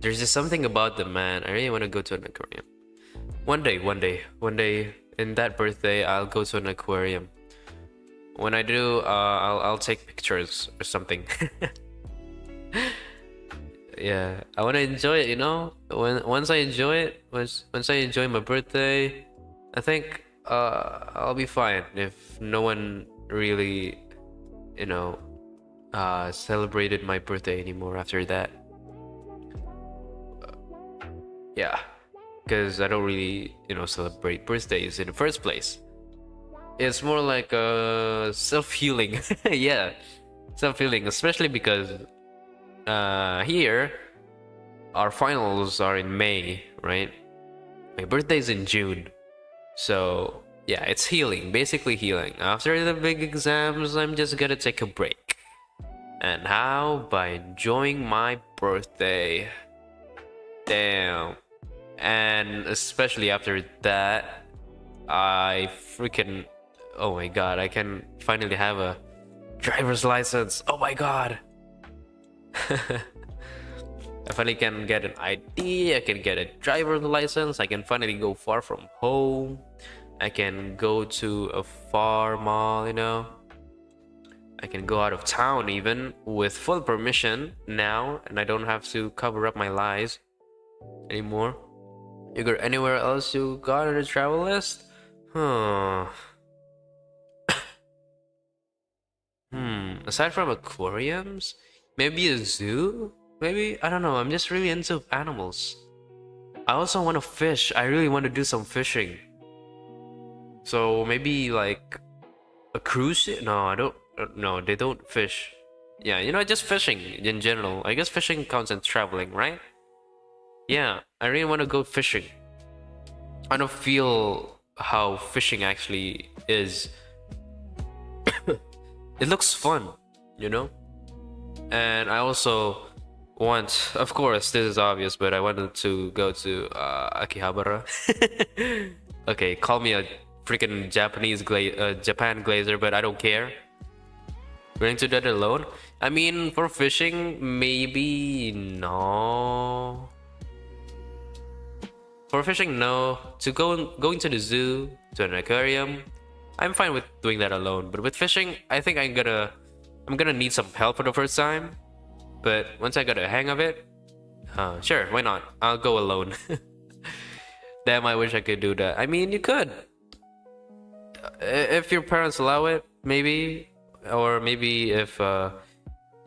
There's just something about them, man. I really want to go to an aquarium. One day, in that birthday, I'll go to an aquarium. When I do, I'll take pictures or something. Yeah, I want to enjoy it, you know. Once I enjoy it, once I enjoy my birthday, I think I'll be fine if no one really, you know, celebrated my birthday anymore after that. Yeah, because I don't really, you know, celebrate birthdays in the first place. It's more like self-healing. Yeah, self-healing, especially because here our finals are in May, right? My birthday's in June. So yeah, it's healing, basically healing. After the big exams, I'm just gonna take a break. And how? By enjoying my birthday. Damn. And especially after that, I freaking, oh my god, I can finally have a driver's license. Oh my god. I finally can get an ID, I can get a driver's license, I can finally go far from home, I can go to a far mall, you know. I can go out of town even with full permission now, and I don't have to cover up my lies anymore. You got anywhere else you got on the travel list? Huh. Aside from aquariums, maybe a zoo? Maybe? I don't know. I'm just really into animals. I also want to fish. I really want to do some fishing. So maybe like a cruise ship? No, I don't. No, they don't fish. Yeah, you know, just fishing in general. I guess fishing counts as traveling, right? Yeah, I really want to go fishing. I don't feel how fishing actually is. It looks fun, you know? And I also want, of course, this is obvious, but I wanted to go to Akihabara. Okay, call me a freaking Japan glazer, but I don't care. Going to that alone? I mean, for fishing, maybe no. For fishing, no. To going to the zoo, to an aquarium, I'm fine with doing that alone. But with fishing, I think I'm gonna need some help for the first time. But once I got a hang of it, sure, why not? I'll go alone. Damn, I wish I could do that. I mean, you could. If your parents allow it, maybe. Or maybe if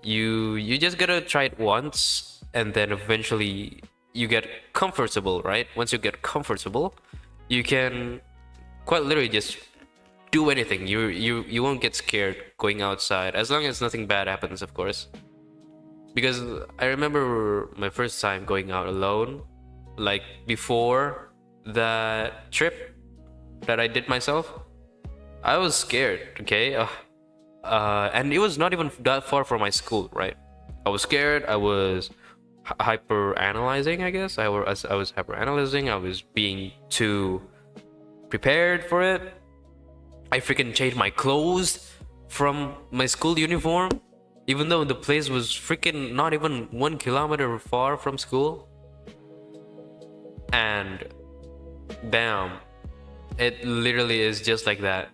you just gotta try it once, and then eventually you get comfortable, right? Once you get comfortable, you can quite literally just do anything. You won't get scared going outside as long as nothing bad happens, of course. Because I remember my first time going out alone, like before that trip that I did myself. I was scared, okay? And it was not even that far from my school, right? I was scared. I was hyper analyzing, I guess. I was hyper analyzing. I was being too prepared for it. I freaking changed my clothes from my school uniform, even though the place was freaking not even 1 kilometer far from school. And damn, it literally is just like that.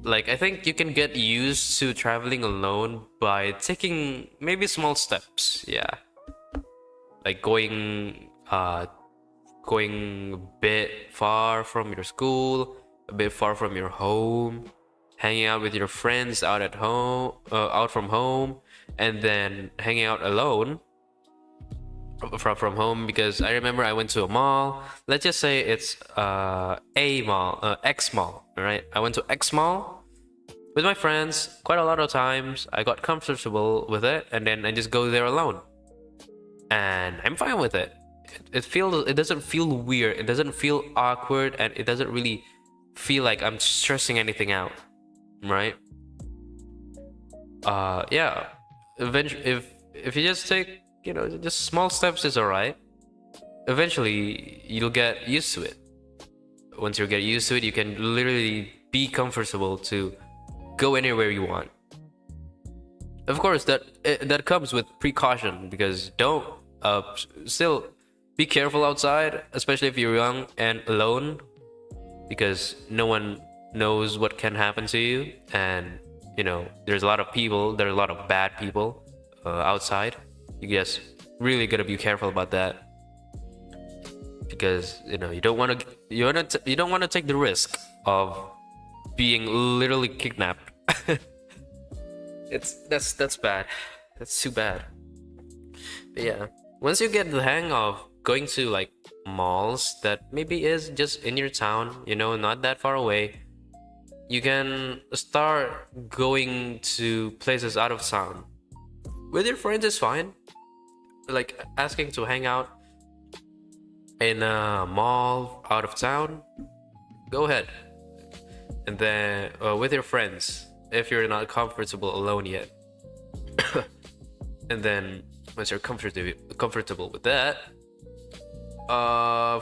Like, I think you can get used to traveling alone by taking maybe small steps. Yeah, like going a bit far from your school, a bit far from your home, hanging out with your friends out at home, out from home, and then hanging out alone from home. Because I remember I went to a mall. Let's just say it's a mall, X mall. All right, I went to X mall with my friends quite a lot of times. I got comfortable with it, and then I just go there alone, and I'm fine with it. It doesn't feel weird. It doesn't feel awkward, and it doesn't really feel like I'm stressing anything out, right? Yeah. Eventually, if you just take, just small steps is alright. Eventually, you'll get used to it. Once you get used to it, you can literally be comfortable to go anywhere you want. Of course, that comes with precaution, because don't still be careful outside, especially if you're young and alone, because no one knows what can happen to you. And there's a lot of people, there are a lot of bad people outside. You guys really gotta be careful about that, because you don't want to take the risk of being literally kidnapped. That's bad. That's too bad. But yeah, once you get the hang of going to like malls that maybe is just in your town, not that far away, you can start going to places out of town. With your friends is fine. Like asking to hang out in a mall out of town, go ahead. And then with your friends, if you're not comfortable alone yet. And then once you're comfortable with that,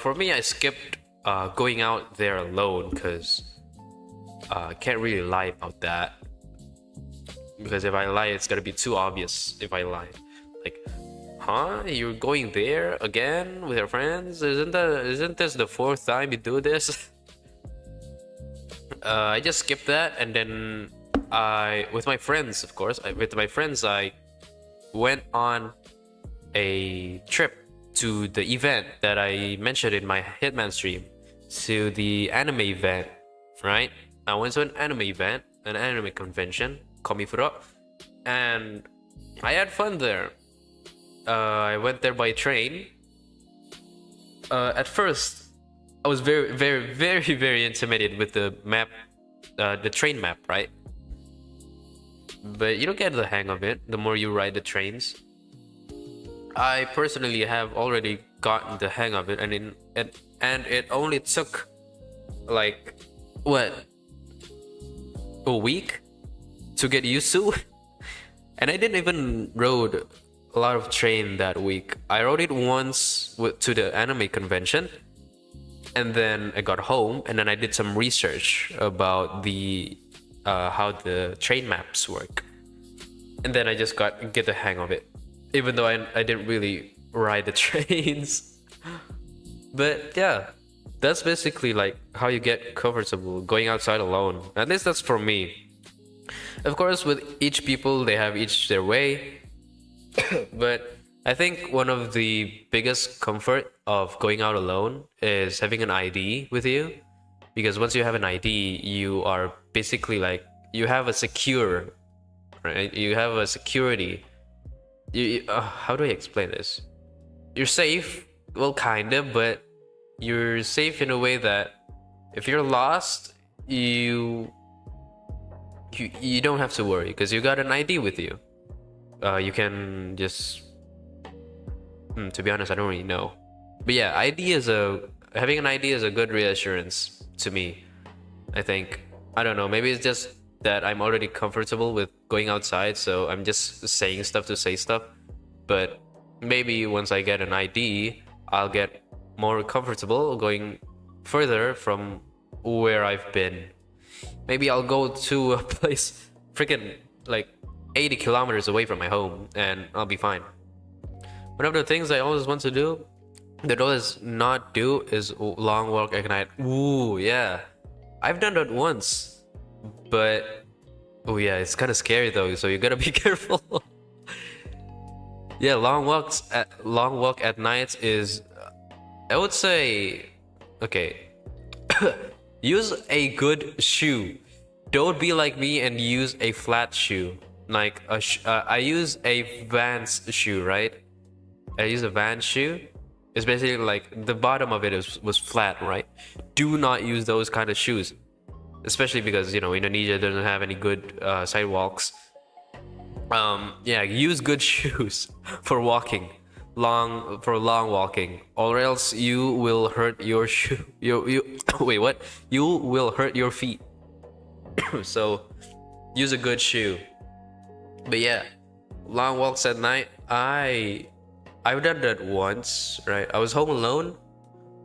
for me, I skipped going out there alone, because I can't really lie about that. Because if I lie, it's gonna be too obvious if I lie. Like, huh? You're going there again with your friends? Isn't this the fourth time you do this? I just skipped that, and then with my friends, of course, I went on a trip to the event that I mentioned in my Hitman stream, to the anime event, right? I went to an anime event, an anime convention, Komifuro, and I had fun there. I went there by train. At first, I was very, very, very, very intimidated with the map, the train map, right? But you don't get the hang of it the more you ride the trains. I personally have already gotten the hang of it, and it only took like what, a week to get used to. And I didn't even rode a lot of train that week. I rode it once to the anime convention, and then I got home, and then I did some research about the how the train maps work, and then I just get the hang of it, even though I didn't really ride the trains. But yeah, that's basically like how you get comfortable going outside alone. At least that's for me. Of course, with each people, they have each their way. But I think one of the biggest comfort of going out alone is having an ID with you. Because once you have an ID, you are basically like, you have a secure, right? You have a security. How do I explain this? you're safe. Well, kinda, but you're safe in a way that if you're lost, you don't have to worry because you got an ID with you. You can just to be honest, I don't really know. But yeah, ID is a having an ID is a good reassurance to me. I think. I don't know, maybe it's just that I'm already comfortable with going outside, so I'm just saying stuff to say stuff. But maybe once I get an ID, I'll get more comfortable going further from where I've been. Maybe I'll go to a place freaking like 80 kilometers away from my home and I'll be fine. One of the things I always want to do that I always not do is long walk at night. Ooh, yeah. I've done that once, but oh yeah, it's kind of scary though, so you gotta be careful. Yeah, long walk at night is, I would say, okay, use a good shoe. Don't be like me and use a flat shoe. Like I use a Vans shoe, right? I use a Vans shoe. It's basically like the bottom of it was flat, right? Do not use those kind of shoes, especially because Indonesia doesn't have any good sidewalks. Yeah, use good shoes for walking, long walking, or else you will hurt your shoe. You wait, what? You will hurt your feet. So use a good shoe. But yeah, long walks at night. I've done that once, right? I was home alone,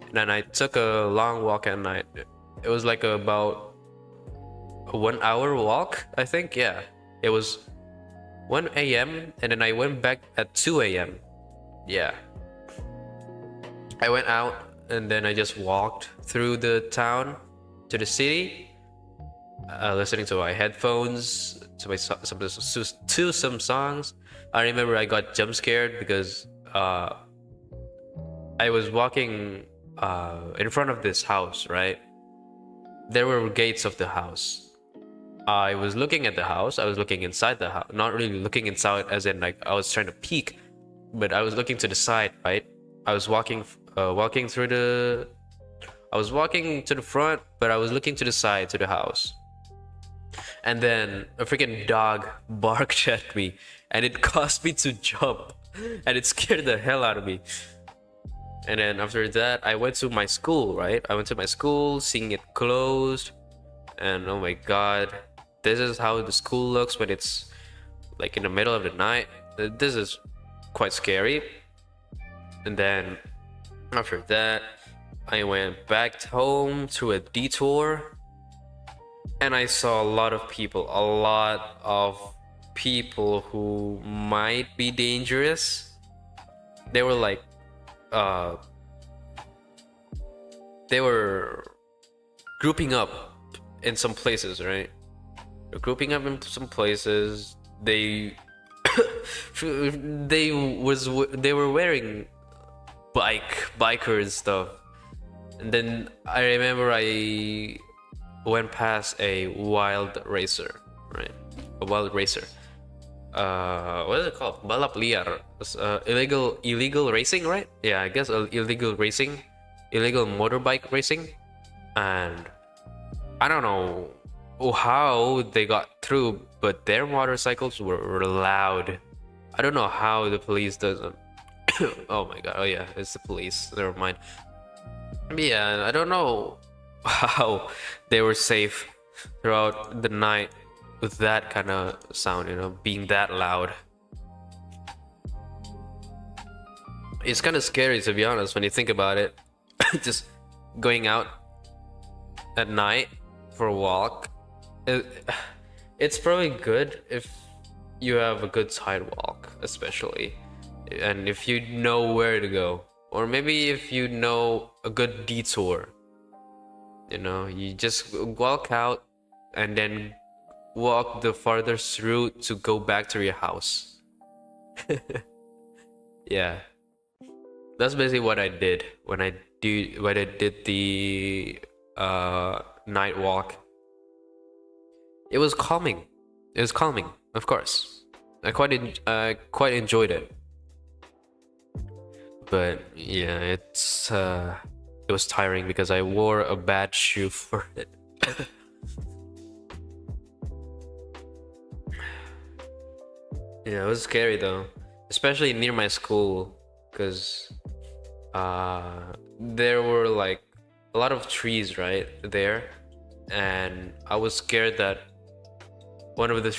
and then I took a long walk at night. It was like about a 1 hour walk, I think. Yeah, it was 1 a.m. and then I went back at 2 a.m. Yeah, I went out and then I just walked through the town to the city, listening to my headphones to some songs. I remember I got jump scared because I was walking in front of this house, right? There were gates of the house. I was looking at the house. I was looking inside the house. Not really looking inside as in like I was trying to peek, but I was looking to the side, right? I was walking through the I was walking to the front, but I was looking to the side to the house. And then a freaking dog barked at me and it caused me to jump and it scared the hell out of me. And then after that, I went to my school, right? I went to my school, seeing it closed, and oh my god, this is how the school looks when it's like in the middle of the night. This is quite scary. And then after that, I went back home through a detour, and I saw a lot of people who might be dangerous. They were like they were grouping up in some places, right? They're grouping up in some places. They they were wearing biker and stuff. And then I remember I went past a wild racer, right? A wild racer. What is it called? Balap liar. Illegal racing, right? Yeah, I guess illegal racing, illegal motorbike racing, and I don't know how they got through, but their motorcycles were loud. I don't know how the police doesn't. Oh my god! Oh yeah, it's the police. Never mind. Yeah, I don't know how they were safe throughout the night with that kind of sound, being that loud. It's kind of scary, to be honest, when you think about it. Just going out at night for a walk. It's probably good if you have a good sidewalk, especially, and if you know where to go, or maybe if you know a good detour. You just walk out and then walk the farthest route to go back to your house. Yeah, that's basically what I did when I did the night walk. It was calming. Of course. I quite enjoyed it. But yeah, it was tiring because I wore a bad shoe for it. Yeah, it was scary though, especially near my school, because there were like a lot of trees right there, and I was scared that one of the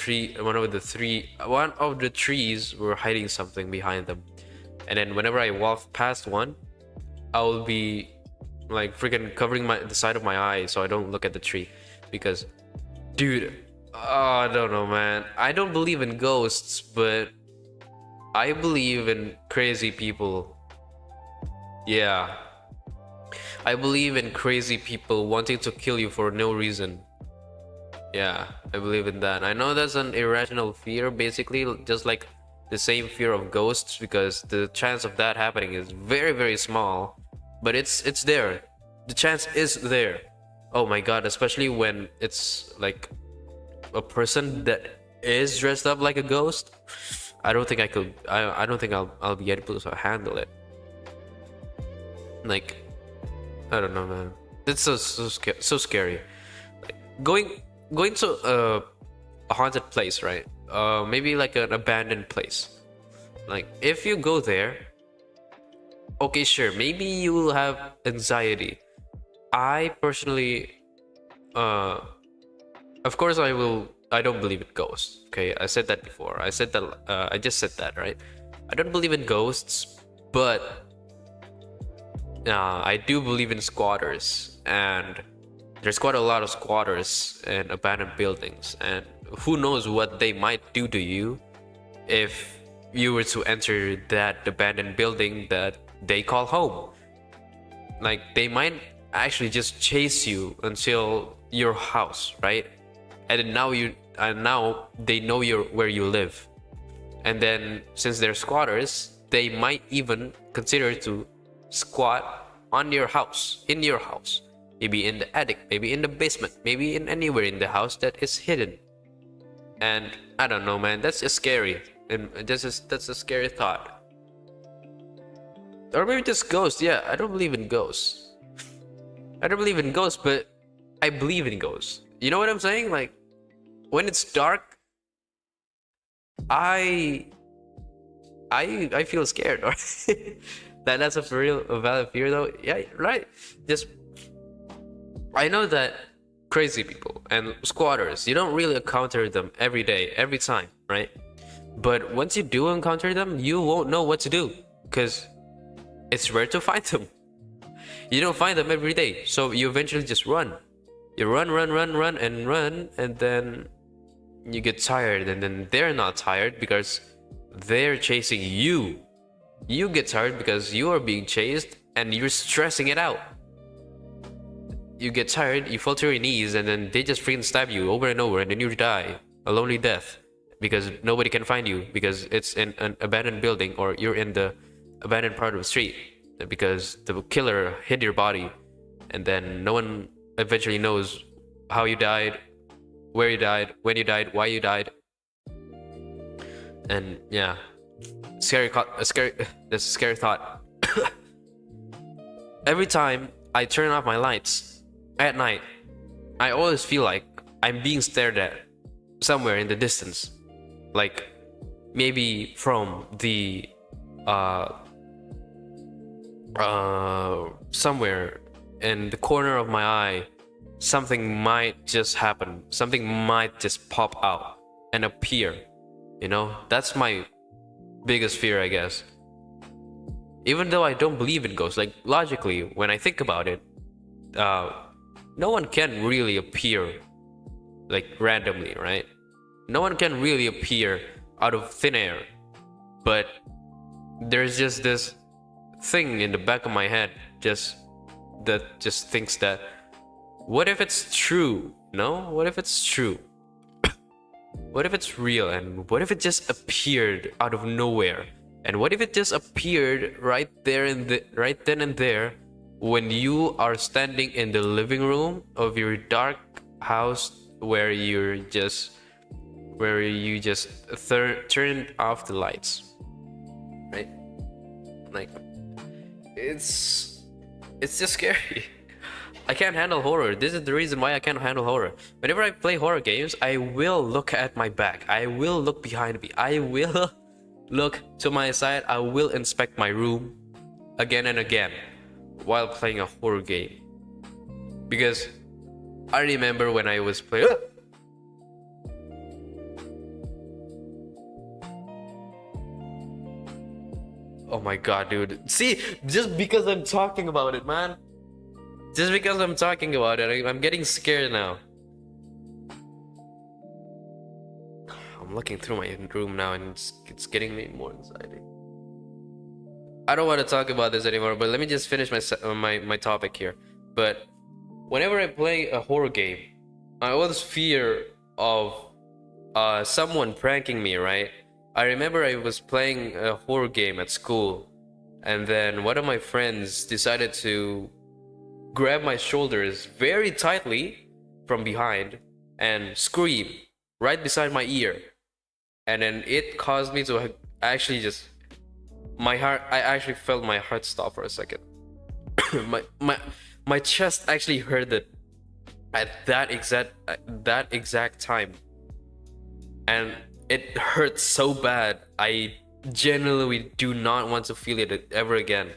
trees were hiding something behind them, and then whenever I walk past one, I will be like freaking covering the side of my eye so I don't look at the tree, because dude, I don't know, man. I don't believe in ghosts, but I believe in crazy people. Yeah, I believe in crazy people wanting to kill you for no reason. Yeah, I believe in that. I know that's an irrational fear, basically, just like the same fear of ghosts, because the chance of that happening is very, very small, but it's there. The chance is there. Oh my God, especially when it's like a person that is dressed up like a ghost. I don't think I could. I don't think I'll be able to handle it. Like, I don't know, man. It's so scary. Like, going to a haunted place, right? Maybe like an abandoned place. Like, if you go there, okay, sure, maybe you will have anxiety. I personally, uh, of course, I don't believe in ghosts. Okay, I said that before. I said that. I just said that, right? I don't believe in ghosts, but I do believe in squatters, and there's quite a lot of squatters in abandoned buildings, and who knows what they might do to you if you were to enter that abandoned building that they call home. Like, they might actually just chase you until your house, right? And then now they know where you live. And then since they're squatters, they might even consider to squat on your house, in your house. Maybe in the attic, maybe in the basement, maybe in anywhere in the house that is hidden. And I don't know, man, that's just scary. And that's a scary thought. Or maybe just ghosts. Yeah, I don't believe in ghosts. I don't believe in ghosts, but I believe in ghosts. You know what I'm saying? Like, when it's dark, I feel scared. That's a for real a valid fear though. Yeah, right. Just, I know that crazy people and squatters, you don't really encounter them every day, every time, right? But once you do encounter them, you won't know what to do, because it's rare to find them. You don't find them every day, so you eventually just run. You run, and then you get tired, and then they're not tired because they're chasing you. You get tired because you are being chased and you're stressing it out. You get tired, you fall to your knees, and then they just freaking stab you over and over, and then you die a lonely death because nobody can find you, because it's in an abandoned building, or you're in the abandoned part of the street, because the killer hid your body, and then no one eventually knows how you died, where you died, when you died, why you died. And yeah, that's a scary thought. Every time I turn off my lights at night, I always feel like I'm being stared at somewhere in the distance, like maybe from the somewhere in the corner of my eye. Something might just happen, something might just pop out and appear, you know. That's my biggest fear, I guess. Even though I don't believe in ghosts, like, logically, when I think about it, no one can really appear like randomly, right? No one can really appear out of thin air. But there's just this thing in the back of my head that just thinks that, what if it's true? No? What if it's true? What if it's real? And what if it just appeared out of nowhere? And what if it just appeared right then and there, when you are standing in the living room of your dark house, where you just turned off the lights, right? Like, it's it's just scary. I can't handle horror. This is the reason why I can't handle horror. Whenever I play horror games, I will look at my back. I will look behind me. I will look to my side. I will inspect my room again and again while playing a horror game. Because I remember when I was playing. Oh my god, dude. See, just because I'm talking about it, man. Just because I'm talking about it, I'm getting scared now. I'm looking through my room now and it's getting me more anxiety. I don't want to talk about this anymore, but let me just finish my topic here. But whenever I play a horror game, I always fear of someone pranking me, right? I remember I was playing a horror game at school, and then one of my friends decided to grab my shoulders very tightly from behind and scream right beside my ear. And then it caused me to actually just I actually felt my heart stop for a second. My chest actually hurt it at that exact time, and it hurt so bad. I genuinely do not want to feel it ever again.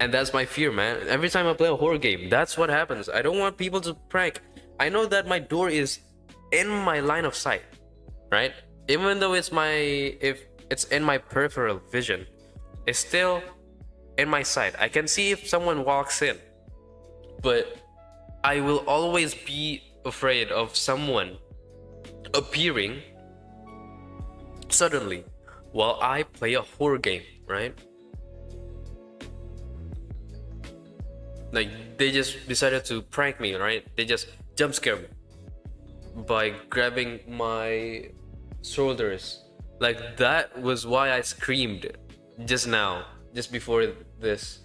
And that's my fear, man. Every time I play a horror game, that's what happens. I don't want people to prank. I know that my door is in my line of sight, right? Even though if it's in my peripheral vision, it's still in my sight. I can see if someone walks in, but I will always be afraid of someone appearing suddenly while I play a horror game, right? Like, they just decided to prank me, right? They just jump scare me by grabbing my shoulders. Like, that was why I screamed just now, just before this.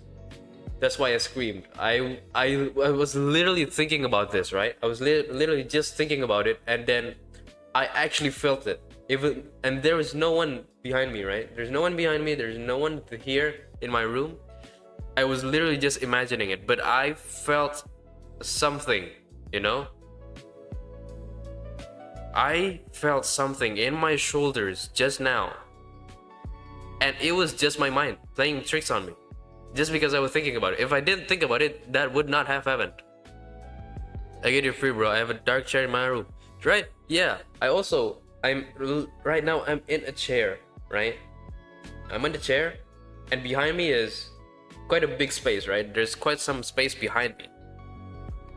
That's why I screamed. I was literally thinking about this, right? I was literally just thinking about it, and then I actually felt it. And there was no one behind me, right? There's no one behind me. There's no one here in my room. I was literally just imagining it, but I felt something, you know? I felt something in my shoulders just now. And it was just my mind playing tricks on me. Just because I was thinking about it. If I didn't think about it, that would not have happened. I get it free, bro. I have a dark chair in my room. Right? Yeah. Right now I'm in a chair, right? I'm in the chair, and behind me is quite a big space, right? There's quite some space behind me.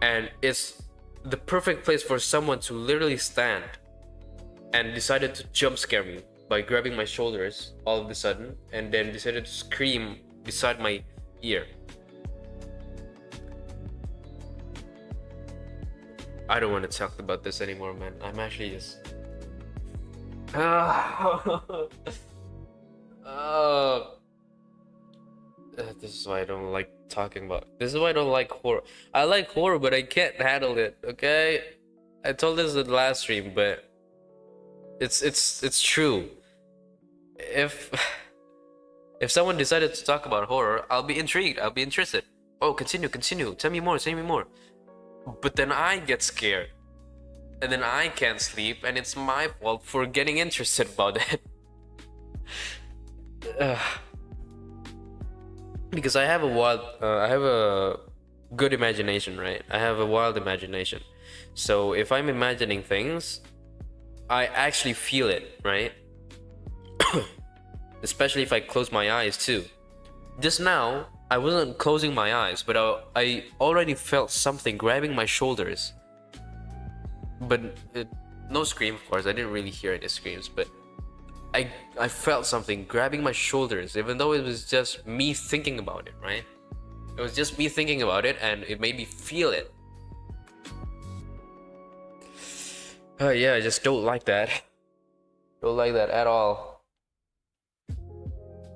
And it's the perfect place for someone to literally stand and decided to jump scare me by grabbing my shoulders all of a sudden, and then decided to scream beside my ear. I don't want to talk about this anymore, man. I'm actually just this is why I don't like talking about. This is why I don't like horror. I like horror, but I can't handle it. Okay, I told this in the last stream, but it's true. If someone decided to talk about horror, I'll be intrigued. I'll be interested. Oh, continue. Tell me more. But then I get scared, and then I can't sleep, and it's my fault for getting interested about it. Because I have a good imagination, right? I have a wild imagination. So if I'm imagining things, I actually feel it, right? Especially if I close my eyes too. Just now, I wasn't closing my eyes, but I already felt something grabbing my shoulders. But no scream, of course. I didn't really hear any screams, but I felt something grabbing my shoulders, even though it was just me thinking about it, right? It was just me thinking about it, and it made me feel it. Yeah, I just don't like that. Don't like that at all.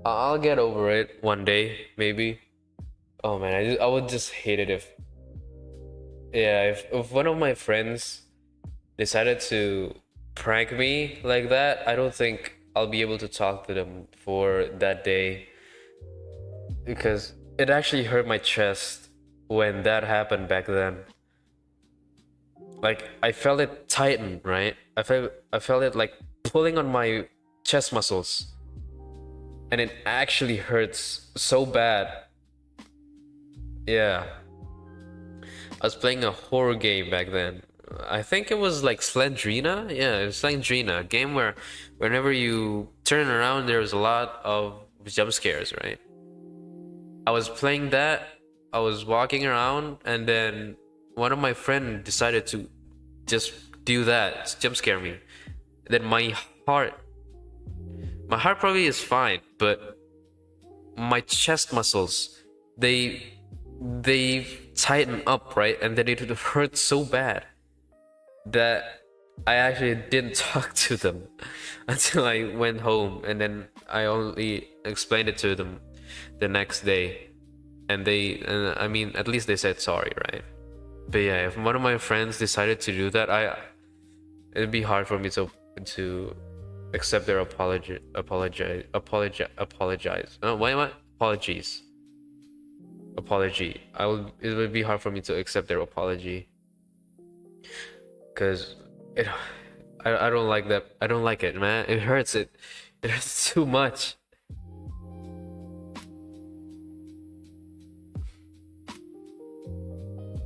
I'll get over it one day, maybe. Oh man, I would just hate it if one of my friends decided to prank me like that. I don't think I'll be able to talk to them for that day. because it actually hurt my chest when that happened back then. Like I felt it tighten, right? I felt it like pulling on my chest muscles, and it actually hurts so bad. Yeah, I was playing a horror game back then. I think it was like Slendrina. Yeah, it was Slendrina, a game where whenever you turn around, there's a lot of jump scares, right? I was playing that. I was walking around, and then one of my friend decided to just do that, jump scare me. Then heart, my heart probably is fine, but my chest muscles, they they tighten up, right? And then it would hurt so bad that I actually didn't talk to them until I went home, and then I only explained it to them the next day, and I mean, at least they said sorry, right? But yeah, if one of my friends decided to do that, it'd be hard for me to accept their apologize. No, why am I apologies? Apology. It would be hard for me to accept their apology, because it. I don't like that. I don't like it, man. It hurts. It hurts too much.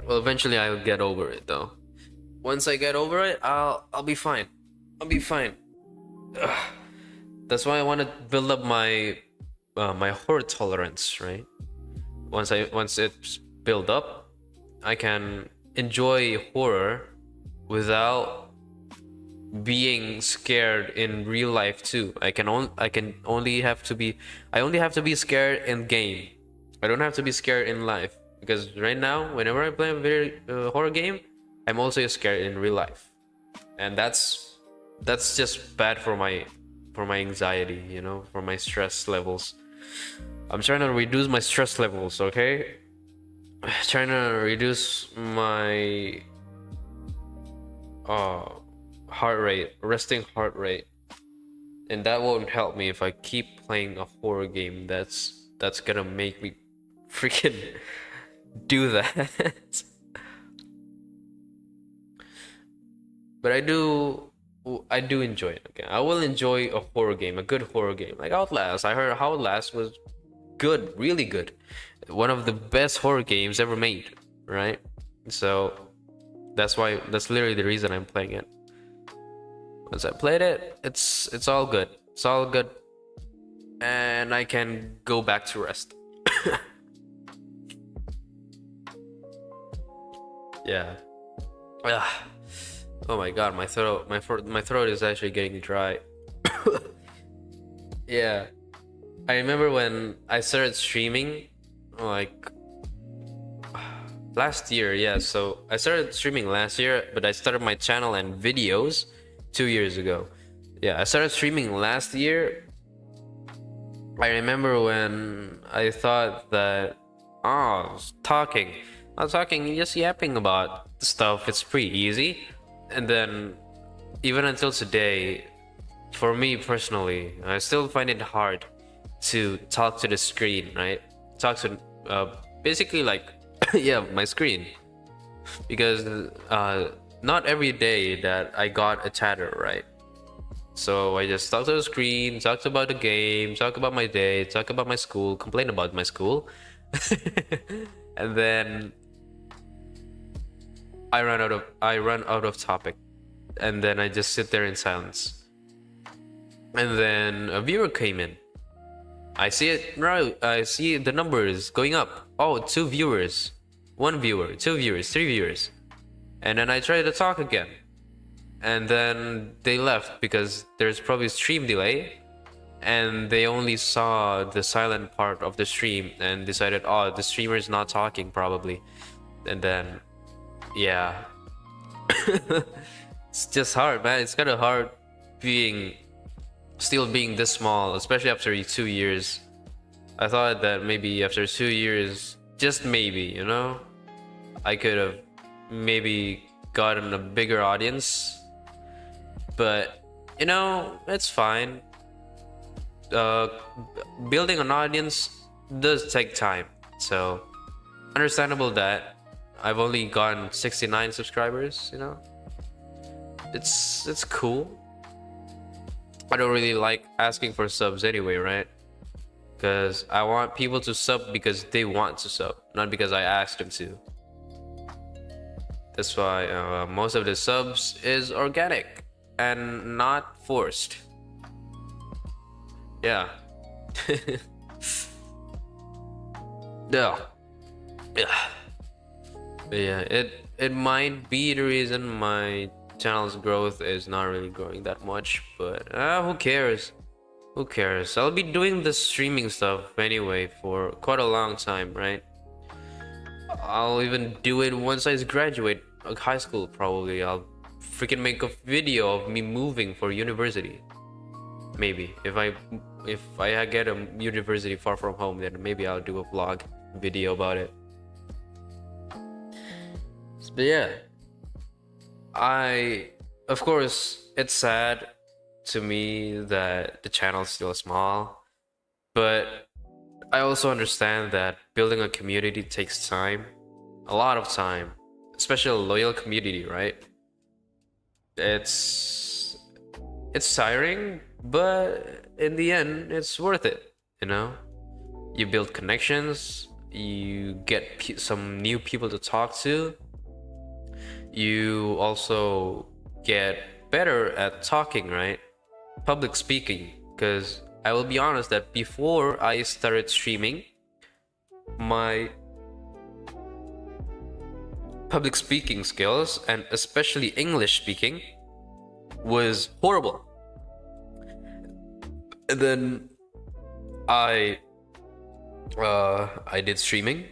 Well, eventually I'll get over it though. Once I get over it, I'll be fine. I'll be fine. Ugh. That's why I want to build up my my horror tolerance, right? Once it's built up, I can enjoy horror without being scared in real life too. I only have to be I only have to be scared in game. I don't have to be scared in life, because right now whenever I play a very horror game, I'm also scared in real life, and that's just bad for my anxiety, you know, for my stress levels. I'm trying to reduce my stress levels, okay? Trying to reduce my heart rate, resting heart rate. And that won't help me if I keep playing a horror game that's gonna make me freaking do that. But I do enjoy it. Okay, I will enjoy a horror game, a good horror game like Outlast. I heard Outlast was good, really good, one of the best horror games ever made, right? So that's literally the reason I'm playing it. Once I played it, it's all good. It's all good, and I can go back to rest. Yeah. Ugh. Oh my god, my throat is actually getting dry. Yeah. I remember when I started streaming, like last year. Yeah, so I started streaming last year, but I started my channel and videos 2 years ago. Yeah, I started streaming last year. I remember when I thought that, oh, talking, just yapping about stuff, it's pretty easy. And then, even until today, for me personally, I still find it hard to talk to the screen, right? Talk to basically like yeah, my screen, because not every day that I got a chatter, right? So I just talk to the screen, talk about the game, talk about my day, talk about my school, complain about my school, and then I run out of topic, and then I just sit there in silence. And then a viewer came in. I see it right. I see the numbers going up. Oh, 2 viewers, 1 viewer, 2 viewers, 3 viewers. And then I try to talk again, and then they left because there's probably stream delay, and they only saw the silent part of the stream and decided, oh, the streamer is not talking probably. And then, yeah. It's just hard, man. It's kind of hard still being this small, especially after 2 years. I thought that maybe after 2 years, just maybe, you know, I could have maybe gotten a bigger audience. But, it's fine. Building an audience does take time. So understandable that I've only gotten 69 subscribers, you know. It's cool. I don't really like asking for subs anyway, right? Because I want people to sub because they want to sub, not because I asked them to. That's why most of the subs is organic and not forced. Yeah. Yeah. Yeah. But yeah, it might be the reason my channel's growth is not really growing that much, but who cares? Who cares? I'll be doing the streaming stuff anyway for quite a long time, right? I'll even do it once I graduate high school, probably. I'll freaking make a video of me moving for university. Maybe if I get a university far from home, then maybe I'll do a vlog video about it. But yeah, of course, it's sad to me that the channel's still small, but I also understand that building a community takes time, a lot of time, especially a loyal community, right? It's tiring, but in the end, it's worth it, you know? You build connections, you get some new people to talk to, you also get better at talking, right? Public speaking, because I will be honest that before I started streaming, my public speaking skills, and especially English speaking, was horrible. And then I did streaming,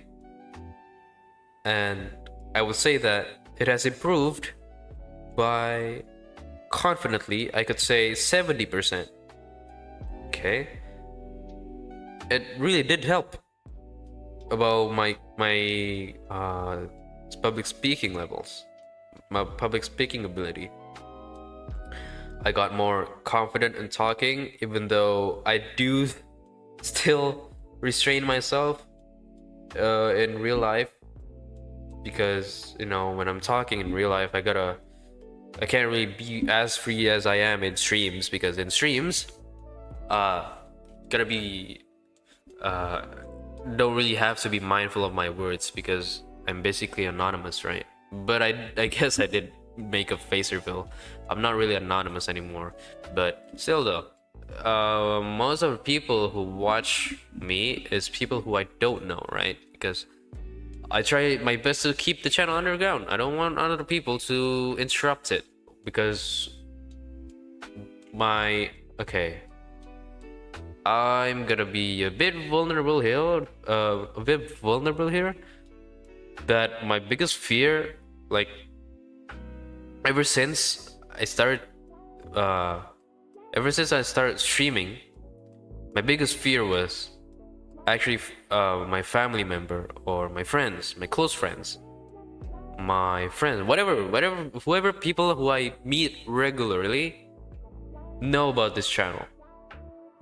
and I would say that it has improved by, confidently, I could say 70%. Okay, it really did help about my public speaking levels, my public speaking ability. I got more confident in talking, even though I do still restrain myself in real life, because you know, when I'm talking in real life, I can't really be as free as I am in streams, because in streams gotta be don't really have to be mindful of my words, because I'm basically anonymous, right? But I guess I did make a face reveal. I'm not really anonymous anymore, but still though, most of the people who watch me is people who I don't know, right? Because I try my best to keep the channel underground. I don't want other people to interrupt it, because I'm gonna be a bit vulnerable here, that my biggest fear, like, ever since I started streaming, my biggest fear was actually my family member or my friends, my close friends, whoever people who I meet regularly know about this channel.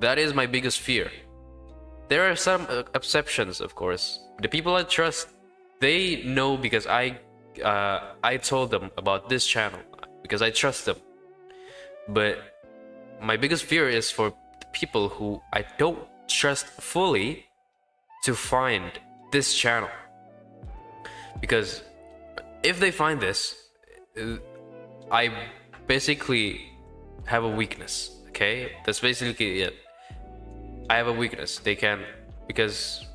That is my biggest fear. There are some exceptions, of course. The people I trust, they know because I told them about this channel, because I trust them. But my biggest fear is for people who I don't trust fully to find this channel, because if they find this, I basically have a weakness. Okay, that's basically it. I have a weakness. They can, because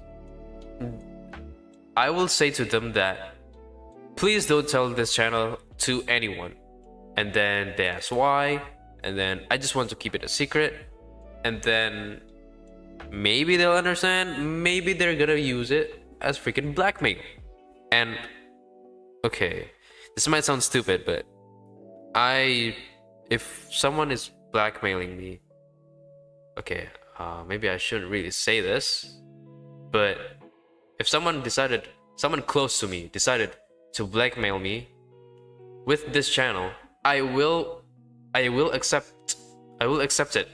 I will say to them that please don't tell this channel to anyone, and then they ask why, and then I just want to keep it a secret, and then maybe they'll understand, maybe they're gonna use it as freaking blackmail. And okay, this might sound stupid, but if someone is blackmailing me, okay, maybe I shouldn't really say this, but if someone close to me decided to blackmail me with this channel, I will accept it.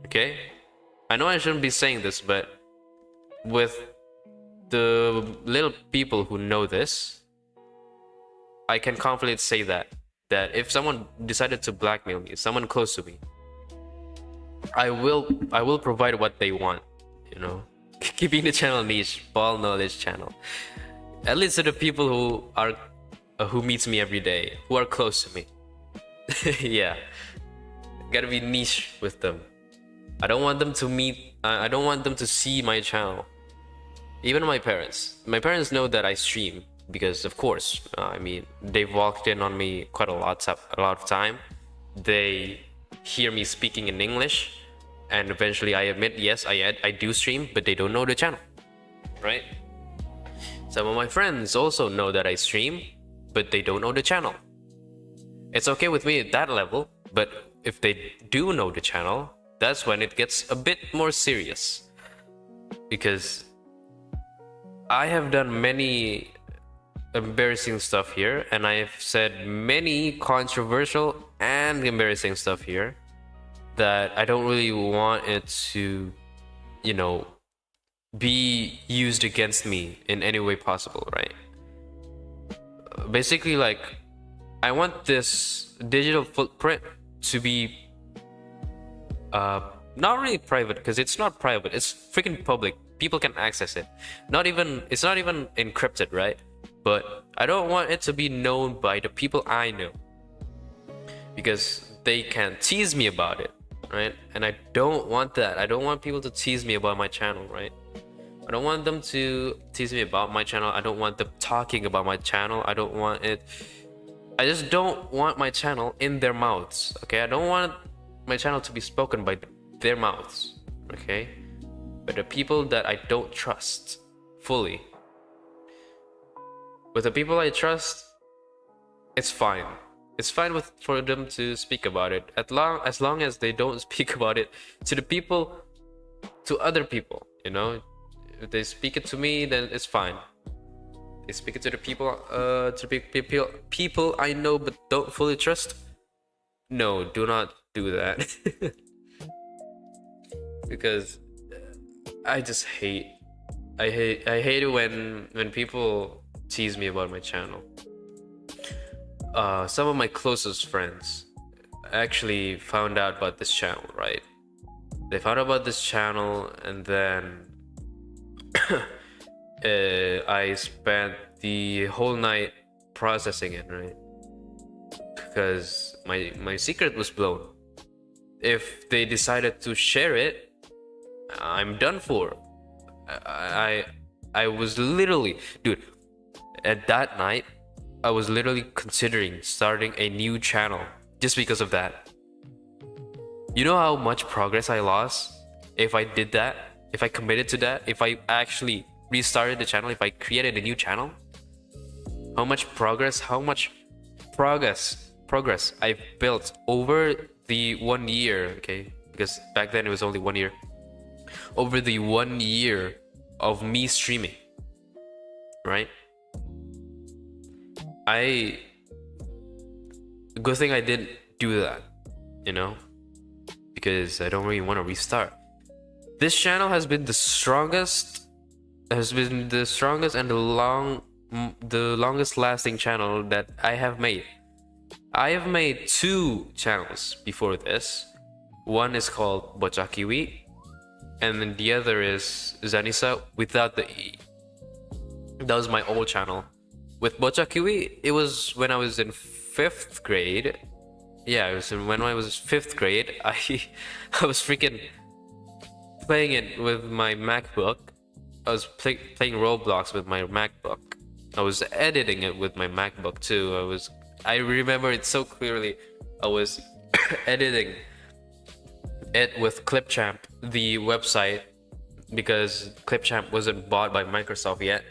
Okay, I know I shouldn't be saying this, but with the little people who know this, I can confidently say that if someone decided to blackmail me, someone close to me, I will provide what they want, you know. Keeping the channel niche, ball knowledge channel. At least to the people who meets me every day, who are close to me. Yeah, gotta be niche with them. I don't want them to meet. I don't want them to see my channel. Even my parents. My parents know that I stream because, of course, I mean, they've walked in on me quite a lot of time. They hear me speaking in English, and eventually I admit, yes, I do stream, but they don't know the channel, right? Some of my friends also know that I stream, but they don't know the channel. It's okay with me at that level, but if they do know the channel, that's when it gets a bit more serious. Because I have done many embarrassing stuff here, and I've said many controversial and embarrassing stuff here that I don't really want it to, you know, be used against me in any way possible, right? Basically, like, I want this digital footprint to be not really private, because it's not private, it's freaking public. People can access it. It's not even encrypted, right? But I don't want it to be known by the people I know, because they can tease me about it, right? And I don't want that. I don't want people to tease me about my channel, right? I don't want them to tease me about my channel. I don't want them talking about my channel. I don't want it. I just don't want my channel in their mouths, okay? I don't want my channel to be spoken by their mouths, okay? But the people that I don't trust fully. With the people I trust, it's fine. It's fine for them to speak about it, as long as they don't speak about it to other people, you know? If they speak it to me, then it's fine. They speak it to the people I know but don't fully trust. No, do not do that. Because I just hate it when people tease me about my channel. Some of my closest friends actually found out about this channel, right? They found out about this channel, and then I spent the whole night processing it, right? Because my secret was blown. If they decided to share it, I'm done for. I was literally, dude, at that night, I was literally considering starting a new channel just because of that. You know how much progress I lost if I did that? If I committed to that? If I actually restarted the channel? If I created a new channel? How much progress I've built over the 1 year, okay? Because back then it was only 1 year. Over the 1 year of me streaming, right? Good thing I didn't do that, you know? Because I don't really want to restart. This channel has been the strongest and the longest lasting channel that I have made. I have made 2 channels before this. One is called Bochakiwi, and then the other is Zanisa without the E. That was my old channel. With Bochakiwi, it was when I was in 5th grade. Yeah, it was when I was 5th grade. I was freaking playing it with my MacBook. I was playing Roblox with my MacBook. I was editing it with my MacBook too. I remember it so clearly. I was editing it with Clipchamp, the website, because Clipchamp wasn't bought by Microsoft yet.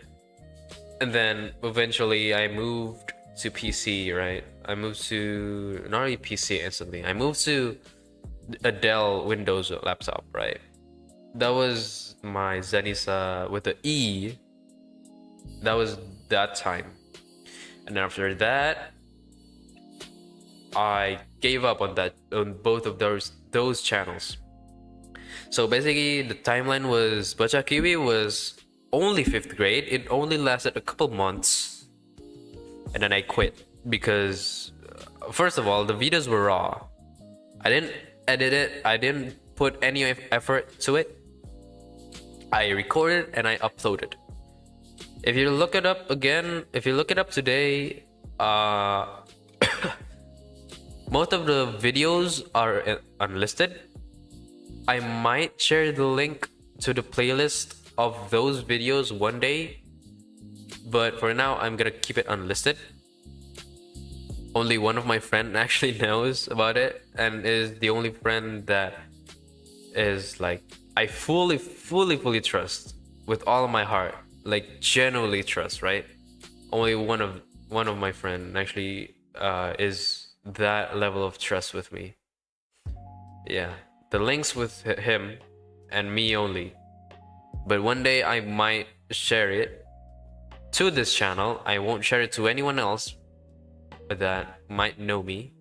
And then eventually I moved to PC, right? I moved to not really PC instantly. I moved to a Dell Windows laptop, right? That was my Zenisa with the E. That was that time. And after that, I gave up on both of those channels. So basically, the timeline was Bacha Kiwi was only 5th grade. It only lasted a couple months, and then I quit because, first of all, the videos were raw. I didn't edit it. I didn't put any effort to it. I recorded and I uploaded. If you look it up again, if you look it up today, most of the videos are unlisted. I might share the link to the playlist of those videos one day, but for now I'm gonna keep it unlisted. Only one of my friends actually knows about it, and is the only friend that is like I fully trust with all of my heart, like genuinely trust, right? Only one of my friend actually is that level of trust with me. Yeah, the links with him and me only. But one day I might share it to this channel. I won't share it to anyone else that might know me.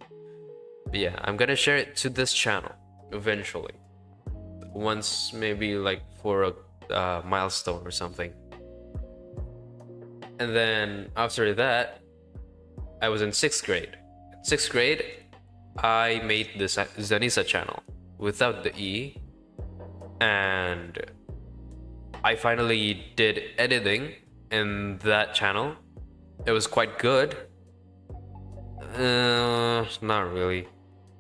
But yeah, I'm gonna share it to this channel eventually. Once, maybe like for a milestone or something. And then after that, I was in 6th grade. 6th grade, I made this Zanisa channel without the E, and I finally did editing in that channel. It was quite good. Not really,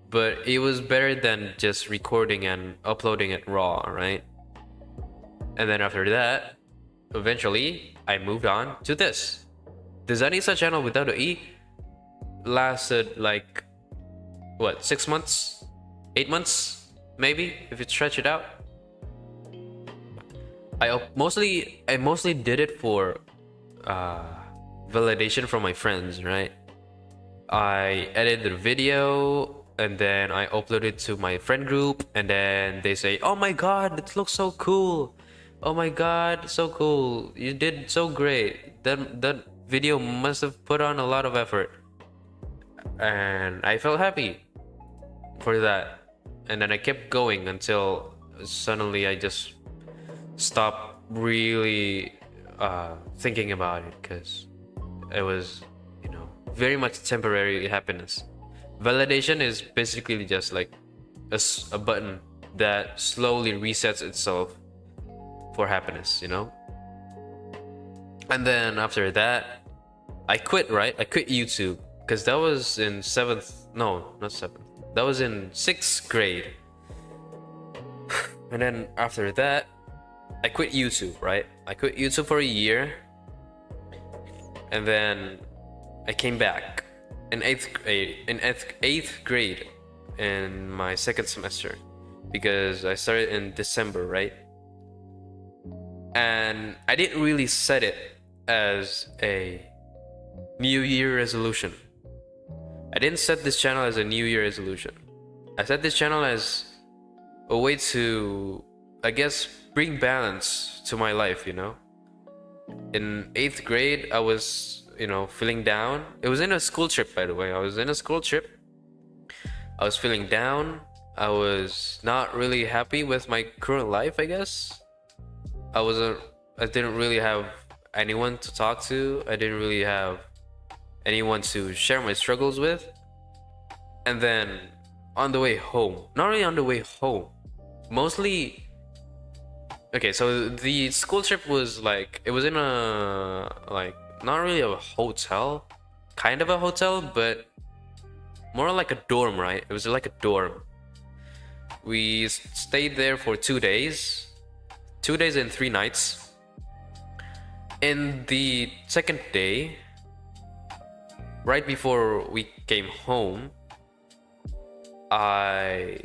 but it was better than just recording and uploading it raw, right? And then after that, eventually I moved on to this. The Zanisa channel without the E lasted like what, 6 months, 8 months, maybe, if you stretch it out. I mostly did it for validation from my friends, right? I edited the video and then I uploaded it to my friend group, and then they say, "Oh my god, it looks so cool. Oh my god, so cool. You did so great. That video must have put on a lot of effort." And I felt happy for that. And then I kept going until suddenly I just stopped really thinking about it, because it was, very much temporary happiness. Validation is basically just like a button that slowly resets itself for happiness, And then after that, I quit, right? I quit YouTube because that was in 7th, no, not 7th. That was in 6th grade. And then after that, I quit YouTube, right? I quit YouTube for a year. And then I came back in 8th grade in my 2nd semester, because I started in December, right? And I didn't really set it as a New Year resolution. I didn't set this channel as a New Year resolution. I set this channel as a way to, I guess, bring balance to my life, In 8th grade, I was, feeling down. It was in a school trip, by the way. I was in a school trip. I was feeling down. I was not really happy with my current life, I guess. I didn't really have anyone to talk to. I didn't really have anyone to share my struggles with. And then on the way home, not really on the way home, mostly, okay, so the school trip was like, it was in a, like, not really a hotel, kind of a hotel, but more like a dorm, right? It was like a dorm. We stayed there for 2 days, 2 days and 3 nights. In the second day, right before we came home, I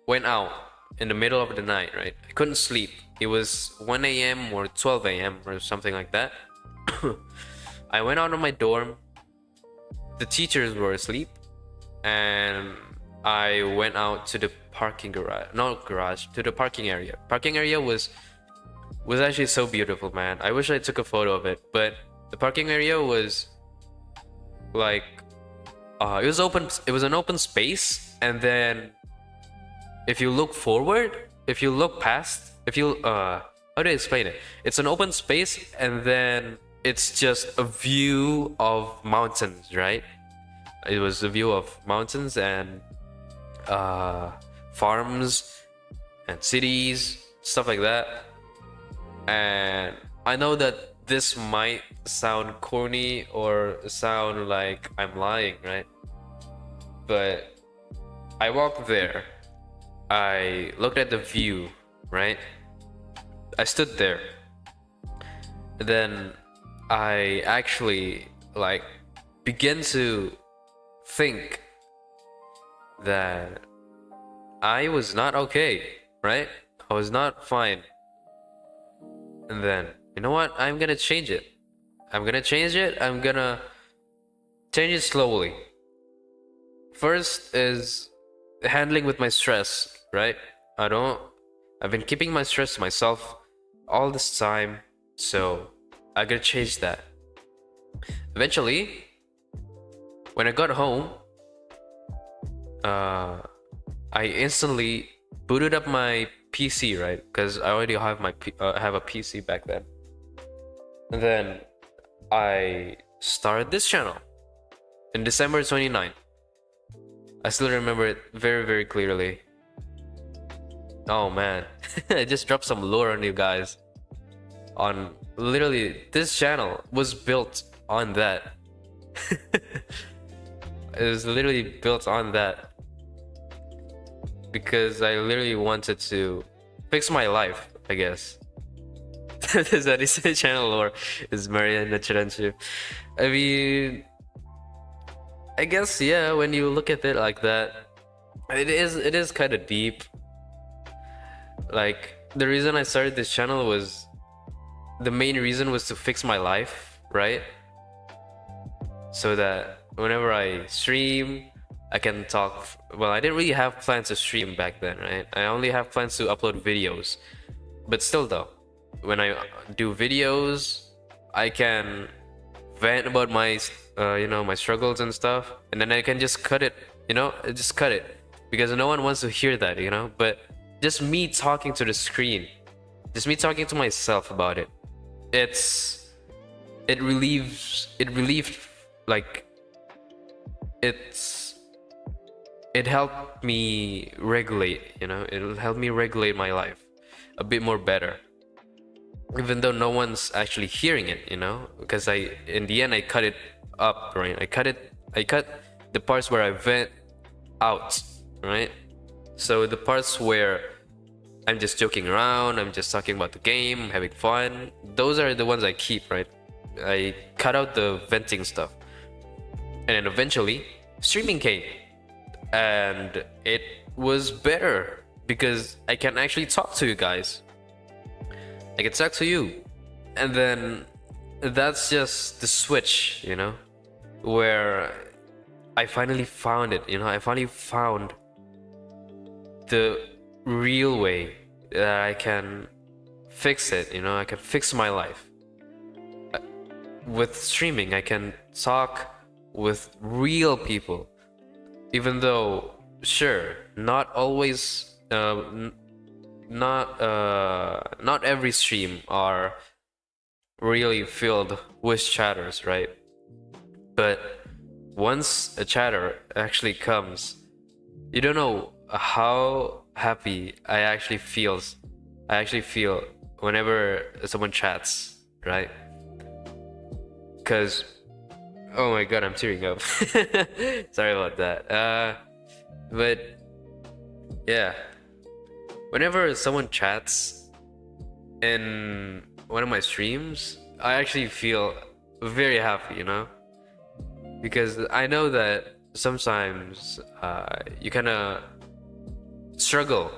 went out in the middle of the night, right? I couldn't sleep. It was 1 a.m. or 12 a.m. or something like that. I went out of my dorm. The teachers were asleep, and I went out to the parking garage, not garage, to the parking area. Parking area was actually so beautiful, man. I wish I took a photo of it, but the parking area was like, it was open. It was an open space, and then if you look forward, if you look past, if you how do I explain it? It's an open space, and then it's just a view of mountains, right? It was a view of mountains and farms and cities, stuff like that. And I know that this might sound corny or sound like I'm lying, right? But I walked there. I looked at the view, right? I stood there. Then I actually like began to think that I was not okay, right? I was not fine. And then, you know what? I'm gonna change it. I'm gonna change it. I'm gonna change it slowly. First is handling with my stress, right? I've been keeping my stress to myself all this time, so I gotta change that. Eventually, when I got home, I instantly booted up my PC, right? Because I already have have a PC back then. And then I started this channel in December 29th. I still remember it very, very clearly. Oh man, I just dropped some lore on you guys. On literally, this channel was built on that. It was literally built on that because I literally wanted to fix my life, I guess. That is the channel lore is Mariana Chiranchu. I mean, I guess yeah, when you look at it like that, it is kind of deep. Like, the reason I started this channel was, the main reason was to fix my life, right? So that whenever I stream, I can talk. Well, I didn't really have plans to stream back then, right? I only have plans to upload videos. But still though, when I do videos, I can vent about my my struggles and stuff, and then I can just cut it, just cut it, because no one wants to hear that, but just me talking to the screen, just me talking to myself about it, it relieved, like, it helped me regulate, it'll help me regulate my life a bit more better, even though no one's actually hearing it, because in the end I cut it up, right? I cut the parts where I vent out, right? So the parts where I'm just joking around, I'm just talking about the game, having fun, those are the ones I keep, right? I cut out the venting stuff. And then eventually streaming came, and it was better because I can actually talk to you guys. I can talk to you. And then that's just the switch, where I finally found it, I finally found the real way that I can fix it, I can fix my life. With streaming, I can talk with real people, even though, sure, not always, not every stream are really filled with chatters, right? But once a chatter actually comes, you don't know how happy I actually feel whenever someone chats, right? Because, oh my god, I'm tearing up. Sorry about that. But yeah, whenever someone chats in one of my streams, I actually feel very happy, because I know that sometimes you kind of struggle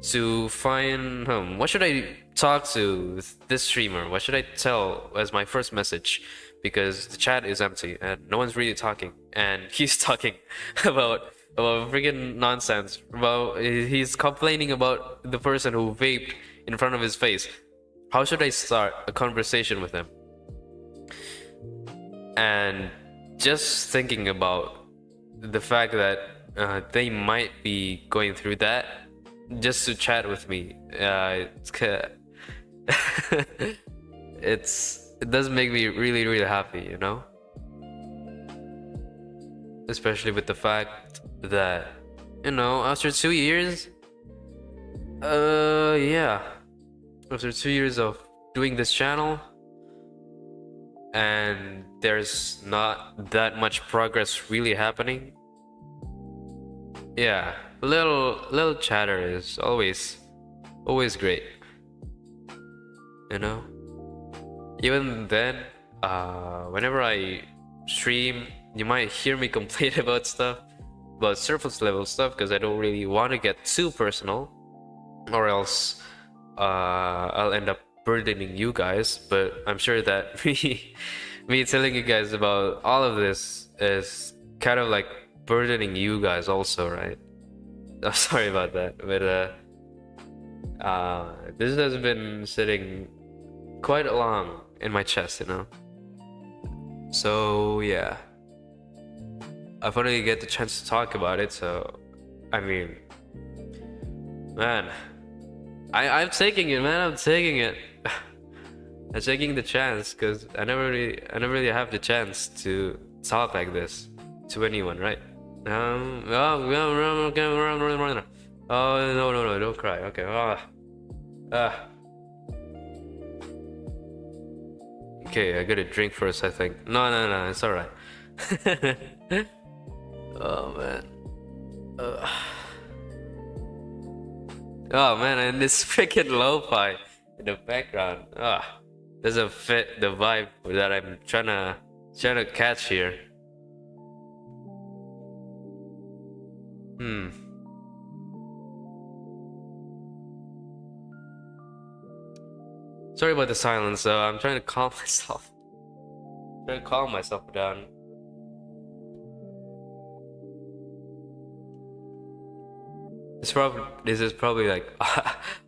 to find what should I talk to this streamer, what should I tell as my first message, because the chat is empty and no one's really talking, and he's talking about freaking nonsense, he's complaining about the person who vaped in front of his face. How should I start a conversation with him? And just thinking about the fact that they might be going through that just to chat with me. It does make me really, really happy, you know? Especially with the fact that, after 2 years, yeah, after 2 years of doing this channel, and there's not that much progress really happening. Yeah, little chatter is always great, you know? Even then, whenever I stream, you might hear me complain about stuff, about surface level stuff, because I don't really want to get too personal, or else I'll end up burdening you guys. But I'm sure that me telling you guys about all of this is kind of like burdening you guys also, right? I'm sorry about that, but this has been sitting quite long in my chest, you know? So yeah, I finally get the chance to talk about it. So I mean, man, I'm taking it, man. I'm taking it. I'm taking the chance because I never really have the chance to talk like this to anyone, right? Oh, no, don't cry. Okay. Okay, I got a drink first, I think. No, it's alright. Oh man. Oh man, and this freaking lo-fi in the background. Doesn't fit the vibe that I'm trying to catch here. Sorry about the silence, though. I'm trying to calm myself. Trying to calm myself down. This is probably like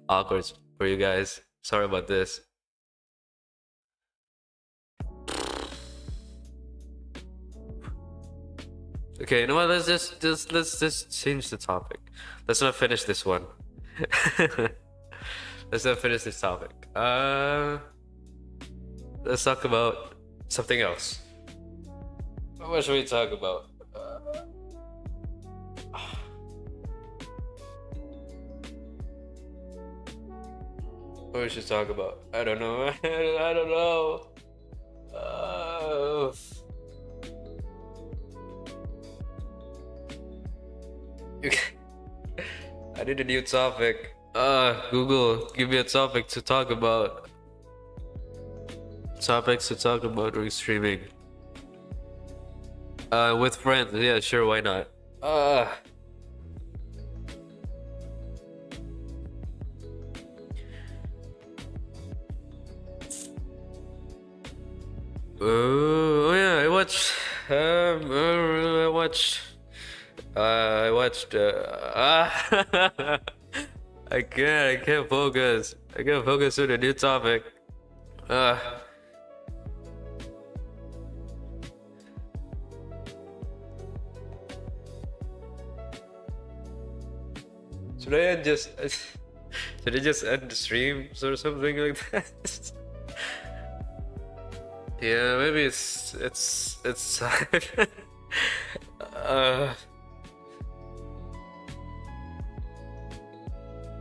awkward for you guys. Sorry about this. Okay, you know what? Let's just change the topic. Let's not finish this one. Let's not finish this topic. Let's talk about something else. What should we talk about? What we should talk about? I don't know. I don't know. I need a new topic. Google, give me a topic to talk about. Topics to talk about during streaming. With friends. Yeah, sure, why not? Oh yeah, I watched. I watched. I can't focus. I can't focus on a new topic. Should I just should I just end the stream or something like that? Yeah, maybe it's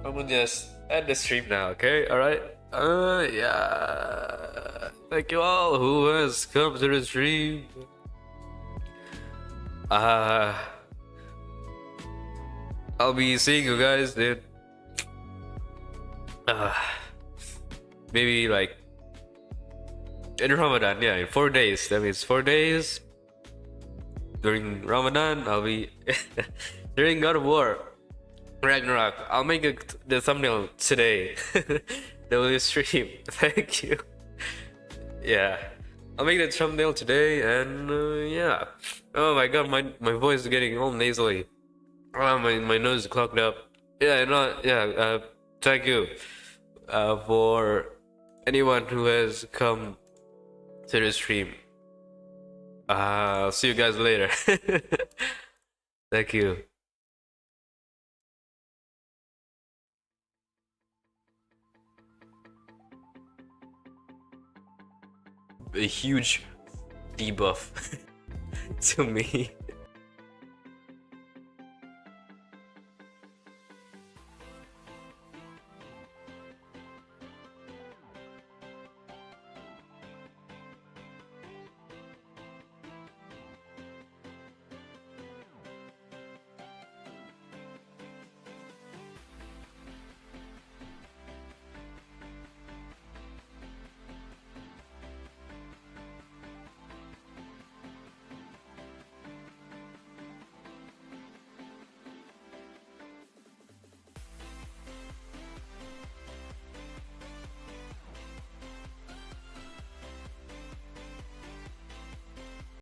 I'm gonna just end the stream now, okay? Alright? Yeah. Thank you all who has come to the stream. I'll be seeing you guys then. Maybe like in Ramadan, yeah, in 4 days. That means 4 days. During Ramadan, I'll be during God of War. Ragnarok. I'll make the thumbnail today. That will stream. Thank you. Yeah. I'll make the thumbnail today and yeah. Oh my god, my voice is getting all nasally. Oh, my nose is clogged up. Yeah, thank you for anyone who has come to the stream. I'll see you guys later. Thank you. a huge debuff to me.